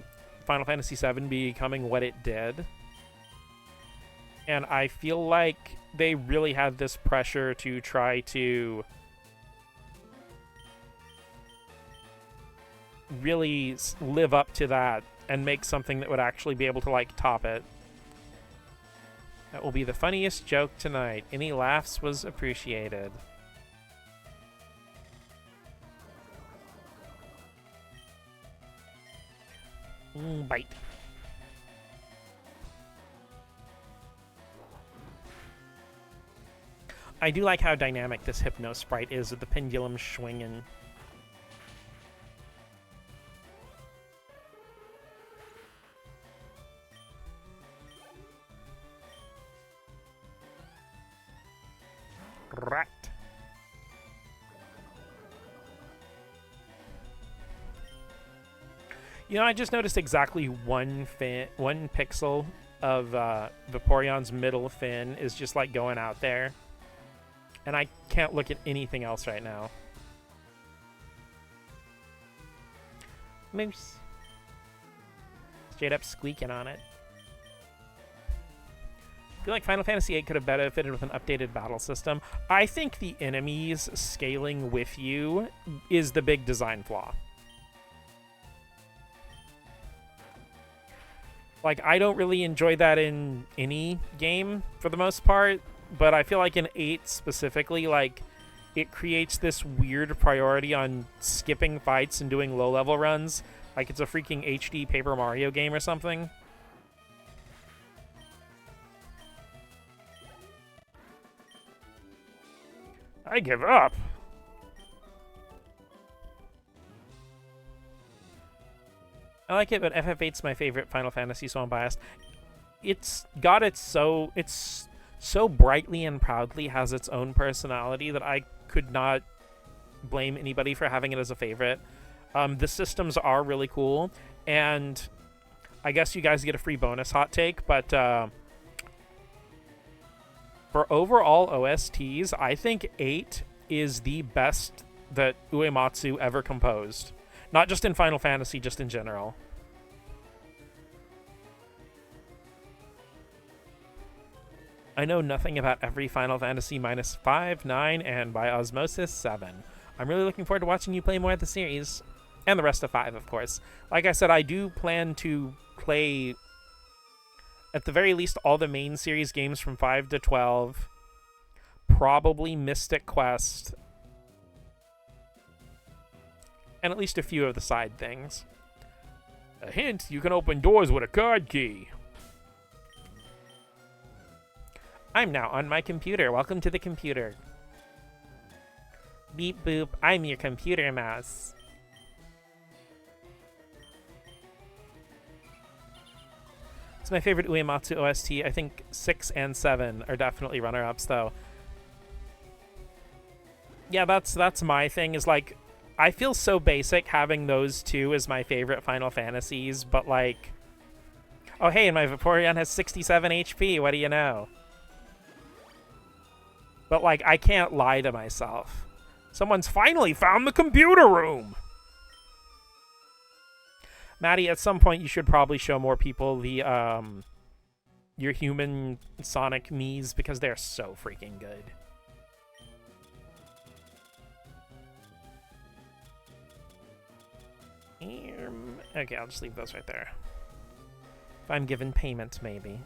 Final Fantasy VII becoming what it did. And I feel like they really had this pressure to try to really live up to that and make something that would actually be able to, like, top it. That will be the funniest joke tonight. Any laughs was appreciated. Bite. I do like how dynamic this Hypno sprite is with the pendulum swinging. Right. You know, I just noticed exactly one pixel of Vaporeon's middle fin is just like going out there. And I can't look at anything else right now. Moose. Straight up squeaking on it. I feel like Final Fantasy VIII could have benefited with an updated battle system. I think the enemies scaling with you is the big design flaw. Like, I don't really enjoy that in any game for the most part, but I feel like in 8 specifically, like, it creates this weird priority on skipping fights and doing low-level runs. Like it's a freaking HD Paper Mario game or something. I give up. I like it, but FF8's my favorite Final Fantasy, so I'm biased. It's so brightly and proudly has its own personality that I could not blame anybody for having it as a favorite. The systems are really cool, and I guess you guys get a free bonus hot take, but for overall OSTs, I think 8 is the best that Uematsu ever composed. Not just in Final Fantasy, just in general. I know nothing about every Final Fantasy minus 5, 9, and by osmosis 7. I'm really looking forward to watching you play more of the series. And the rest of 5, of course. Like I said, I do plan to play, at the very least, all the main series games from 5 to 12. Probably Mystic Quest. And at least a few of the side things. A hint, you can open doors with a card key. I'm now on my computer. Welcome to the computer. Beep boop, I'm your computer mouse. It's my favorite Uematsu OST. I think 6 and 7 are definitely runner-ups, though. Yeah, that's my thing, is like, I feel so basic having those two as my favorite Final Fantasies, but like, oh hey, and my Vaporeon has 67 HP, what do you know? But like, I can't lie to myself. Someone's finally found the computer room! Maddie, at some point you should probably show more people the, your human Sonic Miis, because they're so freaking good. Okay, I'll just leave those right there. If I'm given payment, maybe.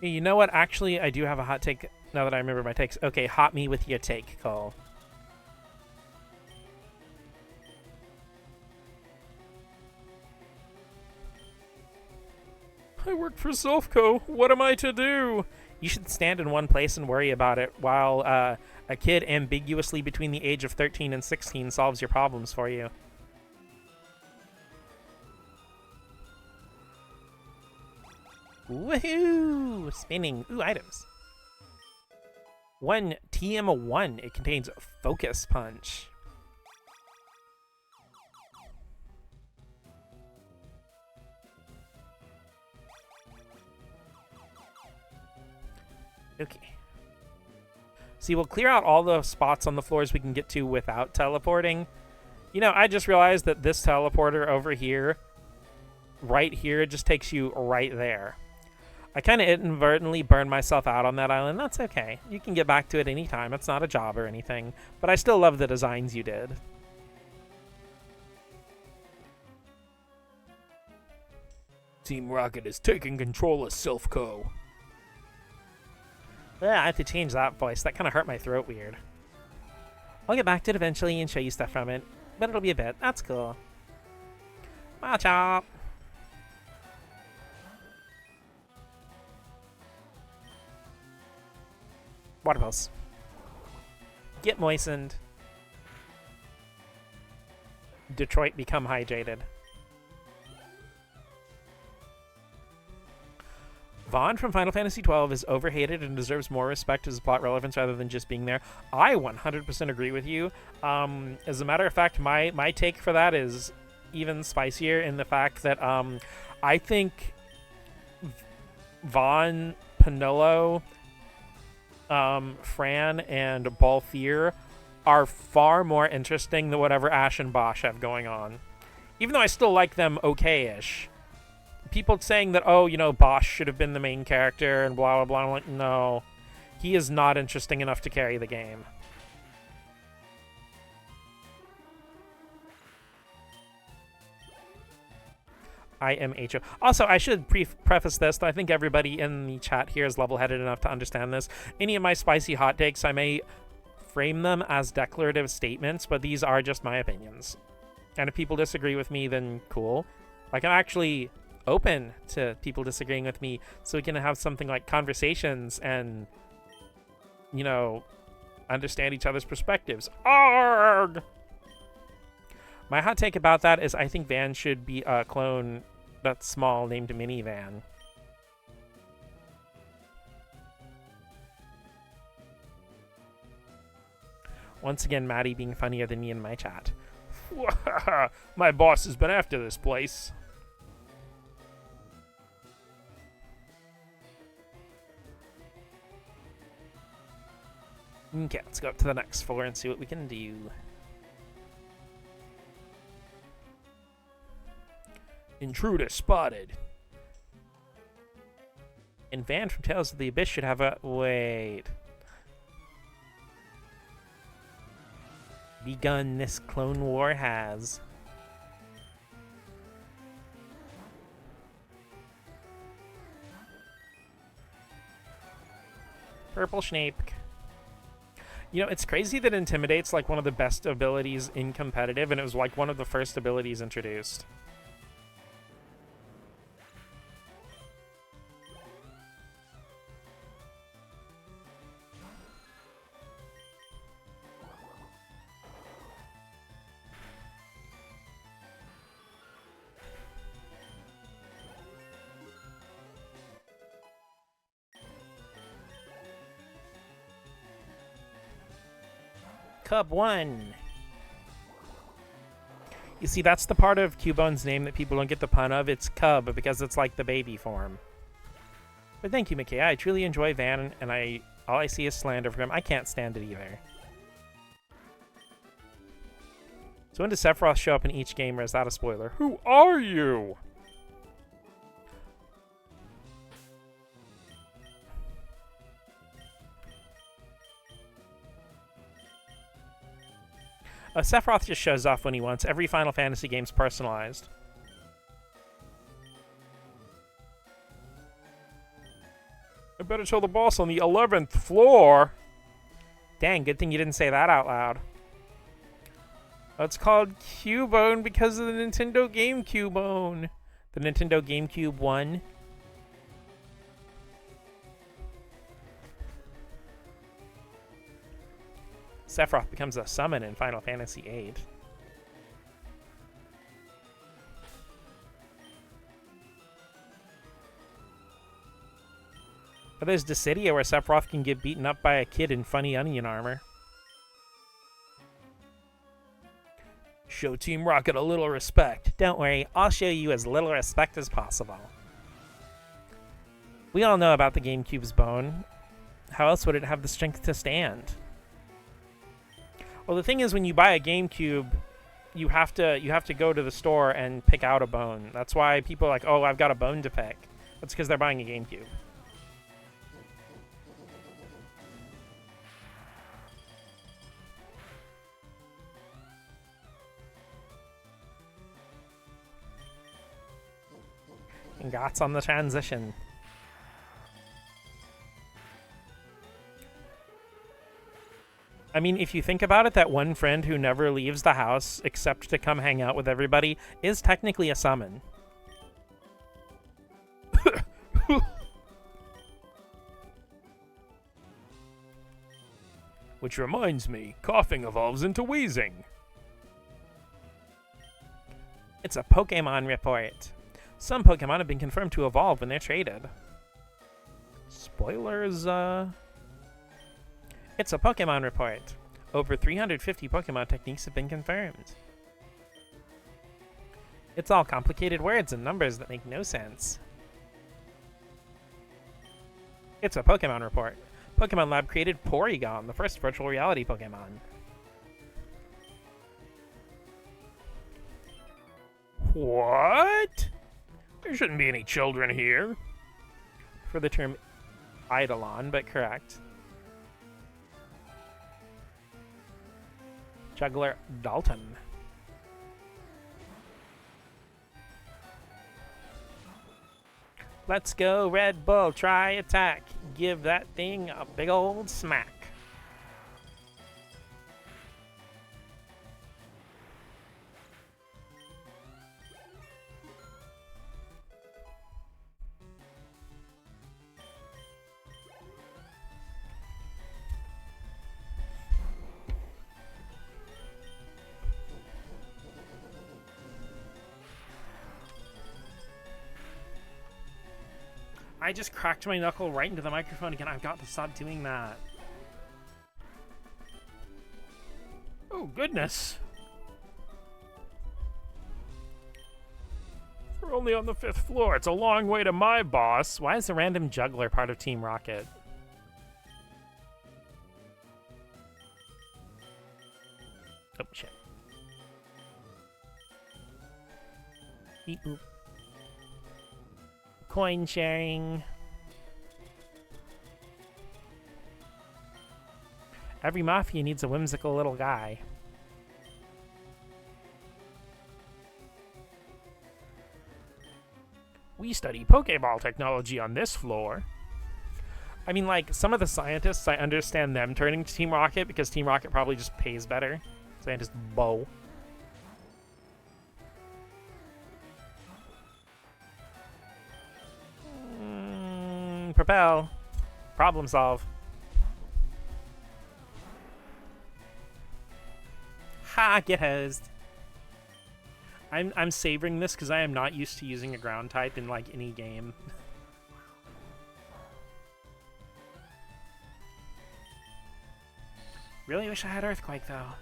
You know what? Actually, I do have a hot take now that I remember my takes. Okay, hot me with your take, Cole. I work for Selfco. What am I to do? You should stand in one place and worry about it while a kid ambiguously between the age of 13 and 16 solves your problems for you. Woohoo! Spinning. Ooh, items. 1 TM1. It contains Focus Punch. Okay. See, we'll clear out all the spots on the floors we can get to without teleporting. You know, I just realized that this teleporter over here, right here, just takes you right there. I kind of inadvertently burned myself out on that island. That's okay. You can get back to it anytime. It's not a job or anything. But I still love the designs you did. Team Rocket is taking control of Silphco. I have to change that voice. That kind of hurt my throat weird. I'll get back to it eventually and show you stuff from it, but it'll be a bit. That's cool. Watch out. Water pulse. Get moistened. Detroit become hydrated. Vaughn from Final Fantasy XII is overhated and deserves more respect as plot relevance rather than just being there. I 100% agree with you. As a matter of fact, my take for that is even spicier in the fact that I think Vaughn, Penelo, Fran, and Balthier are far more interesting than whatever Ash and Bosch have going on. Even though I still like them okay-ish. People saying that, oh, you know, Bosch should have been the main character and blah, blah, blah. I'm like, no. He is not interesting enough to carry the game. I am HO. Also, I should preface this, that I think everybody in the chat here is level-headed enough to understand this. Any of my spicy hot takes, I may frame them as declarative statements, but these are just my opinions. And if people disagree with me, then cool. Like, I'm actually open to people disagreeing with me so we can have something like conversations and, you know, understand each other's perspectives. Arrgh! My hot take about that is I think Van should be a clone that's small named Minivan. Once again, Maddie being funnier than me in my chat. My boss has been after this place. Okay, let's go up to the next floor and see what we can do. Intruder spotted. And Van from Tales of the Abyss should have a... Wait. Begun this Clone War has. Purple Snape. You know, it's crazy that Intimidate's like one of the best abilities in competitive, and it was like one of the first abilities introduced. Cub 1. You see, that's the part of Cubone's name that people don't get the pun of. It's Cub, because it's like the baby form. But thank you, McKay. I truly enjoy Van, and all I see is slander for him. I can't stand it either. So when does Sephiroth show up in each game, or is that a spoiler? Who are you? Sephiroth just shows off when he wants. Every Final Fantasy game's personalized. I better tell the boss on the 11th floor. Dang, good thing you didn't say that out loud. It's called Cubone because of the Nintendo GameCube. The Nintendo GameCube 1. Sephiroth becomes a summon in Final Fantasy VIII. But there's Dissidia where Sephiroth can get beaten up by a kid in funny onion armor. Show Team Rocket a little respect. Don't worry, I'll show you as little respect as possible. We all know about the GameCube's bone. How else would it have the strength to stand? Well, the thing is, when you buy a GameCube, you have to go to the store and pick out a bone. That's why people are like, oh, I've got a bone to pick. That's because they're buying a GameCube. Congrats on the transition. I mean, if you think about it, that one friend who never leaves the house except to come hang out with everybody is technically a summon. Which reminds me, coughing evolves into wheezing. It's a Pokemon report. Some Pokemon have been confirmed to evolve when they're traded. Spoilers, It's a Pokemon report. Over 350 Pokemon techniques have been confirmed. It's all complicated words and numbers that make no sense. It's a Pokemon report. Pokemon Lab created Porygon, the first virtual reality Pokemon. What? There shouldn't be any children here. For the term Eidolon, but correct. Juggler Dalton. Let's go, Red Bull. Try attack. Give that thing a big old smack. I just cracked my knuckle right into the microphone again. I've got to stop doing that. Oh, goodness. We're only on the 5th floor. It's a long way to my boss. Why is the random juggler part of Team Rocket? Oh, shit. Beep boop. Coin sharing. Every mafia needs a whimsical little guy. We study Pokeball technology on this floor. I mean, like, some of the scientists, I understand them turning to Team Rocket because Team Rocket probably just pays better. Scientist Bo. Propel. Problem solve. Ha! Get hosed. I'm savoring this because I am not used to using a ground type in like any game. Really wish I had Earthquake though.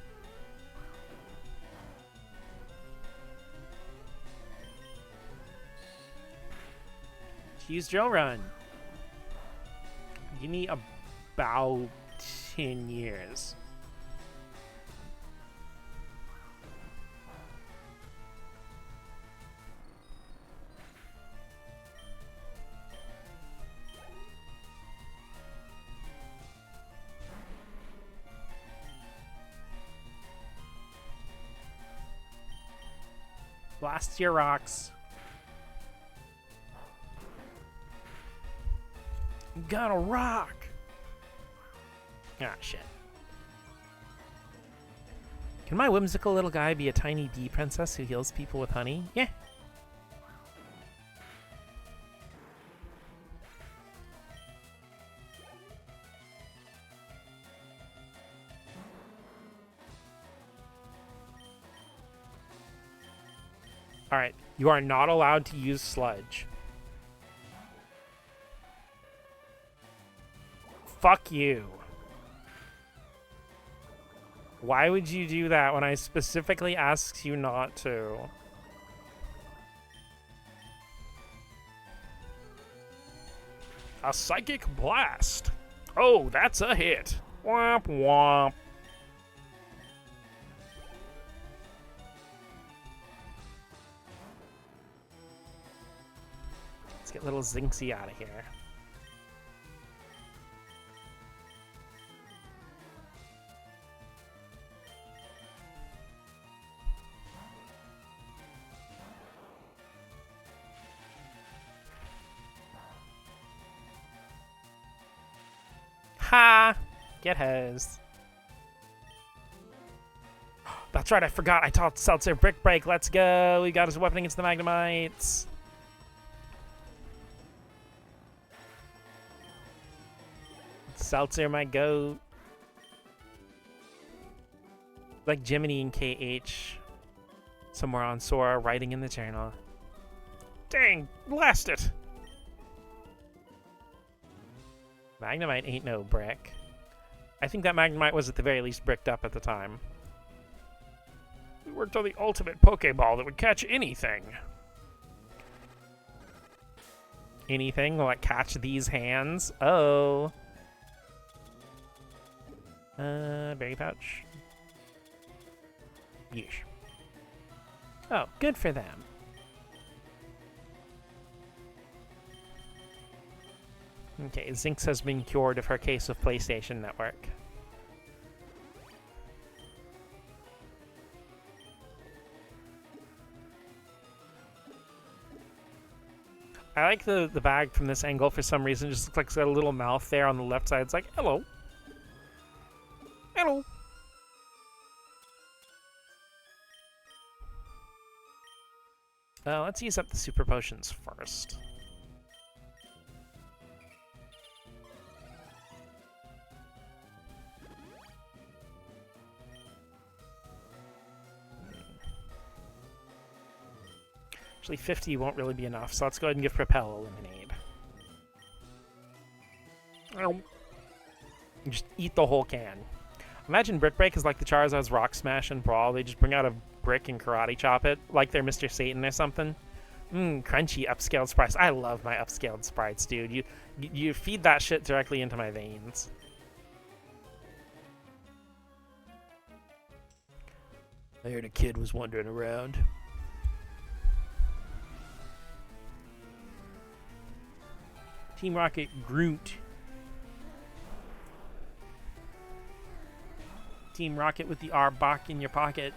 Use Drill Run. Give me about 10 years. Blast your rocks. Gotta rock! Ah, shit. Can my whimsical little guy be a tiny bee princess who heals people with honey? Yeah. Alright, you are not allowed to use sludge. Fuck you. Why would you do that when I specifically asked you not to? A Psychic Blast. Oh, that's a hit. Womp womp. Let's get little Zinxie out of here. Ha! Get hosed. That's right, I forgot. I taught Seltzer Brick Break. Let's go. We got his weapon against the Magnemites. Seltzer, my goat. Like Jiminy and KH. Somewhere on Sora, writing in the journal. Dang, blast it. Magnemite ain't no brick. I think that Magnemite was at the very least bricked up at the time. We worked on the ultimate Pokeball that would catch anything. Anything? Will it catch these hands? Oh. Berry pouch. Yeesh. Oh, good for them. Okay, Zinx has been cured of her case of PlayStation Network. I like the bag from this angle for some reason. It just looks like it's got a little mouth there on the left side. It's like, hello. Hello. Let's use up the super potions first. Actually, 50 won't really be enough, so let's go ahead and give Propel a Lemonade. Ow. Just eat the whole can. Imagine Brick Break is like the Charizard's Rock Smash and Brawl. They just bring out a brick and karate chop it, like they're Mr. Satan or something. Crunchy upscaled sprites. I love my upscaled sprites, dude. You feed that shit directly into my veins. I heard a kid was wandering around. Team Rocket Groot. Team Rocket with the Arbok in your pocket.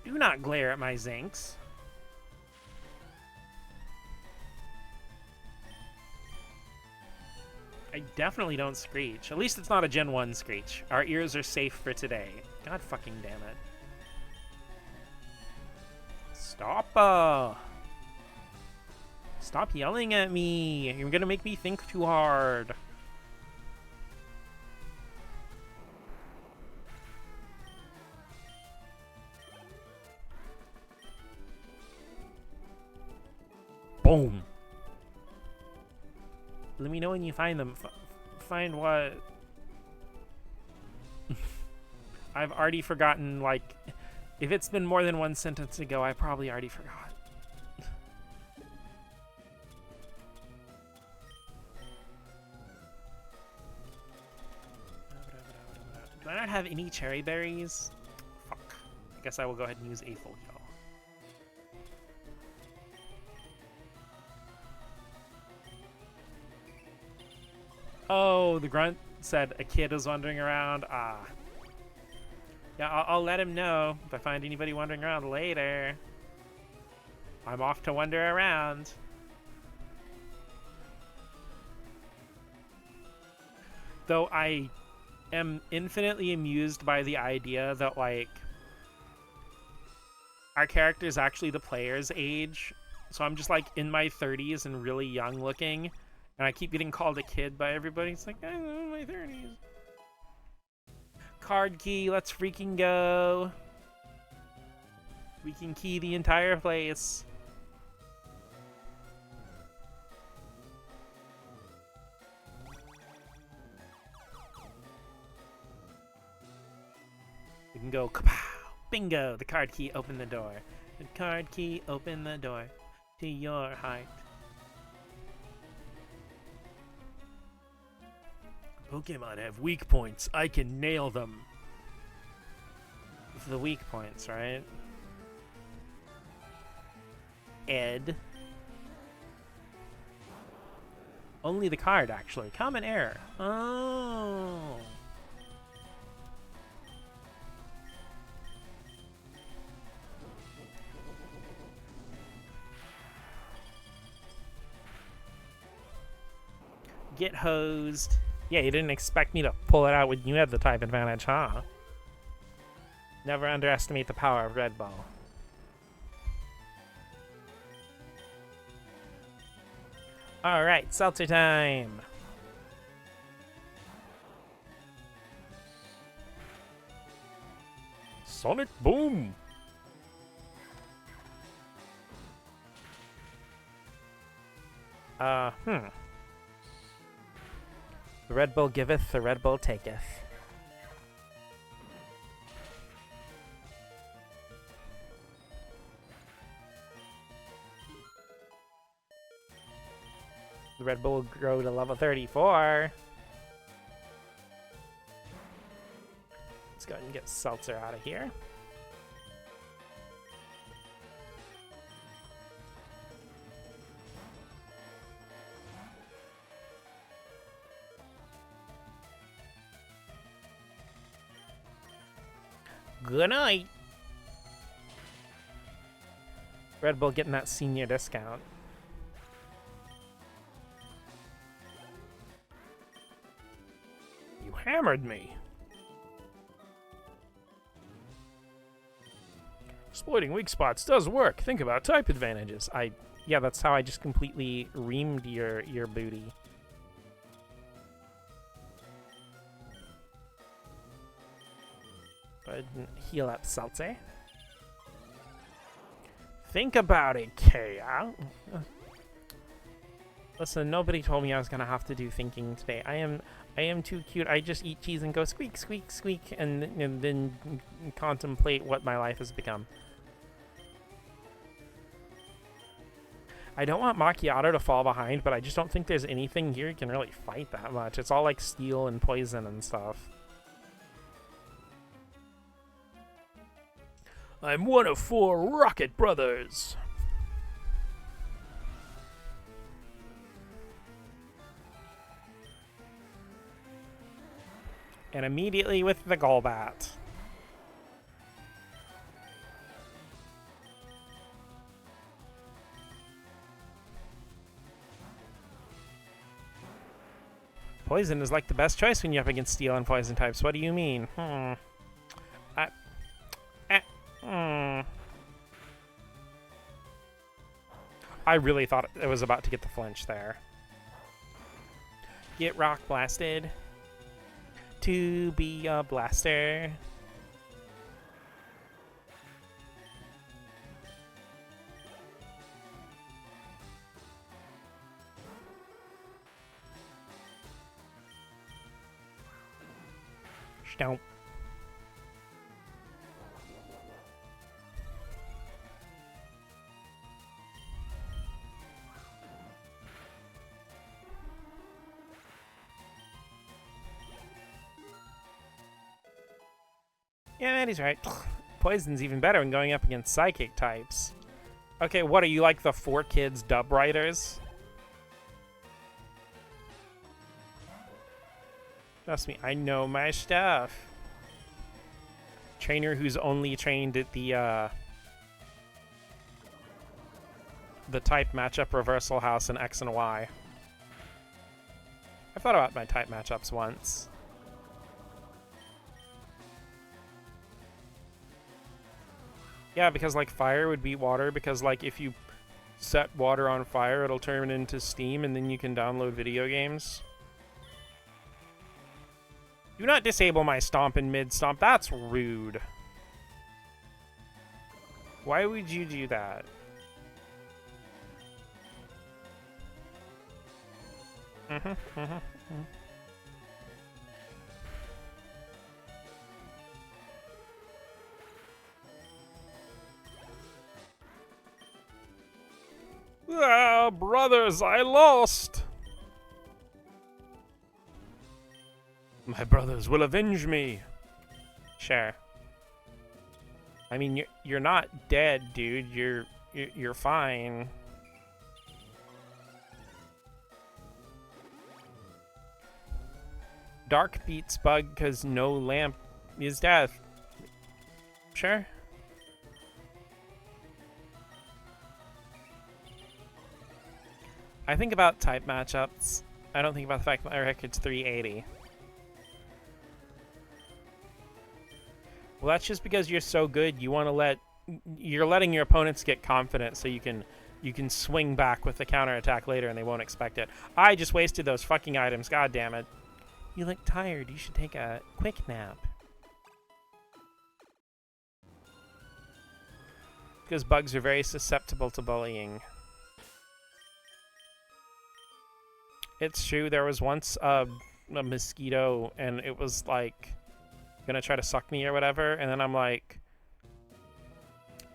Do not glare at my Zinx. I definitely don't screech. At least it's not a Gen 1 screech. Our ears are safe for today. God fucking damn it. Stop! Stop yelling at me! You're gonna make me think too hard. Boom! Let me know when you find them. Find what? I've already forgotten, like, if it's been more than one sentence ago, I probably already forgot. Do I not have any cherry berries? Fuck. I guess I will go ahead and use a full heal. Oh, the grunt said a kid is wandering around. Ah. Yeah, I'll let him know if I find anybody wandering around later. I'm off to wander around. Though I am infinitely amused by the idea that, like, our character is actually the player's age. So I'm just, like, in my 30s and really young looking. And I keep getting called a kid by everybody. It's like, I'm in my 30s. Card key, let's freaking go. We can key the entire place. We can go kapow! Bingo! The card key opened the door. The card key opened the door to your heart. Pokemon have weak points. I can nail them. The weak points, right? Ed. Only the card, actually. Common error. Oh. Get hosed. Yeah, you didn't expect me to pull it out when you had the type advantage, huh? Never underestimate the power of Red Bull. Alright, seltzer time! Sonic Boom! The Red Bull giveth, the Red Bull taketh. The Red Bull will grow to level 34. Let's go ahead and get Seltzer out of here. Good night. Red Bull getting that senior discount. You hammered me. Exploiting weak spots does work. Think about type advantages. Yeah, that's how I just completely reamed your booty. Go ahead and heal up Seltzer. Think about it, Kaya. Listen, nobody told me I was gonna have to do thinking today. I am too cute. I just eat cheese and go squeak, squeak, squeak, and then contemplate what my life has become. I don't want Macchiato to fall behind, but I just don't think there's anything here you can really fight that much. It's all like steel and poison and stuff. I'm one of 4 Rocket Brothers. And immediately with the Golbat. Poison is like the best choice when you're up against steel and poison types. What do you mean? I really thought it was about to get the flinch there. Get rock blasted. To be a blaster. Stomp. Yeah, Maddie's right. Poison's even better when going up against psychic types. Okay, what are you, like the 4 Kids dub writers? Trust me, I know my stuff. Trainer who's only trained at the type matchup reversal house in X and Y. I've thought about my type matchups once. Yeah, because, like, fire would beat water, because, like, if you set water on fire, it'll turn into steam, and then you can download video games. Do not disable my stomp in mid-stomp. That's rude. Why would you do that? Ah, brothers, I lost! My brothers will avenge me. Sure. I mean, you're not dead, dude. You're fine. Dark beats bug because no lamp is death. Sure. I think about type matchups. I don't think about the fact that my record's 380. Well, that's just because you're so good. You're letting your opponents get confident so you can swing back with the counterattack later and they won't expect it. I just wasted those fucking items. God damn it. You look tired. You should take a quick nap. Because bugs are very susceptible to bullying. It's true, there was once a mosquito and it was like gonna try to suck me or whatever, and then I'm like,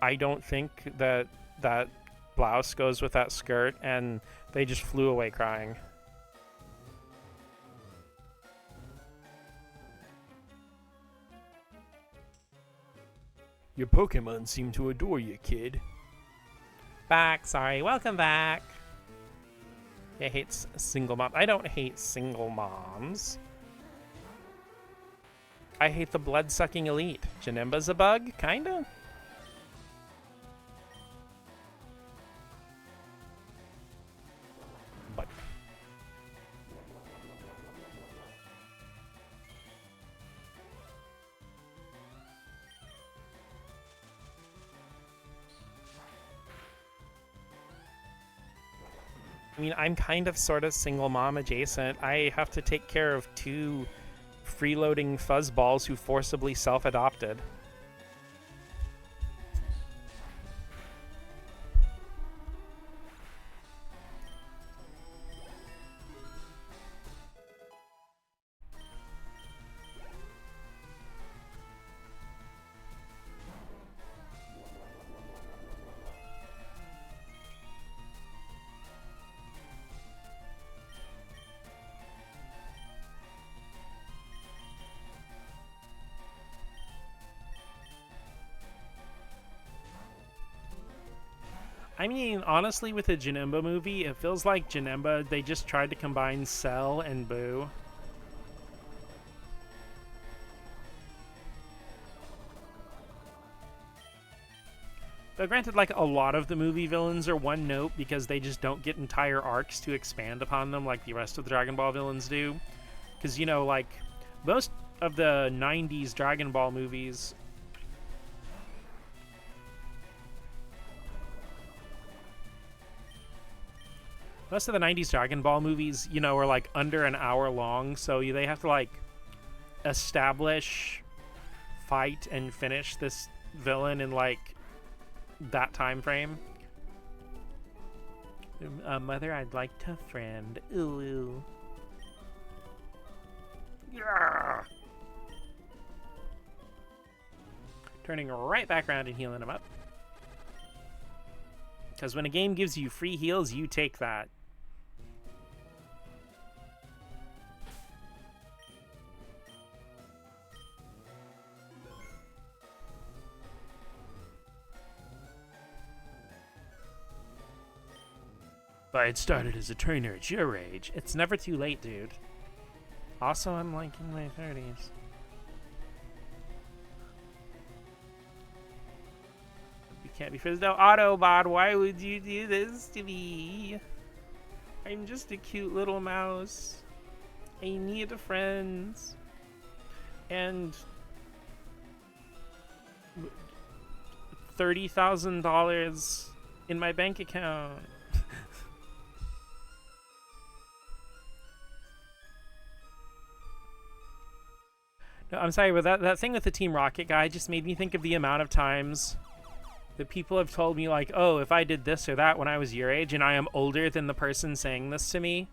I don't think that blouse goes with that skirt, and they just flew away crying. Your Pokemon seem to adore you, kid. Back, sorry, welcome back. I hate single moms. I don't hate single moms. I hate the blood-sucking elite. Janemba's a bug? Kinda? But I mean, I'm kind of sort of single mom adjacent. I have to take care of 2 freeloading fuzzballs who forcibly self-adopted. I mean, honestly, with the Janemba movie, it feels like Janemba, they just tried to combine Cell and Boo. Though granted, like, a lot of the movie villains are one note because they just don't get entire arcs to expand upon them like the rest of the Dragon Ball villains do. Because, you know, like, most of the 90s Dragon Ball movies... Most of the 90s Dragon Ball movies, you know, are like under an hour long, so they have to like establish, fight, and finish this villain in like that time frame. Mother, I'd like to friend. Ooh. Yeah. Turning right back around and healing him up. Because when a game gives you free heals, you take that. If I had started as a trainer at your age, it's never too late, dude. Also, I'm like in my 30s. You can't be friends. No, Autobot, why would you do this to me? I'm just a cute little mouse. I need friends. And $30,000 in my bank account. No, I'm sorry, but that thing with the Team Rocket guy just made me think of the amount of times that people have told me, like, oh, if I did this or that when I was your age and I am older than the person saying this to me,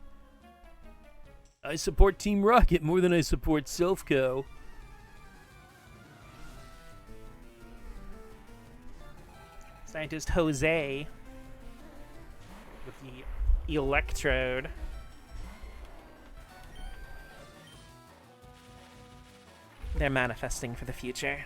I support Team Rocket more than I support Silphco. Scientist Jose with the electrode. They're manifesting for the future.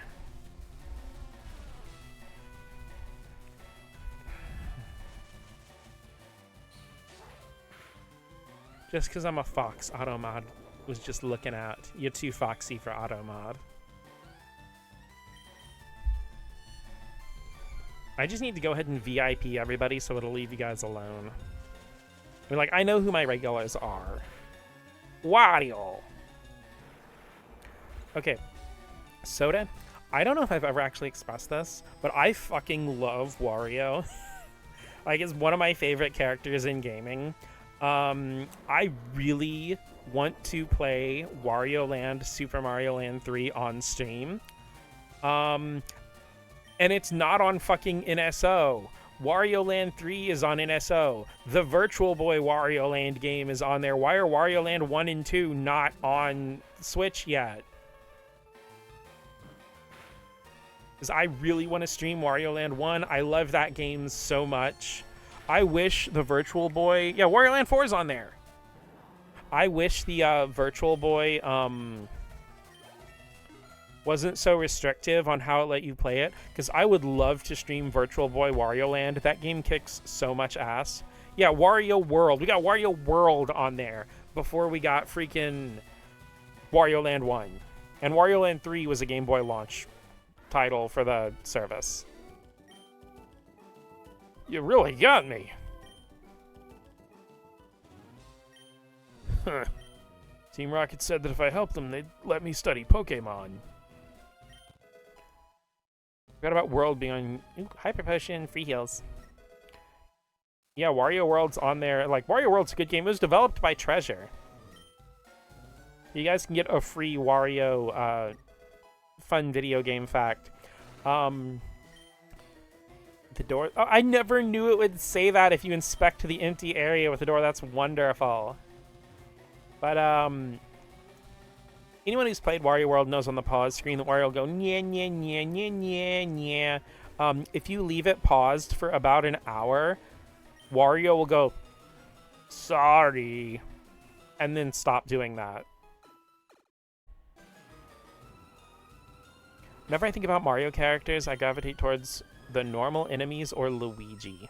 Just because I'm a fox, Automod was just looking out. You're too foxy for auto mod. I just need to go ahead and VIP everybody so it'll leave you guys alone. I mean, like, I know who my regulars are. Wario! Okay. Soda. I don't know if I've ever actually expressed this, but I fucking love Wario. Like, it's one of my favorite characters in gaming. I really want to play Wario Land Super Mario Land 3 on stream. And it's not on fucking NSO. Wario Land 3 is on NSO. The Virtual Boy Wario Land game is on there. Why are Wario Land 1 and 2 not on Switch yet? Because I really want to stream Wario Land 1. I love that game so much. I wish the Virtual Boy... Yeah, Wario Land 4 is on there. I wish the Virtual Boy wasn't so restrictive on how it let you play it, because I would love to stream Virtual Boy Wario Land. That game kicks so much ass. Yeah, Wario World. We got Wario World on there before we got freaking Wario Land 1. And Wario Land 3 was a Game Boy launch title for the service. You really got me. Huh. Team Rocket said that if I helped them, they'd let me study Pokemon. Forgot about World being on... Ooh, Hyper Potion, free heals. Yeah, Wario World's on there. Like, Wario World's a good game. It was developed by Treasure. You guys can get a free Wario fun video game fact. The door... Oh, I never knew it would say that if you inspect the empty area with the door. That's wonderful. But, anyone who's played Wario World knows on the pause screen that Wario will go, nya, nya, nya, nya, nya, nya. If you leave it paused for about an hour, Wario will go, sorry, and then stop doing that. Whenever I think about Mario characters, I gravitate towards the normal enemies or Luigi.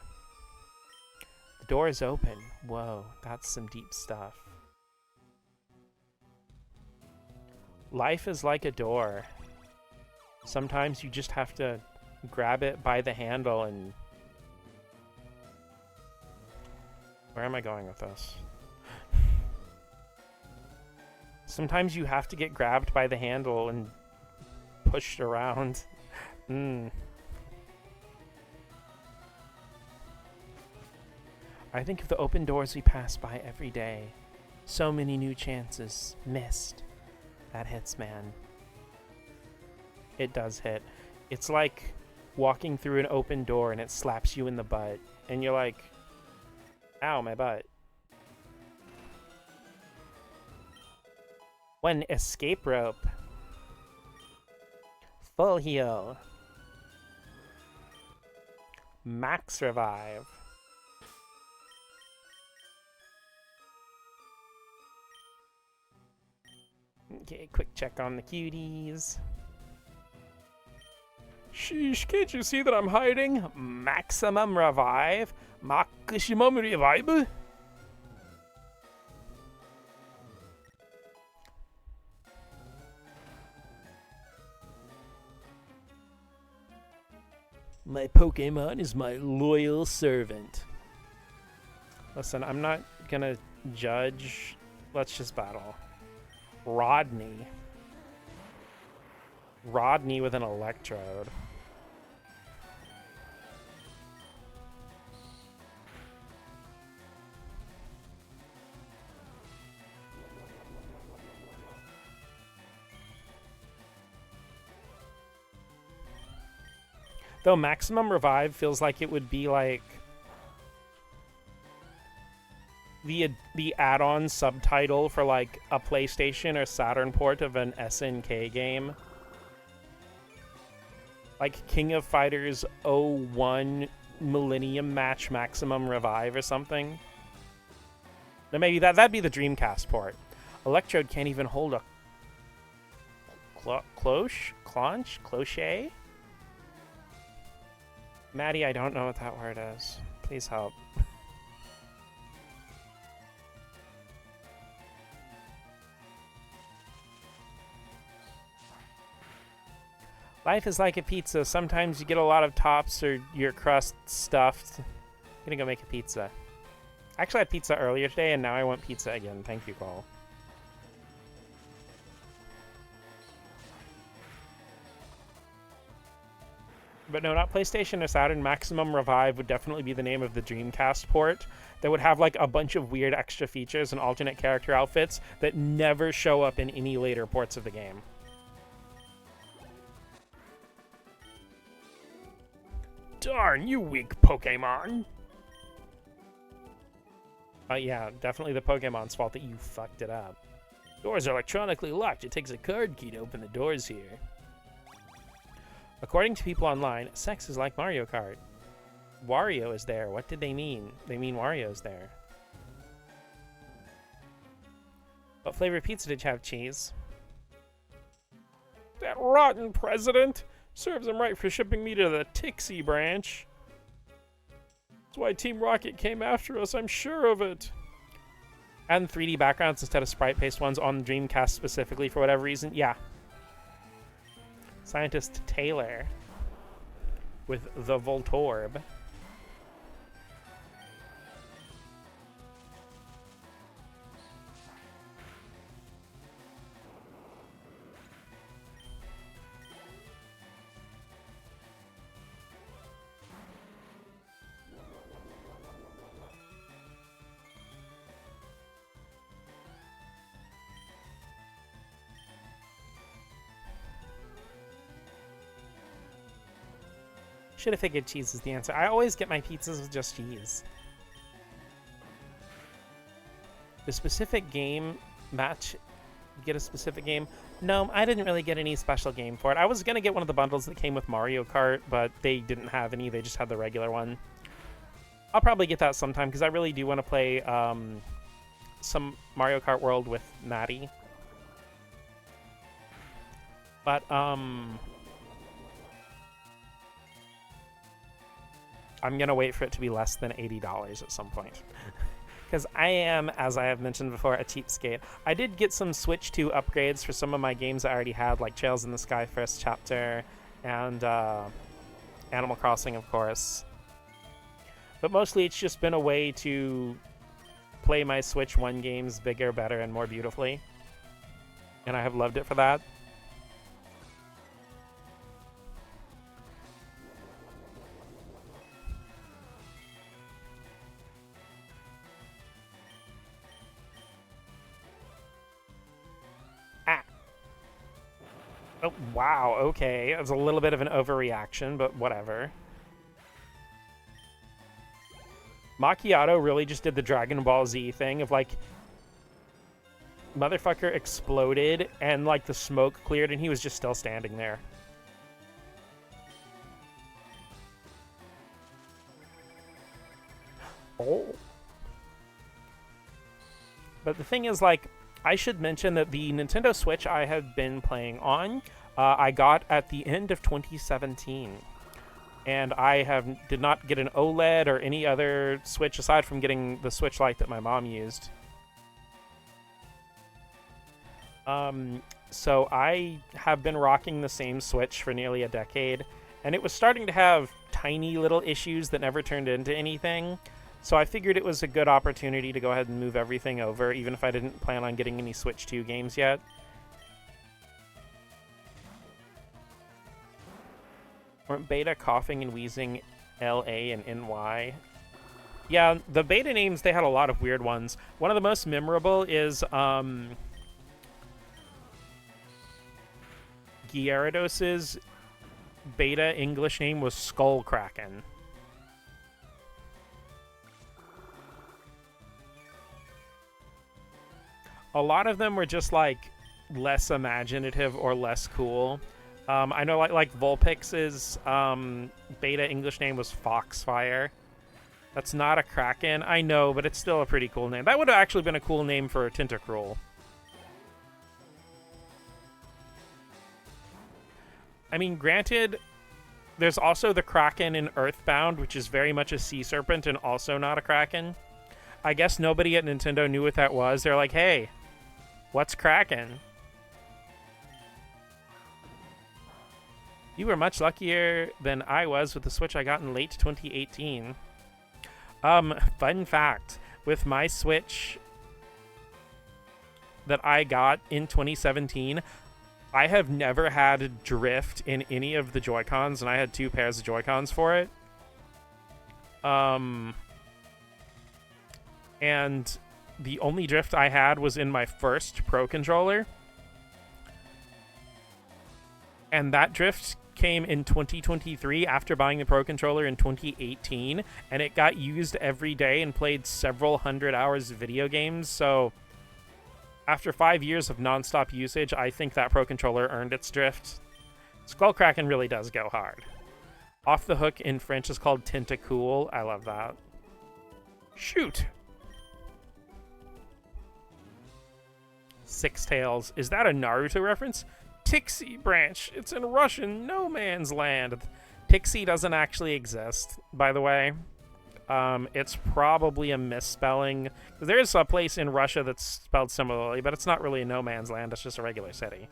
The door is open. Whoa, that's some deep stuff. Life is like a door. Sometimes you just have to grab it by the handle and... Where am I going with this? Sometimes you have to get grabbed by the handle and pushed around. I think of the open doors we pass by every day. So many new chances missed. That hits, man. It does hit. It's like walking through an open door and it slaps you in the butt. And you're like, ow, my butt. One escape rope. Full heal. Max revive. Okay, quick check on the cuties. Sheesh, can't you see that I'm hiding? Maximum revive? Maximum revive? My Pokemon is my loyal servant. Listen, I'm not gonna judge. Let's just battle. Rodney. Rodney with an electrode. Though Maximum Revive feels like it would be like the add-on subtitle for like a PlayStation or Saturn port of an SNK game. Like King of Fighters 01 Millennium Match Maximum Revive or something. Now maybe that'd be the Dreamcast port. Electrode can't even hold a cloche? Maddie, I don't know what that word is. Please help. Life is like a pizza. Sometimes you get a lot of tops or your crust stuffed. I'm gonna go make a pizza. Actually, I had pizza earlier today, and now I want pizza again. Thank you, Cole. But no, not PlayStation or Saturn. Maximum Revive would definitely be the name of the Dreamcast port that would have like a bunch of weird extra features and alternate character outfits that never show up in any later ports of the game. Darn, you weak Pokemon! Yeah, definitely the Pokemon's fault that you fucked it up. Doors are electronically locked. It takes a card key to open the doors here. According to people online, sex is like Mario Kart. Wario is there. What did they mean? They mean Wario's there. What flavor pizza did you have, Cheese? That rotten president! Serves him right for shipping me to the Tixie branch. That's why Team Rocket came after us, I'm sure of it. And 3D backgrounds instead of sprite-based ones on the Dreamcast specifically for whatever reason. Yeah. Scientist Taylor with the Voltorb. Should have figured cheese is the answer. I always get my pizzas with just cheese. The specific game match, get a specific game? No, I didn't really get any special game for it. I was going to get one of the bundles that came with Mario Kart, but they didn't have any. They just had the regular one. I'll probably get that sometime because I really do want to play some Mario Kart World with Maddie. But, I'm going to wait for it to be less than $80 at some point. Because I am, as I have mentioned before, a cheapskate. I did get some Switch 2 upgrades for some of my games I already had, like Trails in the Sky First Chapter and Animal Crossing, of course. But mostly it's just been a way to play my Switch 1 games bigger, better, and more beautifully. And I have loved it for that. Oh, wow, okay. It was a little bit of an overreaction, but whatever. Macchiato really just did the Dragon Ball Z thing of, like, motherfucker exploded and, like, the smoke cleared and he was just still standing there. Oh. But the thing is, like, I should mention that the Nintendo Switch I have been playing on, I got at the end of 2017. And I did not get an OLED or any other Switch aside from getting the Switch Lite that my mom used. So I have been rocking the same Switch for nearly a decade, and it was starting to have tiny little issues that never turned into anything. So I figured it was a good opportunity to go ahead and move everything over, even if I didn't plan on getting any Switch 2 games yet. Weren't Beta, Coughing, and Wheezing LA and NY? Yeah, the beta names, they had a lot of weird ones. One of the most memorable is Gyarados' beta English name was Skullkraken. A lot of them were just, like, less imaginative or less cool. I know, like Vulpix's beta English name was Foxfire. That's not a Kraken, I know, but it's still a pretty cool name. That would have actually been a cool name for a Tentacruel. I mean, granted, there's also the Kraken in Earthbound, which is very much a sea serpent and also not a Kraken. I guess nobody at Nintendo knew what that was. They're like, hey, what's Kraken? You were much luckier than I was with the Switch I got in late 2018. Fun fact, with my Switch that I got in 2017, I have never had drift in any of the Joy-Cons, and I had 2 pairs of Joy-Cons for it. And the only drift I had was in my first Pro Controller. And that drift came in 2023 after buying the Pro Controller in 2018, and it got used every day and played several hundred hours of video games. So after 5 years of nonstop usage, I think that Pro Controller earned its drift. Skullkraken really does go hard. Off the Hook in French is called Tentacool. I love that. Shoot! Six Tails. Is that a Naruto reference? Tixie Branch. It's in Russian no man's land. Tixie doesn't actually exist, by the way. It's probably a misspelling. There is a place in Russia that's spelled similarly, but it's not really a no man's land. It's just a regular city.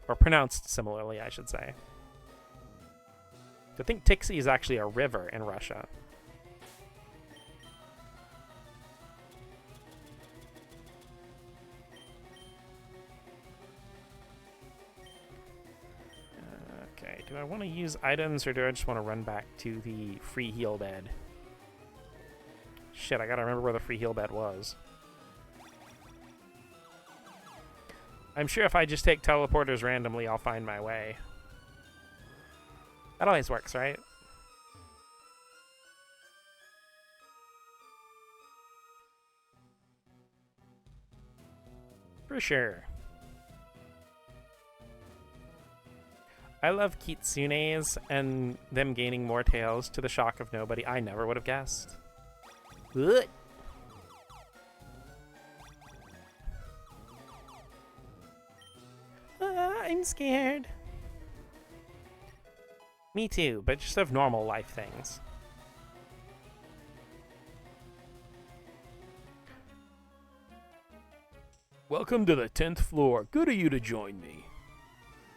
Or pronounced similarly, I should say. I think Tixie is actually a river in Russia. Okay, do I want to use items or do I just want to run back to the free heal bed? Shit, I gotta remember where the free heal bed was. I'm sure if I just take teleporters randomly, I'll find my way. That always works, right? For sure. I love kitsunes and them gaining more tails to the shock of nobody. I never would have guessed. Ugh. I'm scared. Me too, but just of normal life things. Welcome to the 10th floor. Good of you to join me.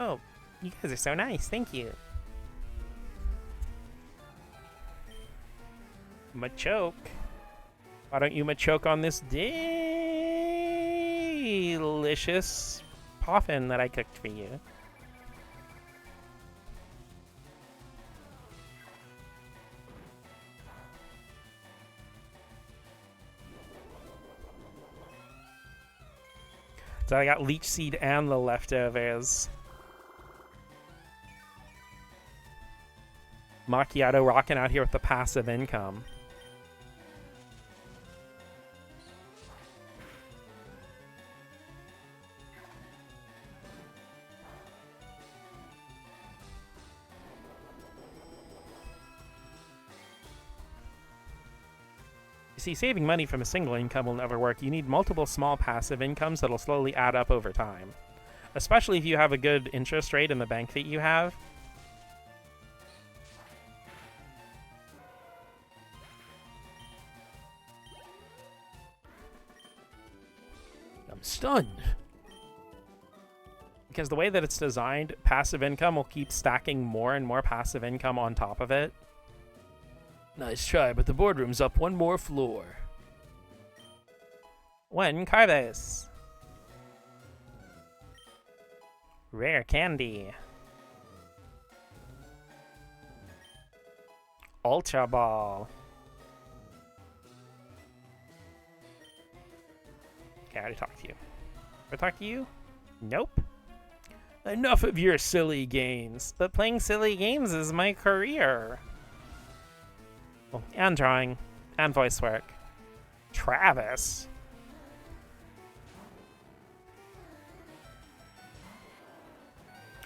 Oh, you guys are so nice. Thank you. Machoke. Why don't you machoke on this delicious poffin that I cooked for you? So I got Leech Seed and the leftovers. Macchiato rocking out here with the passive income. You see, saving money from a single income will never work. You need multiple small passive incomes that'll slowly add up over time. Especially if you have a good interest rate in the bank that you have. I'm stunned. Because the way that it's designed, passive income will keep stacking more and more passive income on top of it. Nice try, but the boardroom's up one more floor. When Carves. Rare candy. Ultra Ball. Okay, I already talked to you. Ever talk to you? Nope. Enough of your silly games. But playing silly games is my career. Oh, and drawing. And voice work. Travis.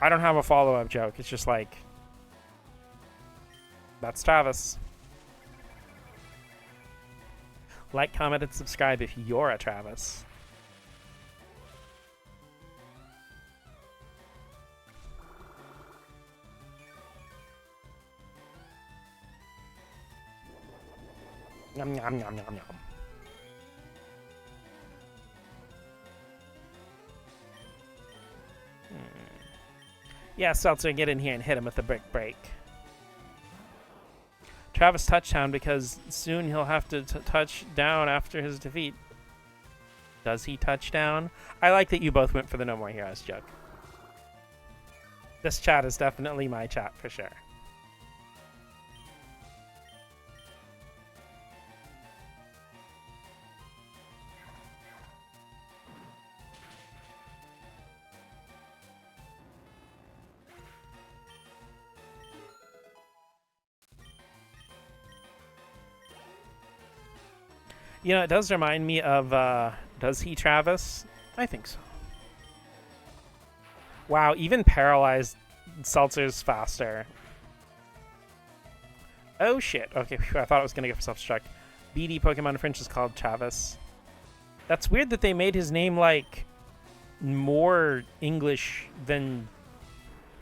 I don't have a follow-up joke. It's just like... That's Travis. Like, comment, and subscribe if you're a Travis. Yum, yum, yum, yum, yum. Yeah, Seltzer, get in here and hit him with the brick break. Travis touchdown because soon he'll have to touch down after his defeat. Does he touch down? I like that you both went for the No More Heroes joke. This chat is definitely my chat for sure. You know, it does remind me of, does he Travis? I think so. Wow, even paralyzed Seltzer's faster. Oh shit. Okay, whew, I thought I was going to get self-destruct. BD Pokemon French is called Travis. That's weird that they made his name, like, more English than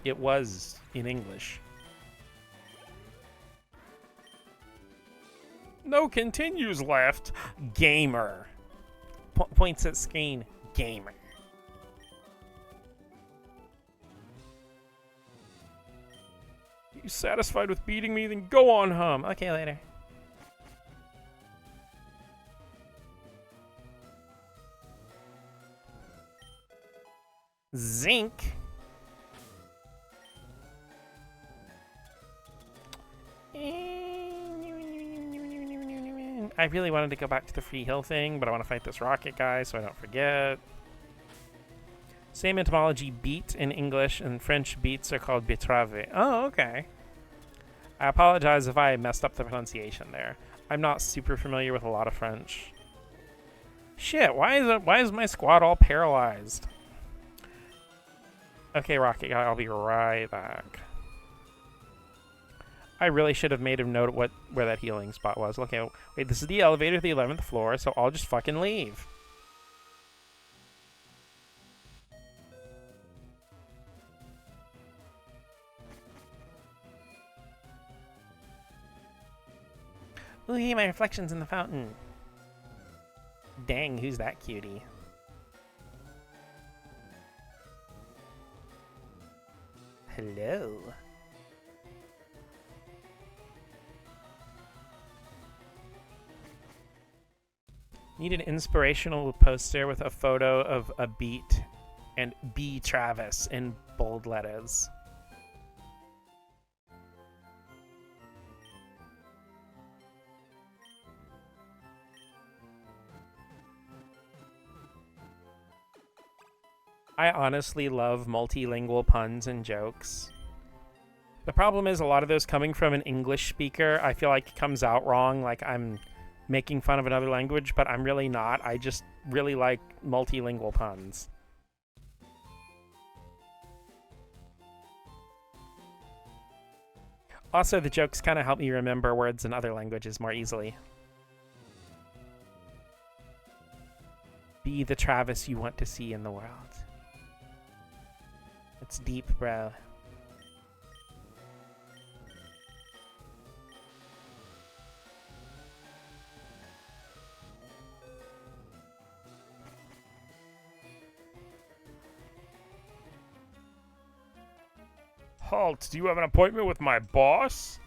it was in English. No continues left. Gamer. Points at screen. Gamer. You satisfied with beating me? Then go on home. Okay, later. Zinc. I really wanted to go back to the free heal thing, but I want to fight this rocket guy so I don't forget. Same etymology, beat in English, and French beats are called betrave. Oh, okay. I apologize if I messed up the pronunciation there. I'm not super familiar with a lot of French. Shit, why is my squad all paralyzed? Okay, rocket guy, I'll be right back. I really should have made him note where that healing spot was. Okay, wait, this is the elevator to the 11th floor, so I'll just fucking leave. Ooh, hey, my reflection's in the fountain. Dang, who's that cutie? Hello. Need an inspirational poster with a photo of a beat and B Travis in bold letters. I honestly love multilingual puns and jokes. The problem is a lot of those coming from an English speaker, I feel like it comes out wrong, like I'm making fun of another language, but I'm really not. I just really like multilingual puns. Also, the jokes kind of help me remember words in other languages more easily. Be the Travis you want to see in the world. It's deep, bro. Halt, do you have an appointment with my boss?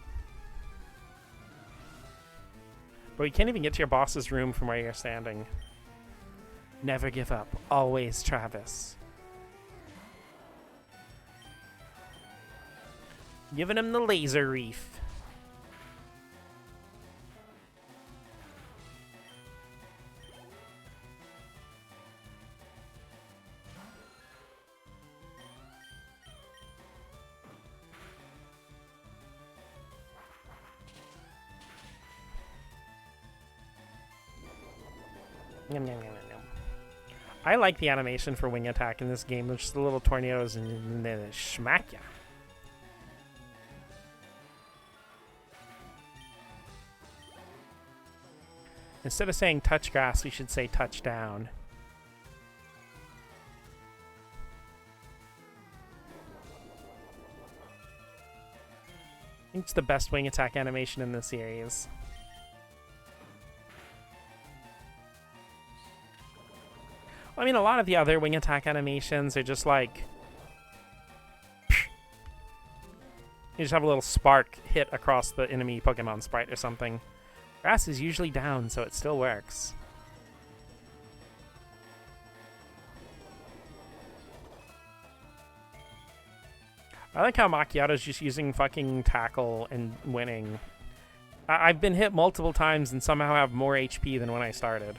Bro, you can't even get to your boss's room from where you're standing. Never give up. Always Travis. Giving him the laser reef. Yum, yum, yum, yum. I like the animation for wing attack in this game. There's just the little tornadoes and they smack ya. Instead of saying touch grass, we should say touchdown. I think it's the best wing attack animation in the series. I mean, a lot of the other wing attack animations are just like You just have a little spark hit across the enemy Pokemon sprite or something. Grass is usually down, so it still works. I like how Macchiato's just using fucking tackle and winning. I've been hit multiple times and somehow have more HP than when I started.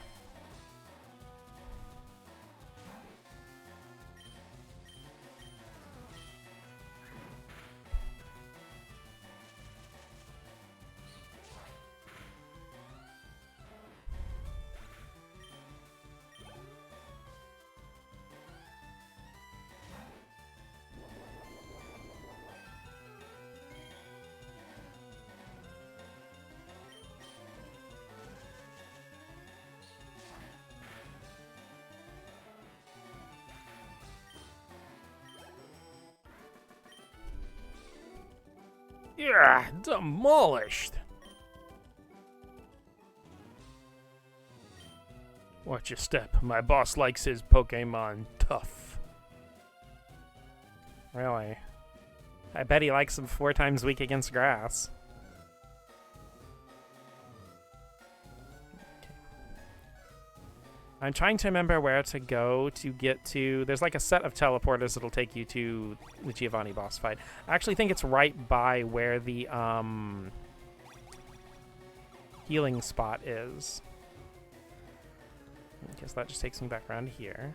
Yeah, demolished. Watch your step. My boss likes his Pokemon tough. Really? I bet he likes them 4 times a week against grass. I'm trying to remember where to go to get to... There's like a set of teleporters that'll take you to the Giovanni boss fight. I actually think it's right by where the healing spot is. I guess that just takes me back around here.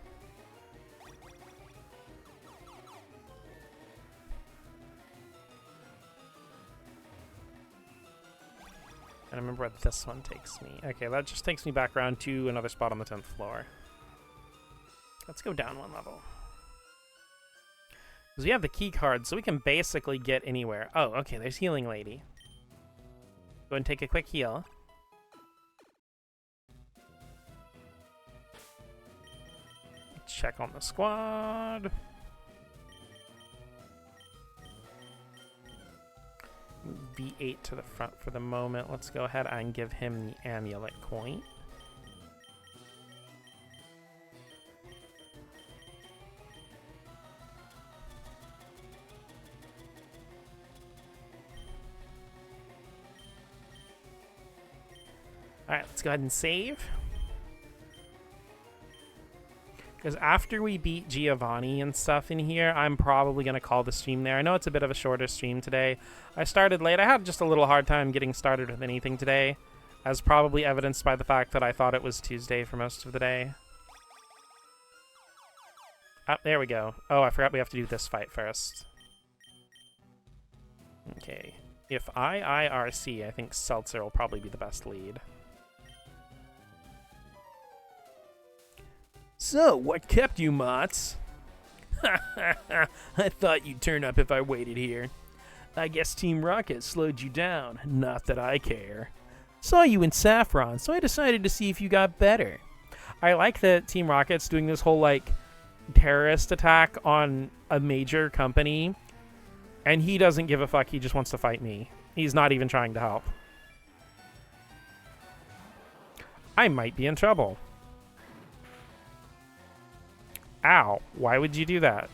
And I remember where this one takes me. Okay, that just takes me back around to another spot on the 10th floor. Let's go down 1 level. Because we have the key card, so we can basically get anywhere. Oh, okay, there's Healing Lady. Go and take a quick heal. Check on the squad. V8 to the front for the moment. Let's go ahead and give him the amulet coin. Alright, let's go ahead and save. Because after we beat Giovanni and stuff in here, I'm probably going to call the stream there. I know it's a bit of a shorter stream today. I started late. I had just a little hard time getting started with anything today, as probably evidenced by the fact that I thought it was Tuesday for most of the day. Ah, there we go. Oh, I forgot we have to do this fight first. Okay. If IIRC, I think Seltzer will probably be the best lead. So, what kept you, Mots? I thought you'd turn up if I waited here. I guess Team Rocket slowed you down. Not that I care. Saw you in Saffron, so I decided to see if you got better. I like that Team Rocket's doing this whole, like, terrorist attack on a major company, and he doesn't give a fuck. He just wants to fight me. He's not even trying to help. I might be in trouble. Ow, why would you do that?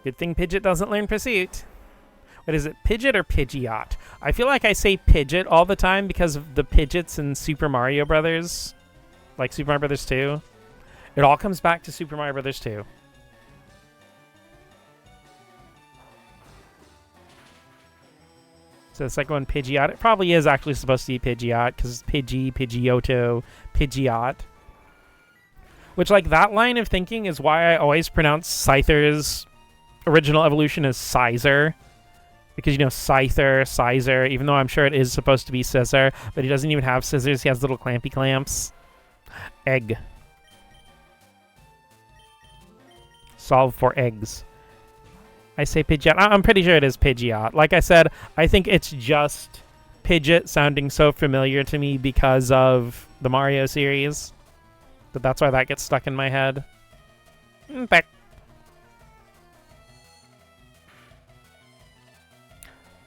Good thing Pidgeot doesn't learn Pursuit. What is it, Pidgeot or Pidgeot? I feel like I say Pidgeot all the time because of the Pidgeots in Super Mario Brothers. Like Super Mario Brothers 2. It all comes back to Super Mario Brothers 2. So it's like going Pidgeot. It probably is actually supposed to be Pidgeot because Pidgey, Pidgeotto, Pidgeot. Which, like, that line of thinking is why I always pronounce Scyther's original evolution as Sizer. Because, you know, Scyther, Sizer, even though I'm sure it is supposed to be Scissor, but he doesn't even have scissors. He has little clampy clamps. Egg. Solve for eggs. I say Pidgeot. I'm pretty sure it is Pidgeot. Like I said, I think it's just Pidgeot sounding so familiar to me because of the Mario series. But that's why that gets stuck in my head. Back.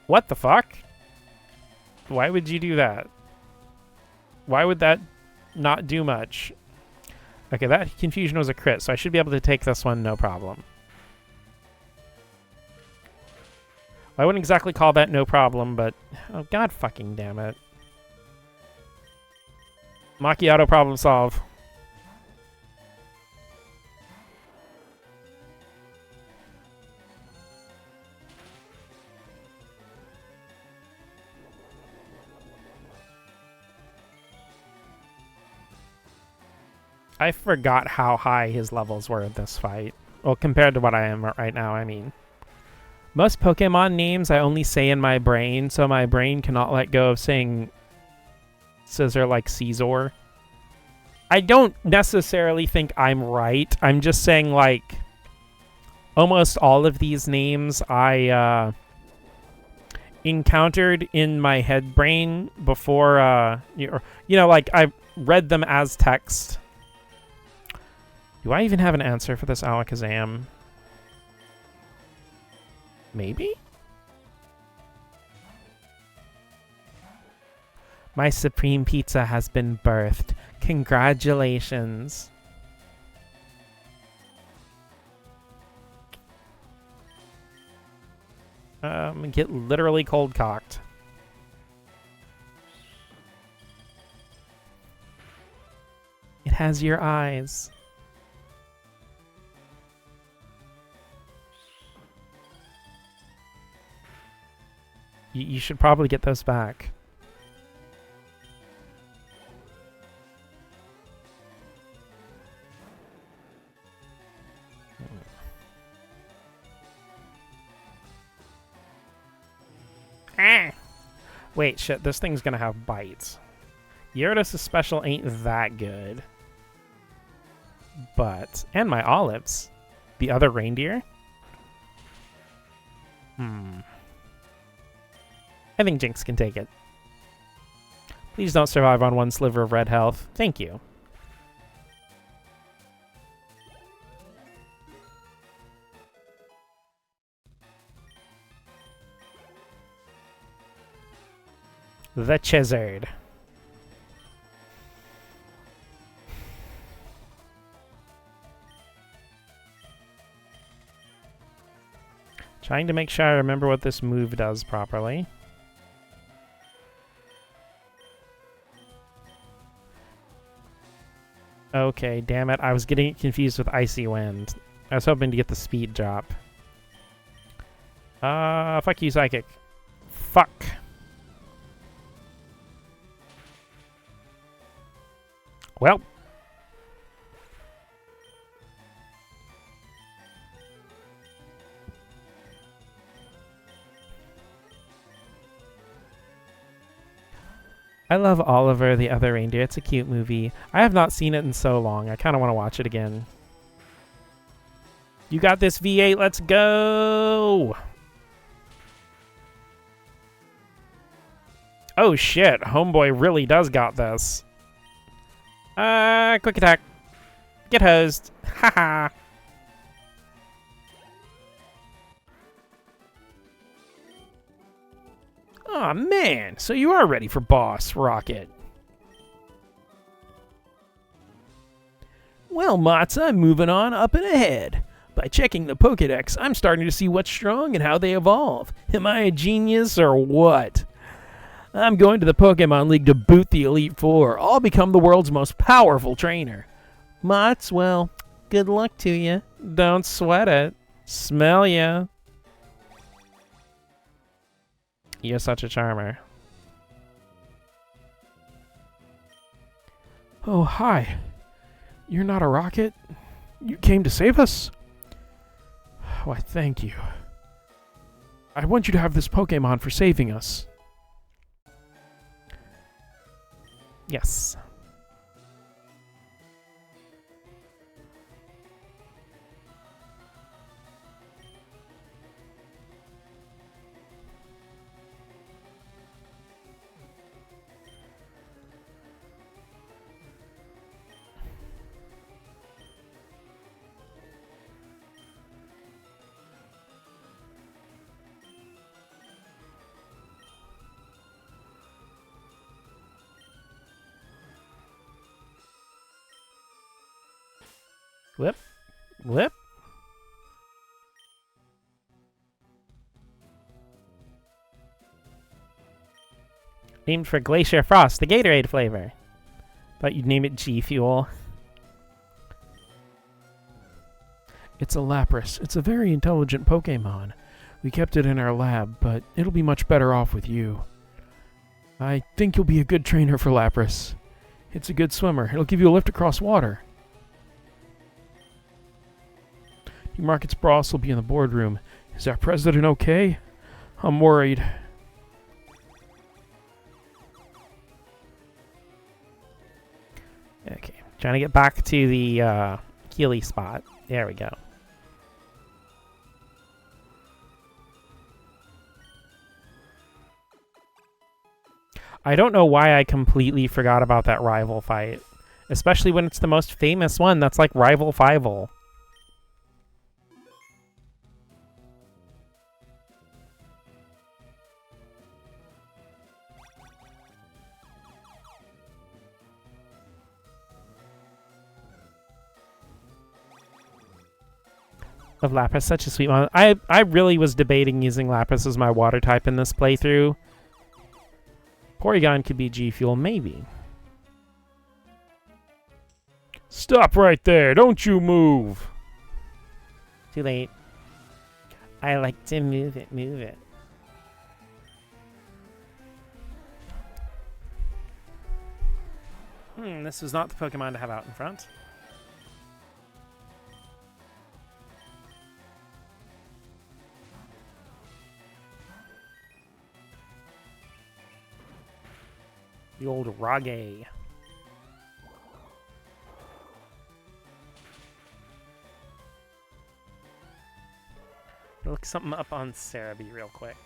What the fuck? Why would you do that? Why would that not do much? Okay, that confusion was a crit, so I should be able to take this one no problem. I wouldn't exactly call that no problem, but... Oh, god fucking damn it. Macchiato problem solve. I forgot how high his levels were in this fight. Well, compared to what I am right now, I mean. Most Pokemon names I only say in my brain, so my brain cannot let go of saying Scizor like Caesar. I don't necessarily think I'm right. I'm just saying, like, almost all of these names I encountered in my head brain before, you know, like, I read them as text. Do I even have an answer for this Alakazam? Maybe? My Supreme Pizza has been birthed. Congratulations. Get literally cold-cocked. It has your eyes. You should probably get those back. Ah! Wait, shit, this thing's gonna have bites. Gyarados' special ain't that good. But... And my olives. The other reindeer? I think Jinx can take it. Please don't survive on one sliver of red health. Thank you. The Charizard. Trying to make sure I remember what this move does properly. Okay, damn it. I was getting confused with Icy Wind. I was hoping to get the speed drop. Fuck you, Psychic. Fuck. Well. I love Oliver, the Other Reindeer. It's a cute movie. I have not seen it in so long. I kind of want to watch it again. You got this, V8. Let's go! Oh, shit. Homeboy really does got this. Quick attack. Get hosed. Haha. Aw, oh, man. So you are ready for Boss Rocket. Well, Matza, I'm moving on up and ahead. By checking the Pokedex, I'm starting to see what's strong and how they evolve. Am I a genius or what? I'm going to the Pokemon League to boot the Elite Four. I'll become the world's most powerful trainer. Mats, well, good luck to you. Don't sweat it. Smell ya. You're such a charmer. Oh, hi. You're not a rocket? You came to save us? Why, thank you. I want you to have this Pokemon for saving us. Yes. Whip. Whip. Named for Glacier Frost, the Gatorade flavor. Thought you'd name it G Fuel. It's a Lapras. It's a very intelligent Pokemon. We kept it in our lab, but it'll be much better off with you. I think you'll be a good trainer for Lapras. It's a good swimmer. It'll give you a lift across water. New Markets Bros will be in the boardroom. Is our president okay? I'm worried. Okay, trying to get back to the Healy spot. There we go. I don't know why I completely forgot about that rival fight. Especially when it's the most famous one. That's like Rival Fivel. Of Lapras, such a sweet one. I really was debating using Lapras as my water type in this playthrough. Porygon could be G Fuel, maybe. Stop right there! Don't you move! Too late. I like to move it, move it. This was not the Pokemon to have out in front. The old Rage. Look something up on Cerebi real quick.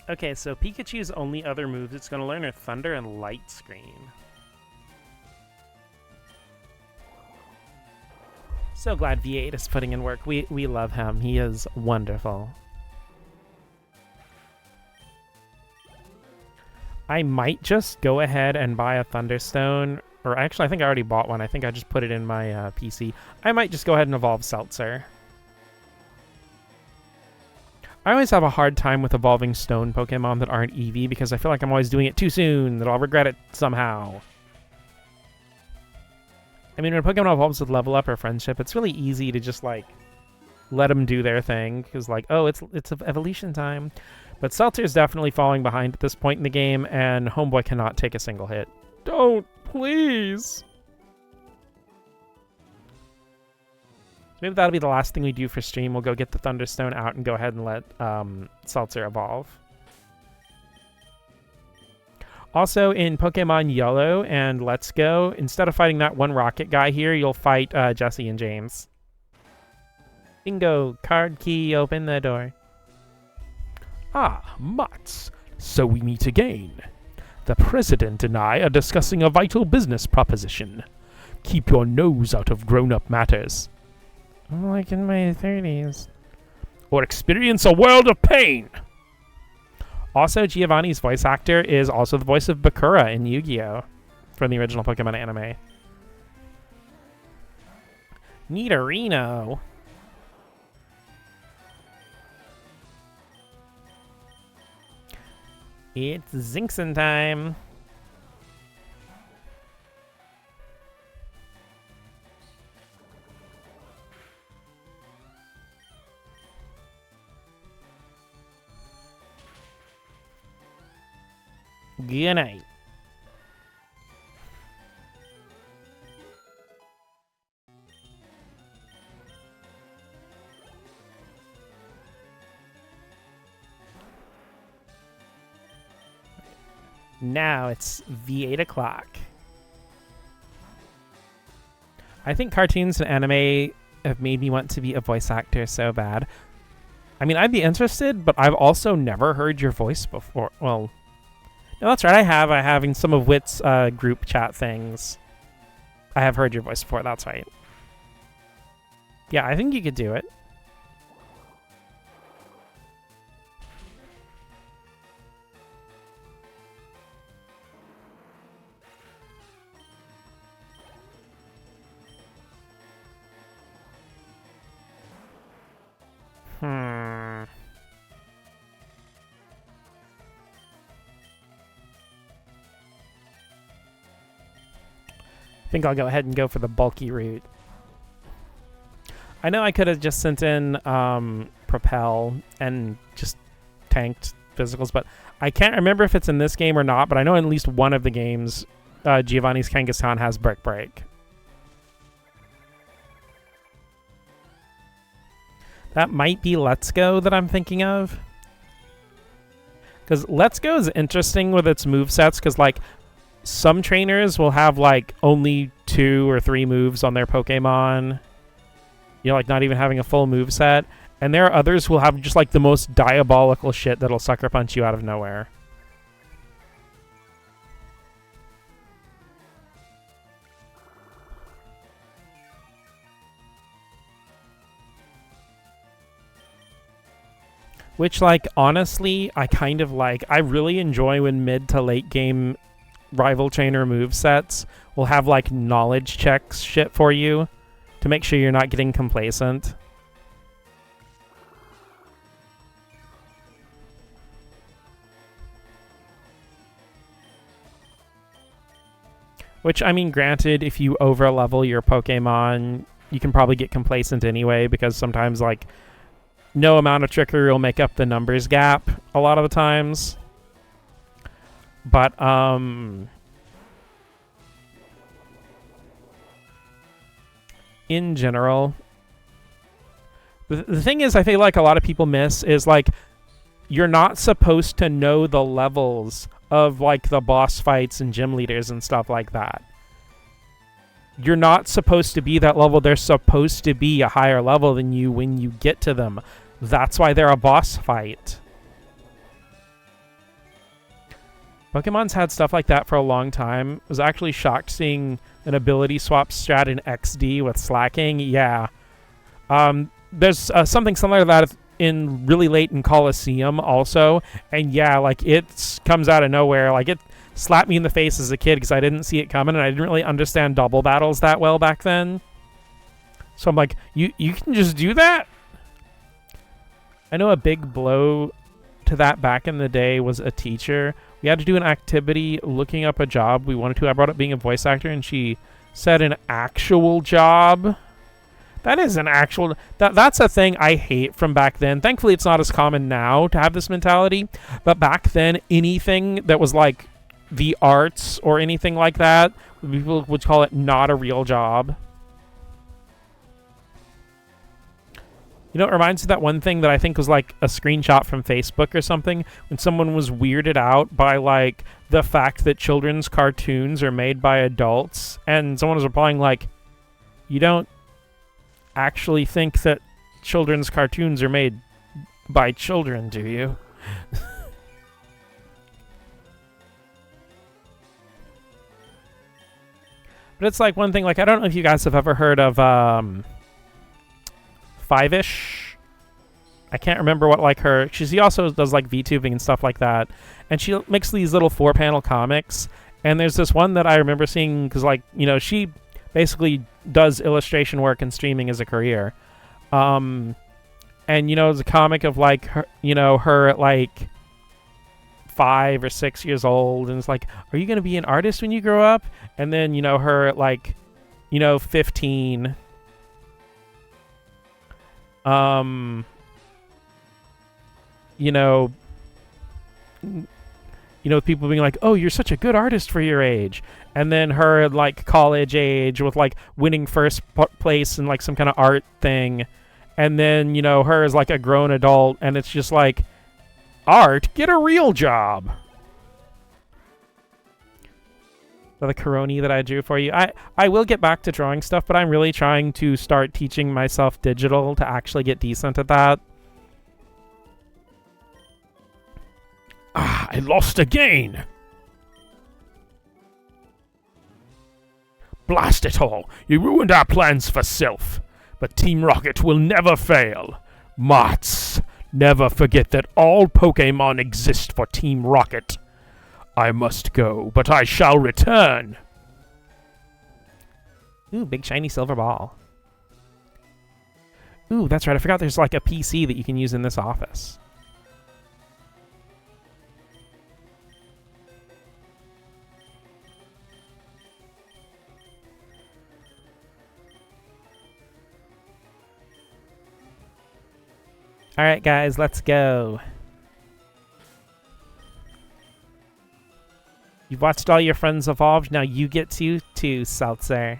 Okay, so Pikachu's only other moves, it's going to learn are Thunder and Light Screen. So glad V8 is putting in work. We love him. He is wonderful. I might just go ahead and buy a Thunderstone. Or actually, I think I already bought one. I think I just put it in my PC. I might just go ahead and evolve Seltzer. I always have a hard time with evolving stone Pokemon that aren't Eevee because I feel like I'm always doing it too soon, that I'll regret it somehow. I mean, when a Pokemon evolves with Level Up or Friendship, it's really easy to just, like, let them do their thing. Because, like, oh, it's evolution time. But Seltzer's definitely falling behind at this point in the game, and Homeboy cannot take a single hit. Don't, please. Maybe that'll be the last thing we do for stream. We'll go get the Thunderstone out and go ahead and let Seltzer evolve. Also, in Pokemon Yellow and Let's Go, instead of fighting that one rocket guy here, you'll fight Jesse and James. Bingo! Card key, open the door. Ah, Mats. So we meet again. The President and I are discussing a vital business proposition. Keep your nose out of grown-up matters. I'm like in my 30s. Or experience a world of pain! Also, Giovanni's voice actor is also the voice of Bakura in Yu-Gi-Oh! From the original Pokemon anime. Nidorino. It's Zinxin time. Good night. Now it's V8 o'clock. I think cartoons and anime have made me want to be a voice actor so bad. I mean, I'd be interested, but I've also never heard your voice before. Well, No, that's right. I have in some of Wit's group chat things. I have heard your voice before. That's right. Yeah, I think you could do it. I think I'll go ahead and go for the bulky route. I know I could have just sent in Propel and just tanked physicals, but I can't remember if it's in this game or not, but I know in at least one of the games Giovanni's Kangaskhan has Brick Break. That might be Let's Go that I'm thinking of. Because Let's Go is interesting with its movesets, because, like, some trainers will have, like, only 2 or 3 moves on their Pokemon. You know, like, not even having a full moveset. And there are others who will have just, like, the most diabolical shit that'll sucker punch you out of nowhere. Which, like, honestly, I kind of like. I really enjoy when mid to late game rival trainer movesets will have, like, knowledge checks shit for you to make sure you're not getting complacent. Which, I mean, granted, if you over-level your Pokemon, you can probably get complacent anyway, because sometimes, like, no amount of trickery will make up the numbers gap a lot of the times. But, in general, the thing is, I feel like a lot of people miss is, like, you're not supposed to know the levels of, like, the boss fights and gym leaders and stuff like that. You're not supposed to be that level. They're supposed to be a higher level than you when you get to them. That's why they're a boss fight. Pokemon's had stuff like that for a long time. I was actually shocked seeing an ability swap strat in XD with slacking. Yeah. There's something similar to that in really late in Coliseum also. And yeah, like, it comes out of nowhere. Like, it slapped me in the face as a kid because I didn't see it coming and I didn't really understand double battles that well back then. So I'm like, you can just do that? I know a big blow to that back in the day was a teacher. We had to do an activity looking up a job we wanted to. I brought up being a voice actor and she said an actual job. That is an actual... That's a thing I hate from back then. Thankfully, it's not as common now to have this mentality. But back then, anything that was like the arts or anything like that, people would call it not a real job. You know, it reminds me of that one thing that I think was like a screenshot from Facebook or something, when someone was weirded out by, like, the fact that children's cartoons are made by adults, and someone was replying like, you don't actually think that children's cartoons are made by children, do you? But it's like one thing, like, I don't know if you guys have ever heard of Five-ish. I can't remember what, like, she also does, like, VTubing and stuff like that. And she makes these little 4-panel comics. And there's this one that I remember seeing because, like, you know, she basically does illustration work and streaming as a career. And, you know, it's a comic of, like, her, you know, her at, like, 5 or 6 years old. And it's like, are you going to be an artist when you grow up? And then, you know, her at, like, you know, 15... you know, people being like, oh, you're such a good artist for your age. And then her, like, college age with, like, winning first place in, like, some kind of art thing. And then, you know, her as, like, a grown adult. And it's just like, art? Get a real job. The Coroni that I drew for you. I will get back to drawing stuff, but I'm really trying to start teaching myself digital to actually get decent at that. Ah, I lost again. Blast it all! You ruined our plans for Sylph. But Team Rocket will never fail. Mats, never forget that all Pokémon exist for Team Rocket. I must go, but I shall return. Ooh, big shiny silver ball. Ooh, that's right. I forgot there's like a PC that you can use in this office. All right, guys, let's go. You've watched all your friends evolve. Now you get to too, Seltzer.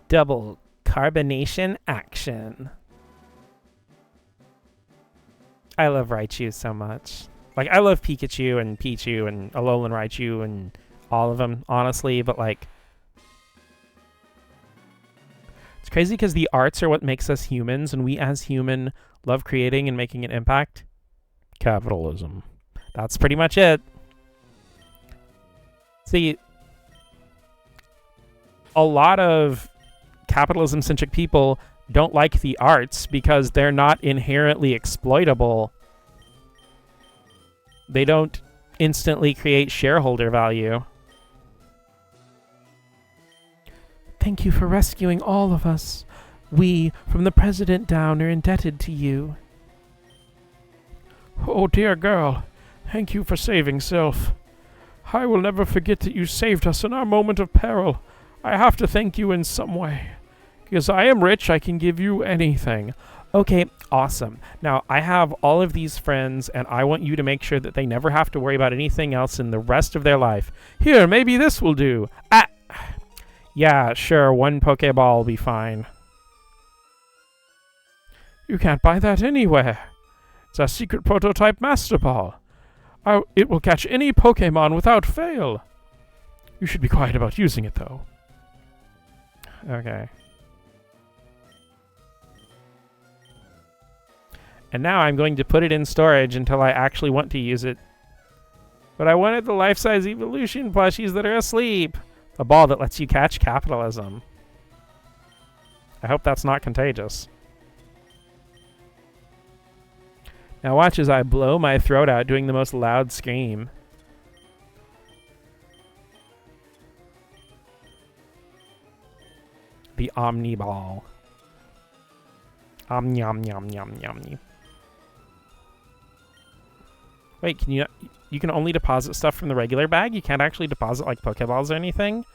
Double carbonation action. I love Raichu so much. Like, I love Pikachu and Pichu and Alolan Raichu and all of them, honestly, but like... It's crazy because the arts are what makes us humans, and we as human love creating and making an impact. Capitalism. That's pretty much it. See, a lot of capitalism-centric people don't like the arts because they're not inherently exploitable. They don't instantly create shareholder value. Thank you for rescuing all of us. We, from the president down, are indebted to you. Oh, dear girl. Thank you for saving Sylph. I will never forget that you saved us in our moment of peril. I have to thank you in some way. Because I am rich, I can give you anything. Okay, awesome. Now, I have all of these friends, and I want you to make sure that they never have to worry about anything else in the rest of their life. Here, maybe this will do. Ah! Yeah, sure, 1 Pokeball will be fine. You can't buy that anywhere. It's a secret prototype Master Ball. It will catch any Pokemon without fail. You should be quiet about using it, though. Okay. And now I'm going to put it in storage until I actually want to use it. But I wanted the life-size evolution plushies that are asleep. A ball that lets you catch capitalism. I hope that's not contagious. Now watch as I blow my throat out doing the most loud scream. The Omni Ball. Om yum yum yum yum. Wait, can you... You can only deposit stuff from the regular bag? You can't actually deposit, like, Pokeballs or anything?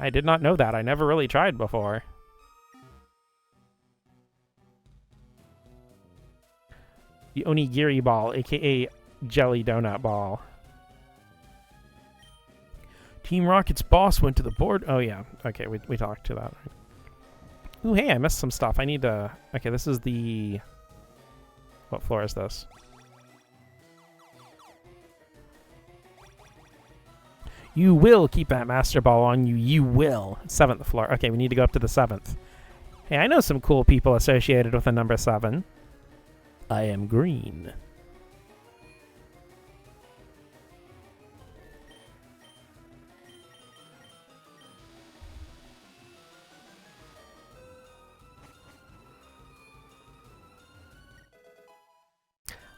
I did not know that. I never really tried before. The Onigiri Ball, a.k.a. Jelly Donut Ball. Team Rocket's boss went to the board. Oh, yeah. Okay, we talked to that. Ooh, hey, I missed some stuff. I need to... Okay, this is the... What floor is this? You will keep that Master Ball on you. You will. 7th floor. Okay, we need to go up to the 7th. Hey, I know some cool people associated with the number 7. I am green.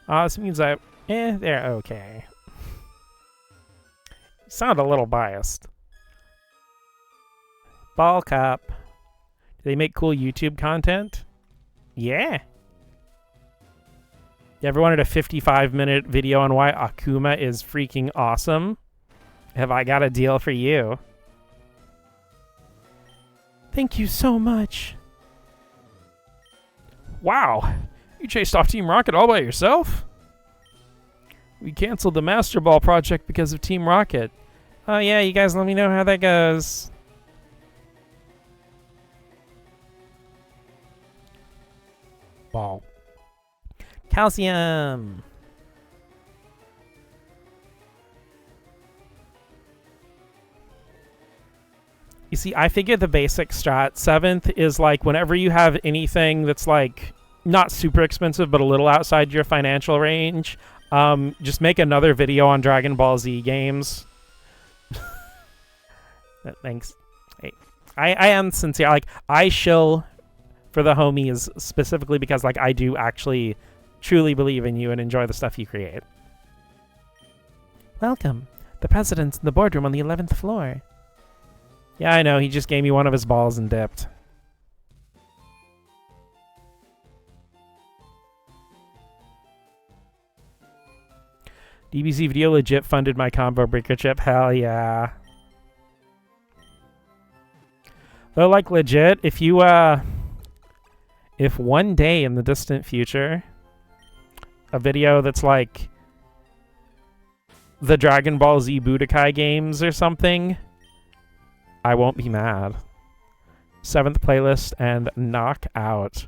This means I... they're okay. Sound a little biased. Ball Cup. Do they make cool YouTube content? Yeah. You ever wanted a 55-minute video on why Akuma is freaking awesome? Have I got a deal for you? Thank you so much. Wow. You chased off Team Rocket all by yourself? We canceled the Master Ball project because of Team Rocket. Oh yeah, you guys let me know how that goes. Ball. Calcium! You see, I figured the basic strat 7th is like whenever you have anything that's like not super expensive but a little outside your financial range, just make another video on Dragon Ball Z games. Thanks. Hey, I am sincere. Like, I shill for the homies specifically because like I do actually truly believe in you and enjoy the stuff you create. Welcome. The president's in the boardroom on the 11th floor. Yeah, I know. He just gave me one of his balls and dipped. DBZ Video legit funded my combo breaker chip. Hell yeah. Though, like, legit, if you, if one day in the distant future, a video that's like the Dragon Ball Z Budokai games or something, I won't be mad. 7th playlist and knock out.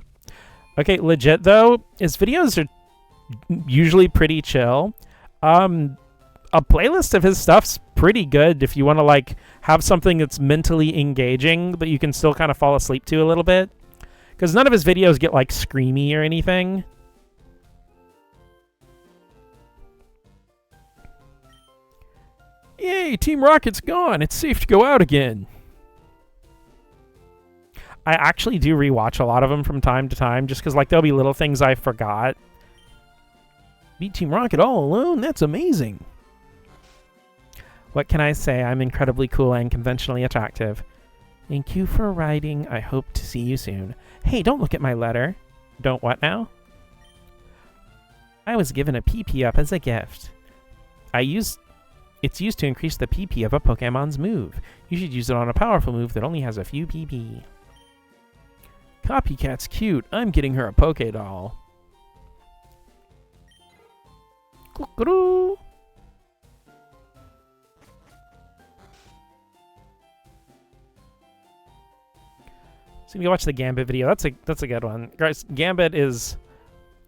Okay, legit though, his videos are usually pretty chill. A playlist of his stuff's pretty good if you want to like have something that's mentally engaging but you can still kind of fall asleep to a little bit. Because none of his videos get like screamy or anything. Yay, Team Rocket's gone. It's safe to go out again. I actually do rewatch a lot of them from time to time just because like there'll be little things I forgot. Beat Team Rocket all alone? That's amazing. What can I say? I'm incredibly cool and conventionally attractive. Thank you for writing. I hope to see you soon. Hey, don't look at my letter. Don't what now? I was given a PP up as a gift. It's used to increase the PP of a Pokemon's move. You should use it on a powerful move that only has a few PP. Copycat's cute. I'm getting her a Pokédoll. Cuckoo. So you watch the Gambit video. That's a good one. Guys, Gambit is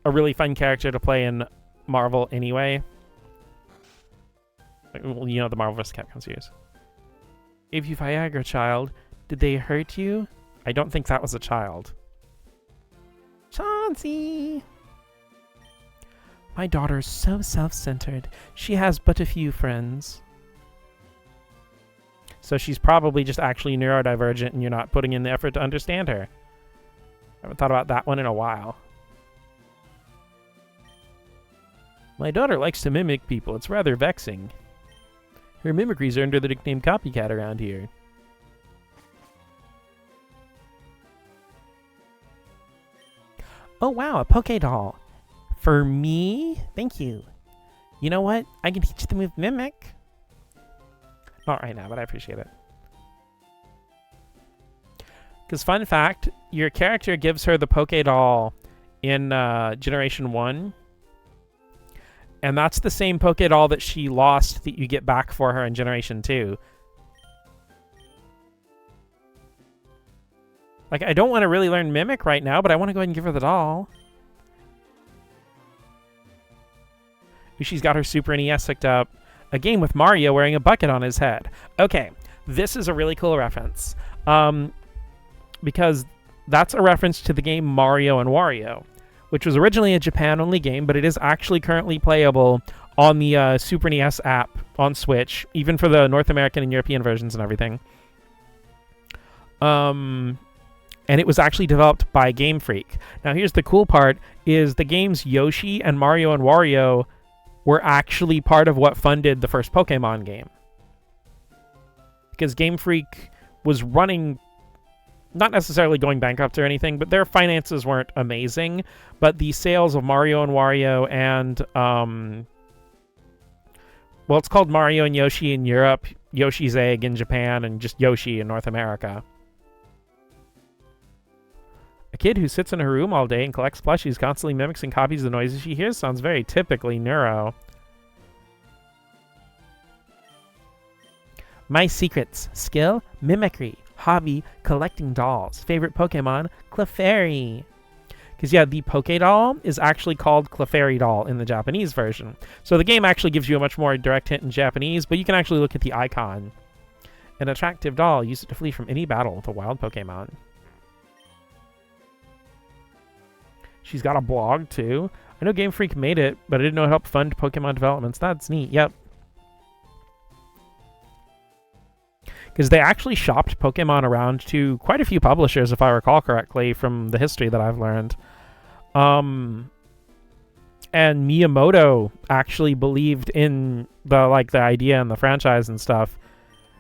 a really fun character to play in Marvel anyway. Well, you know, the Marvel vs. Capcom series. Gave you Viagra, child. Did they hurt you? I don't think that was a child. Chauncey! My daughter's so self-centered. She has but a few friends. So she's probably just actually neurodivergent and you're not putting in the effort to understand her. I haven't thought about that one in a while. My daughter likes to mimic people. It's rather vexing. Her mimicries are under the nickname Copycat around here. Oh wow, a Pokédoll. For me? Thank you. You know what? I can teach you the move Mimic. Not right now, but I appreciate it. Because fun fact, your character gives her the Pokédoll in Generation 1. And that's the same Pokédoll that she lost that you get back for her in Generation 2. Like, I don't want to really learn Mimic right now, but I want to go ahead and give her the doll. She's got her Super NES hooked up. A game with Mario wearing a bucket on his head. Okay, this is a really cool reference. Because that's a reference to the game Mario and Wario, which was originally a Japan-only game, but it is actually currently playable on the Super NES app on Switch, even for the North American and European versions and everything. And it was actually developed by Game Freak. Now, here's the cool part, is the games Yoshi and Mario and Wario were actually part of what funded the first Pokemon game. Because Game Freak was running, not necessarily going bankrupt or anything, but their finances weren't amazing. But the sales of Mario and Wario and, well, it's called Mario and Yoshi in Europe, Yoshi's Egg in Japan, and just Yoshi in North America. A kid who sits in her room all day and collects plushies, constantly mimics and copies the noises she hears, sounds very typically neuro. My secrets. Skill, mimicry. Hobby, collecting dolls. Favorite Pokemon, Clefairy. Because, yeah, the Pokédoll is actually called Clefairy Doll in the Japanese version. So the game actually gives you a much more direct hint in Japanese, but you can actually look at the icon An attractive doll. Use it to flee from any battle with a wild Pokemon. She's got a blog, too. I know Game Freak made it, but I didn't know it helped fund Pokemon developments. That's neat. Yep. Because they actually shopped Pokemon around to quite a few publishers, if I recall correctly, from the history that I've learned. And Miyamoto actually believed in the idea and the franchise and stuff.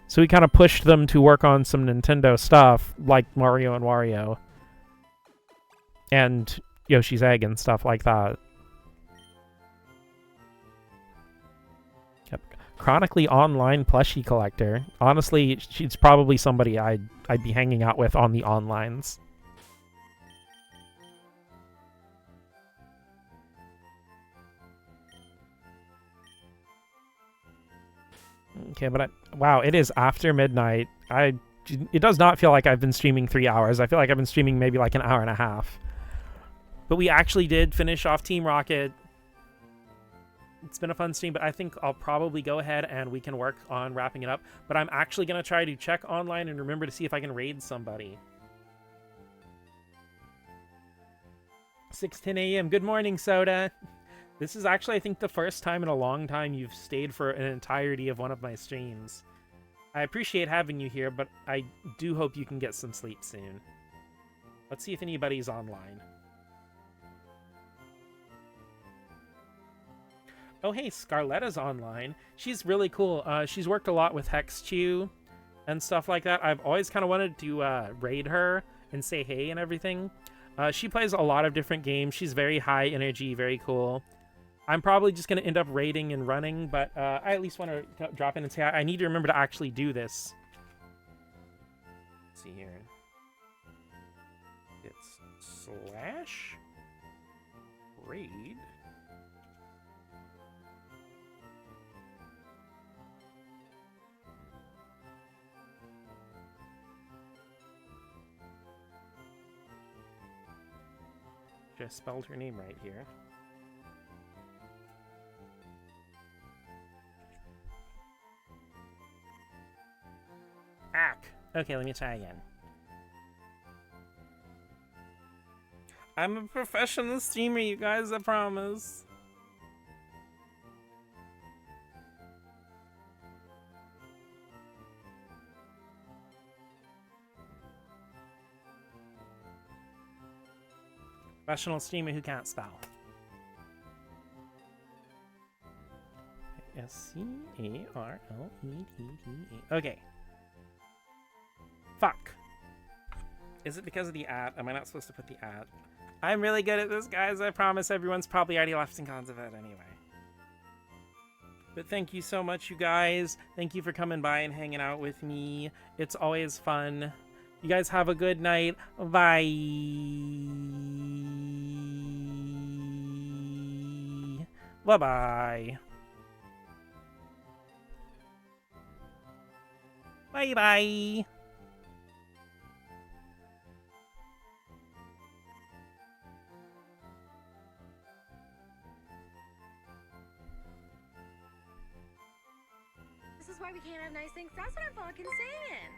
So he kind of pushed them to work on some Nintendo stuff, like Mario and Wario. And Yoshi's Egg and stuff like that. Yep. Chronically online plushie collector. Honestly, she's probably somebody I'd be hanging out with on the onlines. Okay, but wow, it is after midnight. It does not feel like I've been streaming 3 hours. I feel like I've been streaming maybe like an hour and a half. But we actually did finish off Team Rocket. It's been a fun stream, but I think I'll probably go ahead and we can work on wrapping it up. But I'm actually going to try to check online and remember to see if I can raid somebody. 6:10 a.m. Good morning, Soda. This is actually, I think, the first time in a long time you've stayed for an entirety of one of my streams. I appreciate having you here, but I do hope you can get some sleep soon. Let's see if anybody's online. Oh, hey, Scarletta's online. She's really cool. She's worked a lot with Hexchew and stuff like that. I've always kind of wanted to raid her and say hey and everything. She plays a lot of different games. She's very high energy, very cool. I'm probably just going to end up raiding and running, but I at least want to drop in and say I need to remember to actually do this. Let's see here. It's /raid. Just spelled her name right here. Ack. Okay, let me try again. I'm a professional streamer, you guys, I promise. Professional streamer who can't spell. S-C-A-R-L-E-T-T-E. Okay. Fuck. Is it because of the ad? Am I not supposed to put the ad? I'm really good at this, guys. I promise everyone's probably already left and gone to bed anyway. But thank you so much, you guys. Thank you for coming by and hanging out with me. It's always fun. You guys have a good night. Bye. Bye-bye. Bye-bye. This is why we can't have nice things. That's what I'm fucking saying.